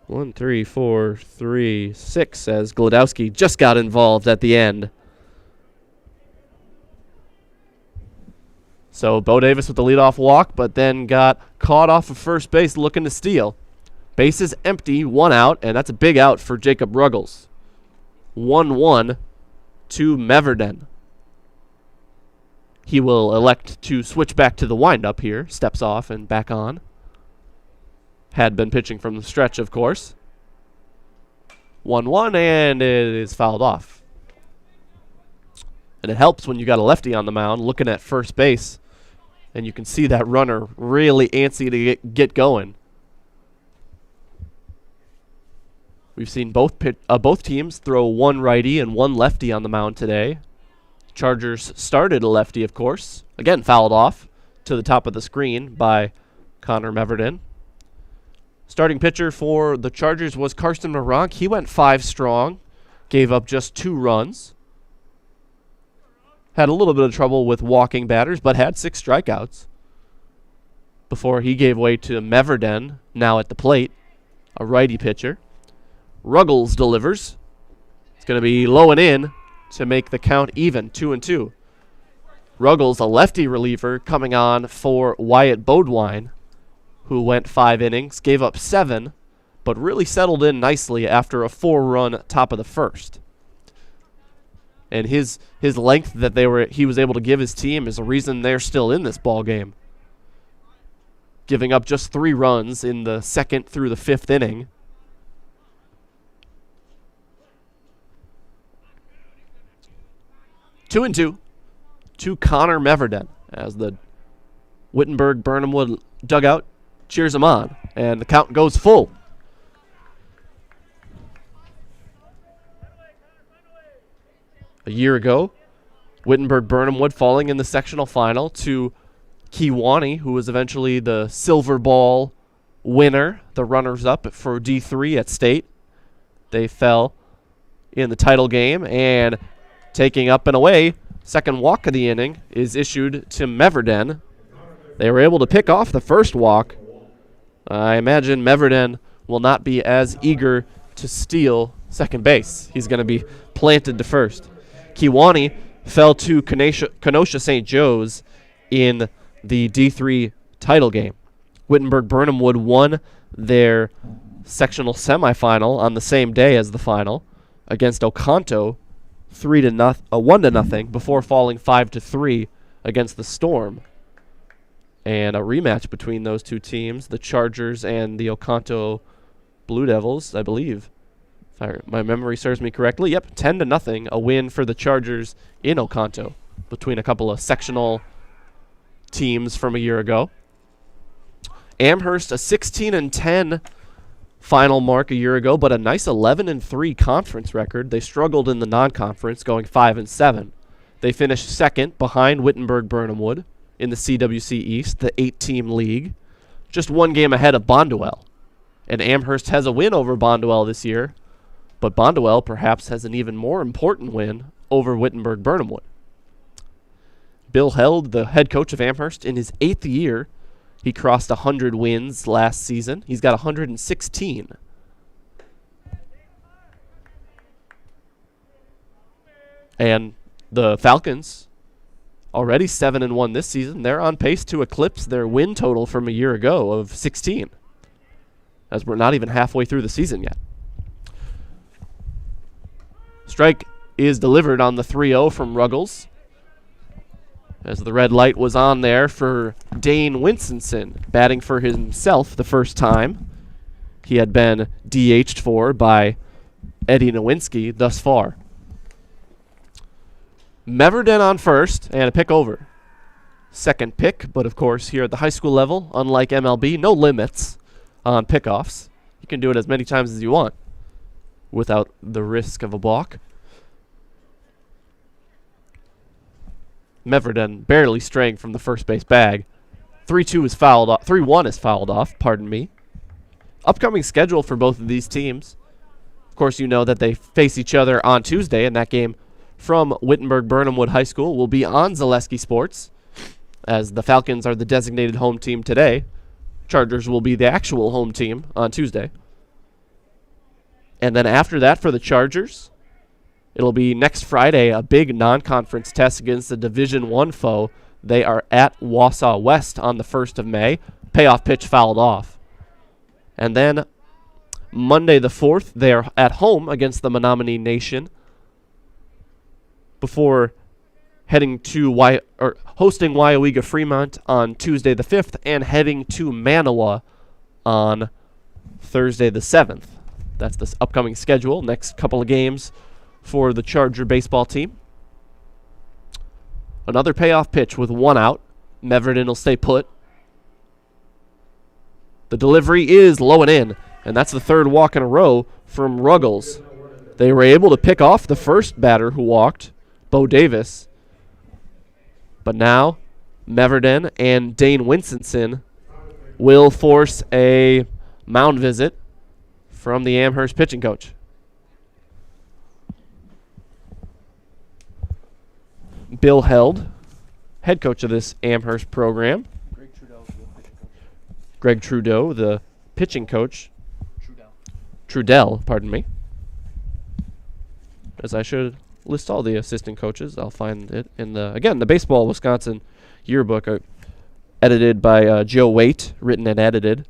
1, 3, 4, 3, 6 as Glodowski just got involved at the end. So Bo Davis with the leadoff walk, but then got caught off of first base looking to steal. Base is empty, 1 out, and that's a big out for Jacob Ruggles. 1-1 to Meverden. He will elect to switch back to the windup here. Steps off and back on. Had been pitching from the stretch, of course. 1-1, and it is fouled off. And it helps when you got a lefty on the mound looking at first base, and you can see that runner really antsy to get going. We've seen both teams throw 1 righty and 1 lefty on the mound today. Chargers started a lefty, of course. Again, fouled off to the top of the screen by Connor Meverden. Starting pitcher for the Chargers was Karsten Maronk. He went 5 strong, gave up just 2 runs. Had a little bit of trouble with walking batters, but had 6 strikeouts before he gave way to Meverden, now at the plate, a righty pitcher. Ruggles delivers. It's going to be low and in to make the count even, 2-2. Ruggles, a lefty reliever, coming on for Wyatt Bodwine, who went 5 innings, gave up 7, but really settled in nicely after a 4-run top of the first. And his length that he was able to give his team is the reason they're still in this ball game. Giving up just 3 runs in the 2nd through the 5th inning. Two and two to Connor Meverden as the Wittenberg-Birnamwood dugout cheers him on, and the count goes full. A year ago, Wittenberg-Birnamwood falling in the sectional final to Kewanee, who was eventually the silver ball winner, the runners-up for D3 at state. They fell in the title game, and taking up and away, second walk of the inning is issued to Meverden. They were able to pick off the first walk. I imagine Meverden will not be as eager to steal second base. He's going to be planted to first. Kewanee fell to Kenosha St. Joe's in the D3 title game. Wittenberg-Birnamwood won their sectional semifinal on the same day as the final against Oconto, 1-0 before falling 5-3 against the Storm. And a rematch between those two teams, the Chargers and the Oconto Blue Devils, I believe. If my memory serves me correctly. Yep, 10-0, a win for the Chargers in Oconto between a couple of sectional teams from a year ago. Amherst, a 16-10 final mark a year ago, but a nice 11-3 conference record. They struggled in the non-conference, going 5-7. They finished second behind Wittenberg-Birnamwood in the CWC East, the 8-team league, just 1 game ahead of Bonduel. And Amherst has a win over Bonduel this year, but Bonduel perhaps has an even more important win over Wittenberg-Birnamwood. Bill Held, the head coach of Amherst, in his 8th year, he crossed 100 wins last season. He's got 116. And the Falcons, already 7-1 this season, they're on pace to eclipse their win total from a year ago of 16, as we're not even halfway through the season yet. Strike is delivered on the 3-0 from Ruggles, as the red light was on there for Dane Winstonson, batting for himself the first time. He had been DH'd for by Eddie Nowinski thus far. Meverden on first, and a pick over. Second pick, but of course here at the high school level, unlike MLB, no limits on pickoffs. You can do it as many times as you want without the risk of a balk. Meverden barely straying from the first base bag. 3-2 is fouled off. 3-1 is fouled off, pardon me. Upcoming schedule for both of these teams. Of course, you know that they face each other on Tuesday, and that game from Wittenberg-Birnamwood High School will be on Zaleski Sports, as the Falcons are the designated home team today. Chargers will be the actual home team on Tuesday. And then after that for the Chargers, it'll be next Friday, a big non-conference test against the Division I foe. They are at Wausau West on the 1st of May. Payoff pitch fouled off. And then Monday the 4th, they are at home against the Menominee Nation before heading to hosting Waiawega Fremont on Tuesday the 5th and heading to Manawa on Thursday the 7th. That's this upcoming schedule. Next couple of games for the Charger baseball team. Another payoff pitch with 1 out. Meverden will stay put. The delivery is low and in, and that's the 3rd walk in a row from Ruggles. They were able to pick off the first batter who walked, Bo Davis. But now Meverden and Dane Winstonson will force a mound visit from the Amherst pitching coach. Bill Held, head coach of this Amherst program. Greg Trudeau, the pitching coach. Trudell, pardon me. As I should list all the assistant coaches. I'll find it in the Baseball Wisconsin yearbook, edited by Joe Waite, written and edited.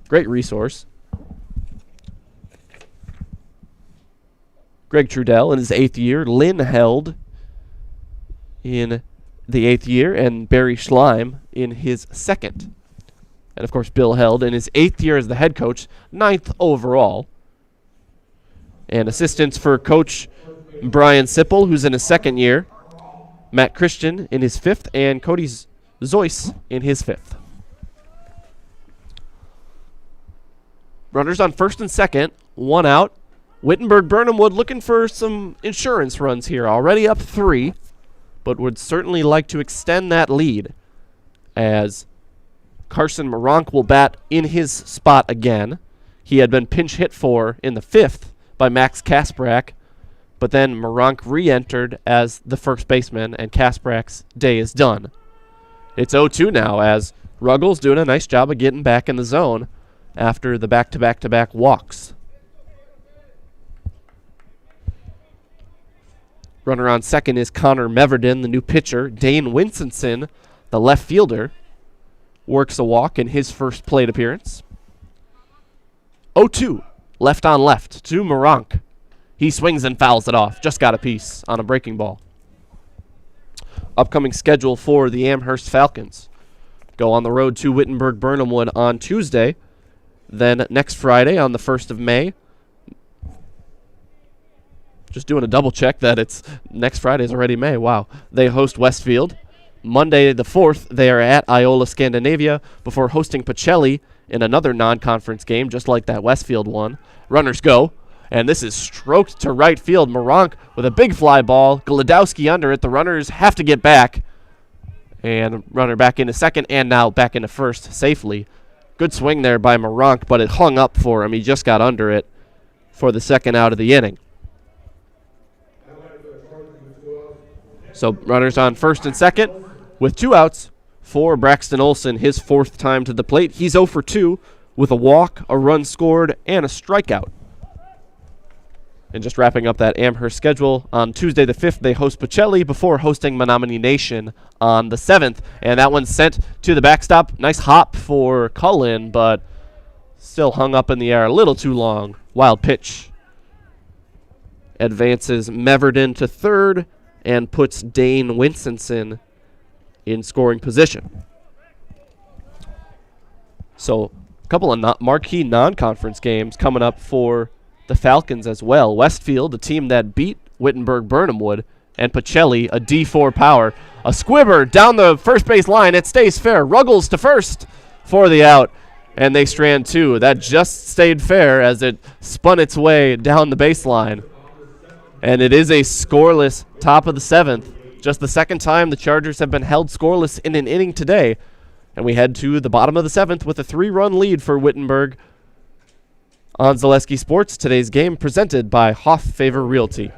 Great resource. Greg Trudell in his 8th year. Lynn Held in the 8th year, and Barry Schleim in his 2nd. And, of course, Bill Held in his 8th year as the head coach, 9th overall. And assistants for Coach Brian Sipple, who's in his 2nd year. Matt Christian in his 5th, and Cody Zoyce in his 5th. Runners on 1st and 2nd, 1 out. Wittenberg-Birnamwood looking for some insurance runs here. Already up 3, but would certainly like to extend that lead as Carson Moronk will bat in his spot again. He had been pinch hit for in the 5th by Max Kasprak, but then Moronk re-entered as the first baseman, and Kasprak's day is done. It's 0-2 now as Ruggles doing a nice job of getting back in the zone after the back-to-back-to-back walks. Runner on 2nd is Connor Meverden, the new pitcher. Dane Winstonson, the left fielder, works a walk in his first plate appearance. 0-2, left on left to Moronk. He swings and fouls it off. Just got a piece on a breaking ball. Upcoming schedule for the Amherst Falcons. Go on the road to Wittenberg-Birnamwood on Tuesday. Then next Friday on the 1st of May. Just doing a double check that it's next Friday is already May. Wow. They host Westfield. Monday the 4th, they are at Iola Scandinavia before hosting Pacelli in another non-conference game, just like that Westfield one. Runners go, and this is stroked to right field. Moronk with a big fly ball. Golodowski under it. The runners have to get back. And runner back into 2nd and now back into 1st safely. Good swing there by Moronk, but it hung up for him. He just got under it for the 2nd out of the inning. So runners on 1st and 2nd with 2 outs for Braxton Olson, his 4th time to the plate. He's 0 for 2 with a walk, a run scored, and a strikeout. And just wrapping up that Amherst schedule, on Tuesday the 5th, they host Pacelli before hosting Menominee Nation on the 7th. And that one's sent to the backstop. Nice hop for Cullen, but still hung up in the air a little too long. Wild pitch. Advances Meverden to 3rd and puts Dane Winstonson in scoring position. So a couple of marquee non-conference games coming up for the Falcons as well. Westfield, the team that beat Wittenberg-Birnamwood, and Pacelli, a D4 power. A squibber down the first base line. It stays fair. Ruggles to 1st for the out, and they strand 2. That just stayed fair as it spun its way down the baseline. And it is a scoreless top of the 7th. Just the 2nd time the Chargers have been held scoreless in an inning today. And we head to the bottom of the 7th with a 3-run lead for Wittenberg. On Zaleski Sports, today's game presented by Hoff Favor Realty.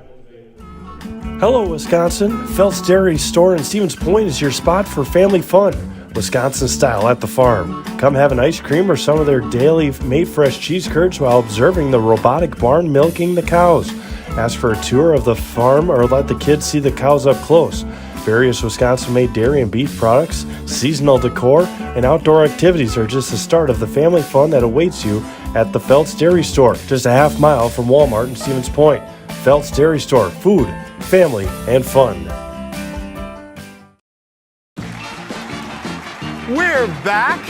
Hello, Wisconsin. Felt's Dairy Store in Stevens Point is your spot for family fun. Wisconsin style at the farm. Come have an ice cream or some of their daily made fresh cheese curds while observing the robotic barn milking the cows. Ask for a tour of the farm or let the kids see the cows up close. Various Wisconsin-made dairy and beef products, seasonal decor, and outdoor activities are just the start of the family fun that awaits you at the Felt's Dairy Store, just a half mile from Walmart in Stevens Point. Felt's Dairy Store, food, family, and fun. We're back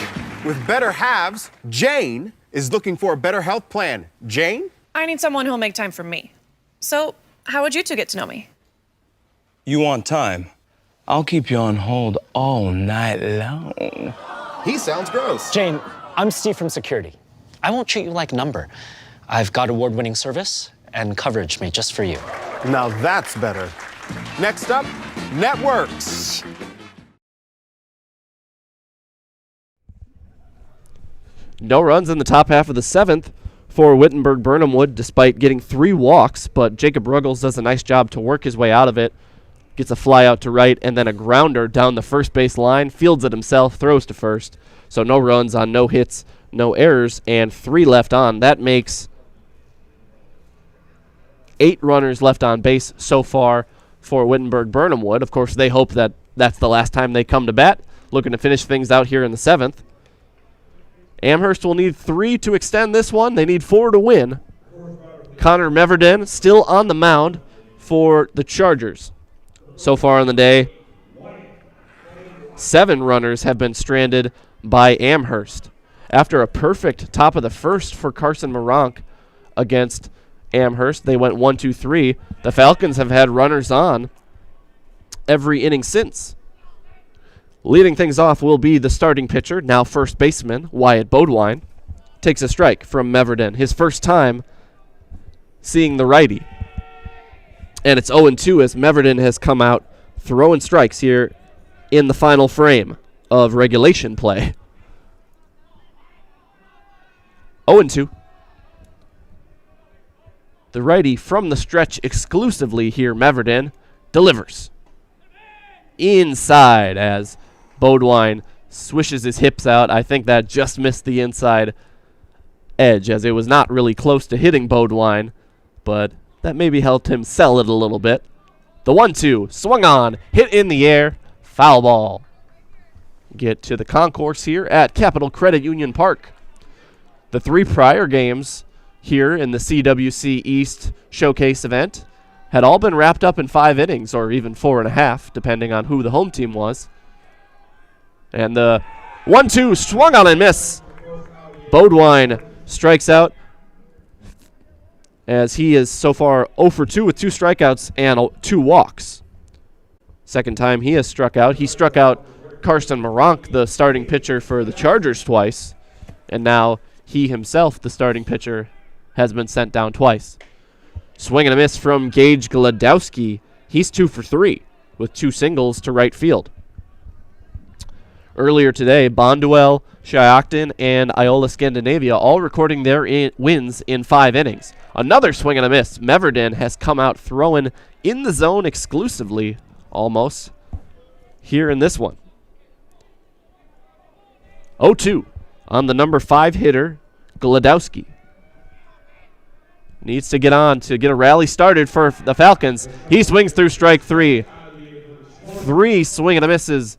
with Better Halves. Jane is looking for a better health plan. Jane? I need someone who'll make time for me. So, how would you two get to know me? You want time? I'll keep you on hold all night long. He sounds gross. Jane, I'm Steve from security. I won't treat you like a number. I've got award-winning service and coverage made just for you. Now that's better. Next up, networks. No runs in the top half of the 7th for Wittenberg-Birnamwood, despite getting 3 walks, but Jacob Ruggles does a nice job to work his way out of it. Gets a fly out to right, and then a grounder down the first base line, fields it himself, throws to 1st. So no runs on no hits, no errors, and 3 left on. That makes 8 runners left on base so far for Wittenberg-Birnamwood. Of course, they hope that that's the last time they come to bat, looking to finish things out here in the 7th. Amherst will need 3 to extend this one. They need 4 to win. Connor Meverden still on the mound for the Chargers. So far in the day, 7 runners have been stranded by Amherst. After a perfect top of the first for Carson Moronk against Amherst, they went 1-2-3. The Falcons have had runners on every inning since. Leading things off will be the starting pitcher, now first baseman, Wyatt Bodwine. Takes a strike from Meverden, his first time seeing the righty. And it's 0-2 as Meverden has come out throwing strikes here in the final frame of regulation play. 0-2. The righty from the stretch exclusively here, Meverden, delivers. Inside as Bodwine swishes his hips out. I think that just missed the inside edge as it was not really close to hitting Bodwine, but that maybe helped him sell it a little bit. The 1-2, swung on, hit in the air, foul ball. Get to the concourse here at Capital Credit Union Park. The 3 prior games here in the CWC East Showcase event had all been wrapped up in 5 innings, or even 4.5, depending on who the home team was. And the 1-2 swung on and miss. Bodwine strikes out as he is so far 0-for-2 with 2 strikeouts and 2 walks. Second time he has struck out. He struck out Carson Moronk, the starting pitcher for the Chargers, twice. And now he himself, the starting pitcher, has been sent down twice. Swing and a miss from Gage Gladowski. He's 2-for-3 with 2 singles to right field. Earlier today, Bonduel, Shiocton, and Iola Scandinavia all recording their wins in 5 innings. Another swing and a miss. Meverden has come out throwing in the zone exclusively, almost, here in this one. 0-2 on the number 5 hitter, Gladowski. Needs to get on to get a rally started for the Falcons. He swings through strike 3. 3 swing and a misses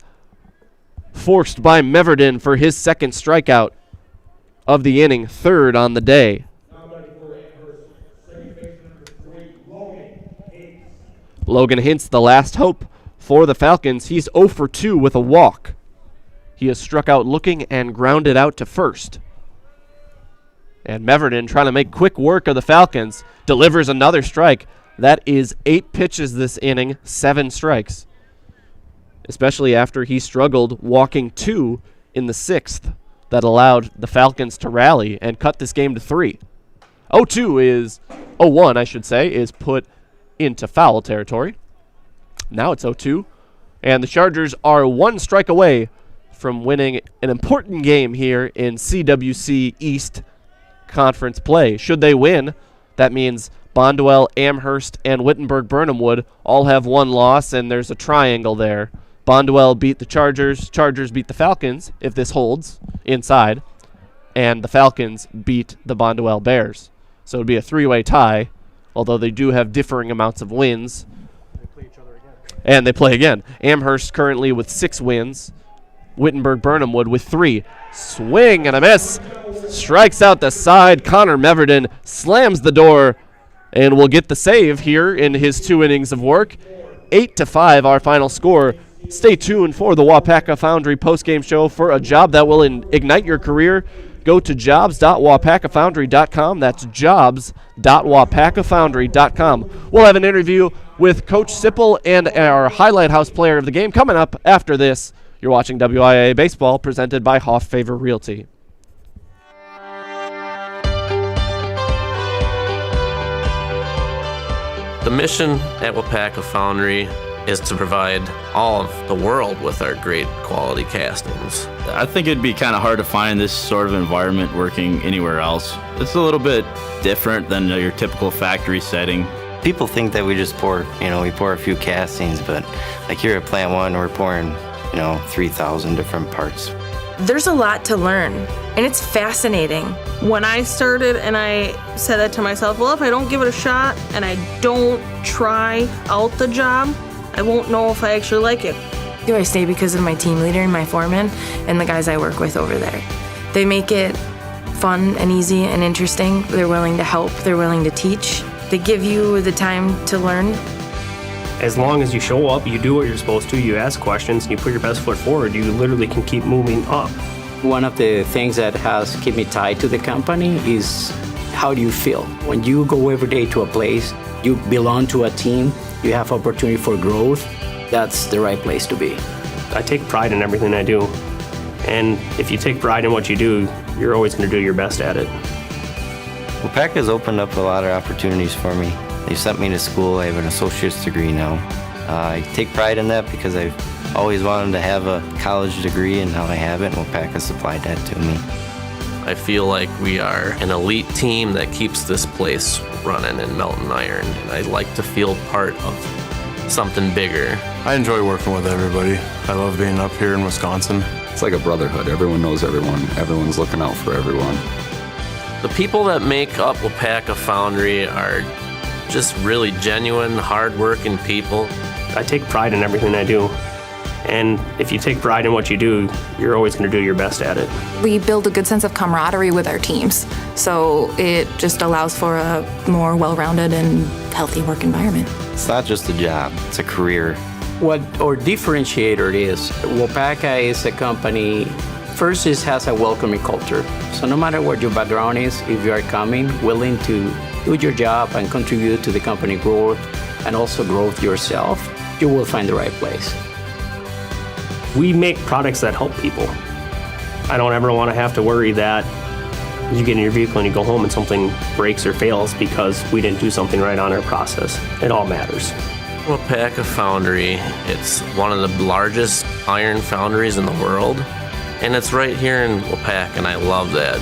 forced by Meverden for his second strikeout of the inning, 3rd on the day. Logan Hintz, the last hope for the Falcons. He's 0-for-2 with a walk. He has struck out looking and grounded out to first. And Meverden, trying to make quick work of the Falcons, delivers another strike. That is 8 pitches this inning, 7 strikes. Especially after he struggled walking 2 in the 6th. That allowed the Falcons to rally and cut this game to 3. 0-1, I should say, is put into foul territory. Now it's 0-2. And the Chargers are 1 strike away from winning an important game here in CWC East Conference play. Should they win, that means Bonduel, Amherst, and Wittenberg-Birnamwood all have 1 loss, and there's a triangle there. Bonduel beat the Chargers, Chargers beat the Falcons, if this holds, inside, and the Falcons beat the Bonduel Bears. So it would be a 3-way tie, although they do have differing amounts of wins. They play each other again. And they play again. Amherst currently with 6 wins. Wittenberg-Birnamwood with 3. Swing and a miss. Strikes out the side. Connor Meverden slams the door and will get the save here in his 2 innings of work. 8-5 our final score. Stay tuned for the Wapaka Foundry postgame show for a job that will ignite your career. Go to jobs.wapakafoundry.com. That's jobs.wapakafoundry.com. We'll have an interview with Coach Sipple and our highlight house player of the game coming up after this. You're watching WIAA Baseball, presented by Hoff Favor Realty. The mission at Wapaka Foundry is to provide all of the world with our great quality castings. I think it'd be kind of hard to find this sort of environment working anywhere else. It's a little bit different than your typical factory setting. People think that we just pour, we pour a few castings, but like here at Plant 1, we're pouring, 3,000 different parts. There's a lot to learn, and it's fascinating. When I started and I said that to myself, well, if I don't give it a shot and I don't try out the job, I won't know if I actually like it. I stay because of my team leader and my foreman and the guys I work with over there. They make it fun and easy and interesting. They're willing to help, they're willing to teach. They give you the time to learn. As long as you show up, you do what you're supposed to, you ask questions, and you put your best foot forward, you literally can keep moving up. One of the things that has kept me tied to the company is how do you feel? When you go every day to a place, you belong to a team, you have opportunity for growth, that's the right place to be. I take pride in everything I do. And if you take pride in what you do, you're always going to do your best at it. WIAA has opened up a lot of opportunities for me. They've sent me to school. I have an associate's degree now. I take pride in that because I've always wanted to have a college degree, and now I have it, and WIAA has supplied that to me. I feel like we are an elite team that keeps this place running in Melton Iron, and I like to feel part of something bigger. I enjoy working with everybody. I love being up here in Wisconsin. It's like a brotherhood. Everyone knows everyone. Everyone's looking out for everyone. The people that make up WIAA Foundry are just really genuine, hard-working people. I take pride in everything I do. And if you take pride in what you do, you're always going to do your best at it. We build a good sense of camaraderie with our teams, so it just allows for a more well-rounded and healthy work environment. It's not just a job, it's a career. What our differentiator is, WIAA is a company, first it has a welcoming culture. So no matter what your background is, if you are coming, willing to do your job and contribute to the company growth and also growth yourself, you will find the right place. We make products that help people. I don't ever want to have to worry that you get in your vehicle and you go home and something breaks or fails because we didn't do something right on our process. It all matters. WIAA Foundry, it's one of the largest iron foundries in the world, and it's right here in WIAA, and I love that.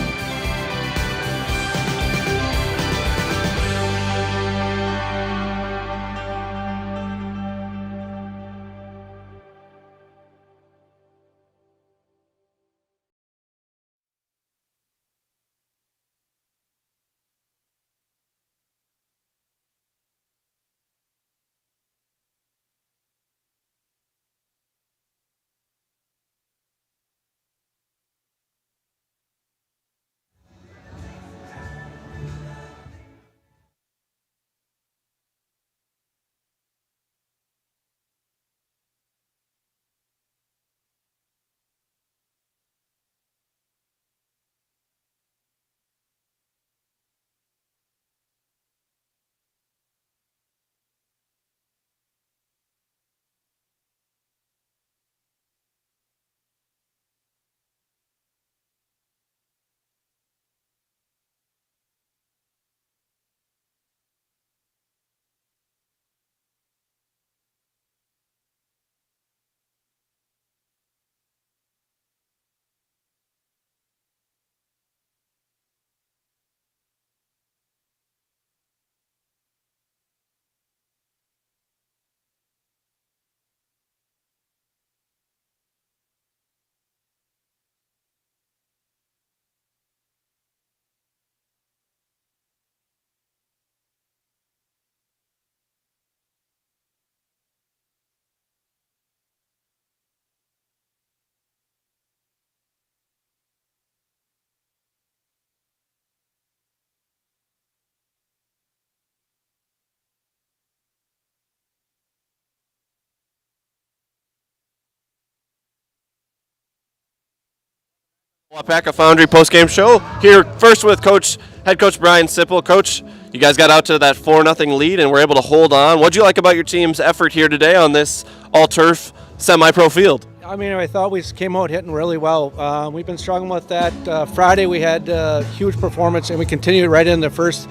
WIAA Foundry postgame show here first with head coach Brian Sipple. Coach, you guys got out to that 4-0 lead and were able to hold on. What did you like about your team's effort here today on this all-turf semi-pro field? I mean, I thought we came out hitting really well. We've been struggling with that. Friday we had a huge performance, and we continued right in the first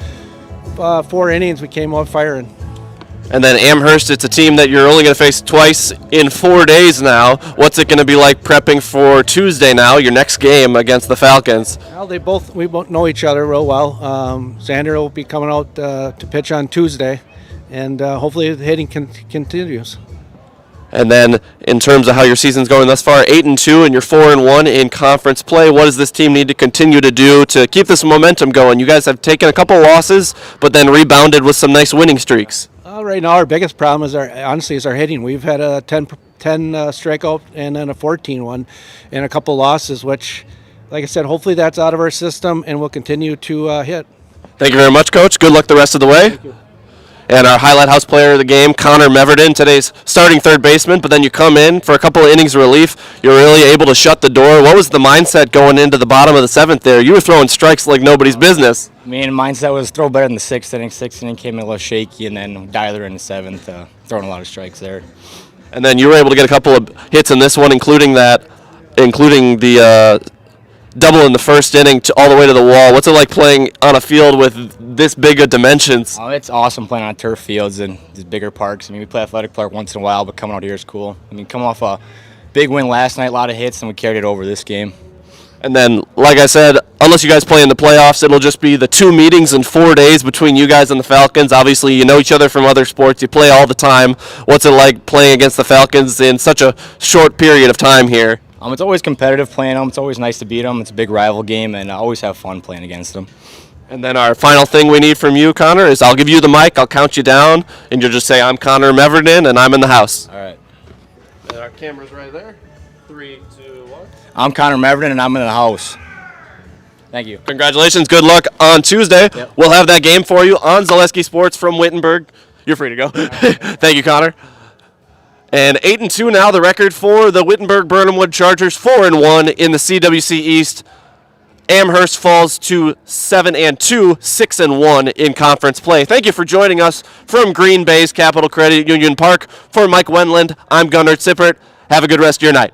4 innings. We came out firing. And then Amherst, it's a team that you're only going to face twice in 4 days now. What's it going to be like prepping for Tuesday now, your next game against the Falcons? Well, we both know each other real well. Xander will be coming out to pitch on Tuesday, and hopefully the hitting continues. And then in terms of how your season's going thus far, 8-2 and you're 4-1 in conference play. What does this team need to continue to do to keep this momentum going? You guys have taken a couple losses, but then rebounded with some nice winning streaks. Right now, our biggest problem is our hitting. We've had a 10 strikeout and then a 14 one and a couple losses, which, like I said, hopefully that's out of our system and we'll continue to hit. Thank you very much, Coach. Good luck the rest of the way. Thank you. And our highlight house player of the game, Connor Meverden, today's starting third baseman, but then you come in for a couple of innings relief. You're really able to shut the door. What was the mindset going into the bottom of the seventh there? You were throwing strikes like nobody's business. Mindset was throw better in the sixth inning. Sixth inning came in a little shaky, and then dialer in the seventh, throwing a lot of strikes there. And then you were able to get a couple of hits in this one, including the double in the first inning all the way to the wall. What's it like playing on a field with this big of dimensions? Oh, it's awesome playing on turf fields and these bigger parks. We play athletic park once in a while, but coming out here is cool. Coming off a big win last night, a lot of hits, and we carried it over this game. And then, like I said, unless you guys play in the playoffs, it'll just be the 2 meetings in 4 days between you guys and the Falcons. Obviously, you know each other from other sports. You play all the time. What's it like playing against the Falcons in such a short period of time here? It's always competitive playing them. It's always nice to beat them. It's a big rival game, and I always have fun playing against them. And then our final thing we need from you, Connor, is I'll give you the mic, I'll count you down, and you'll just say, I'm Connor Meverden, and I'm in the house. All right. And our camera's right there. 3, 2, 1. I'm Connor Meverden, and I'm in the house. Thank you. Congratulations. Good luck on Tuesday. Yep. We'll have that game for you on Zaleski Sports from Wittenberg. You're free to go. Thank you, Connor. And 8-2 now, the record for the Wittenberg-Birnamwood Chargers, 4-1 in the CWC East. Amherst falls to 7-2, 6-1 in conference play. Thank you for joining us from Green Bay's Capital Credit Union Park. For Mike Wendland, I'm Gunnar Zippert. Have a good rest of your night.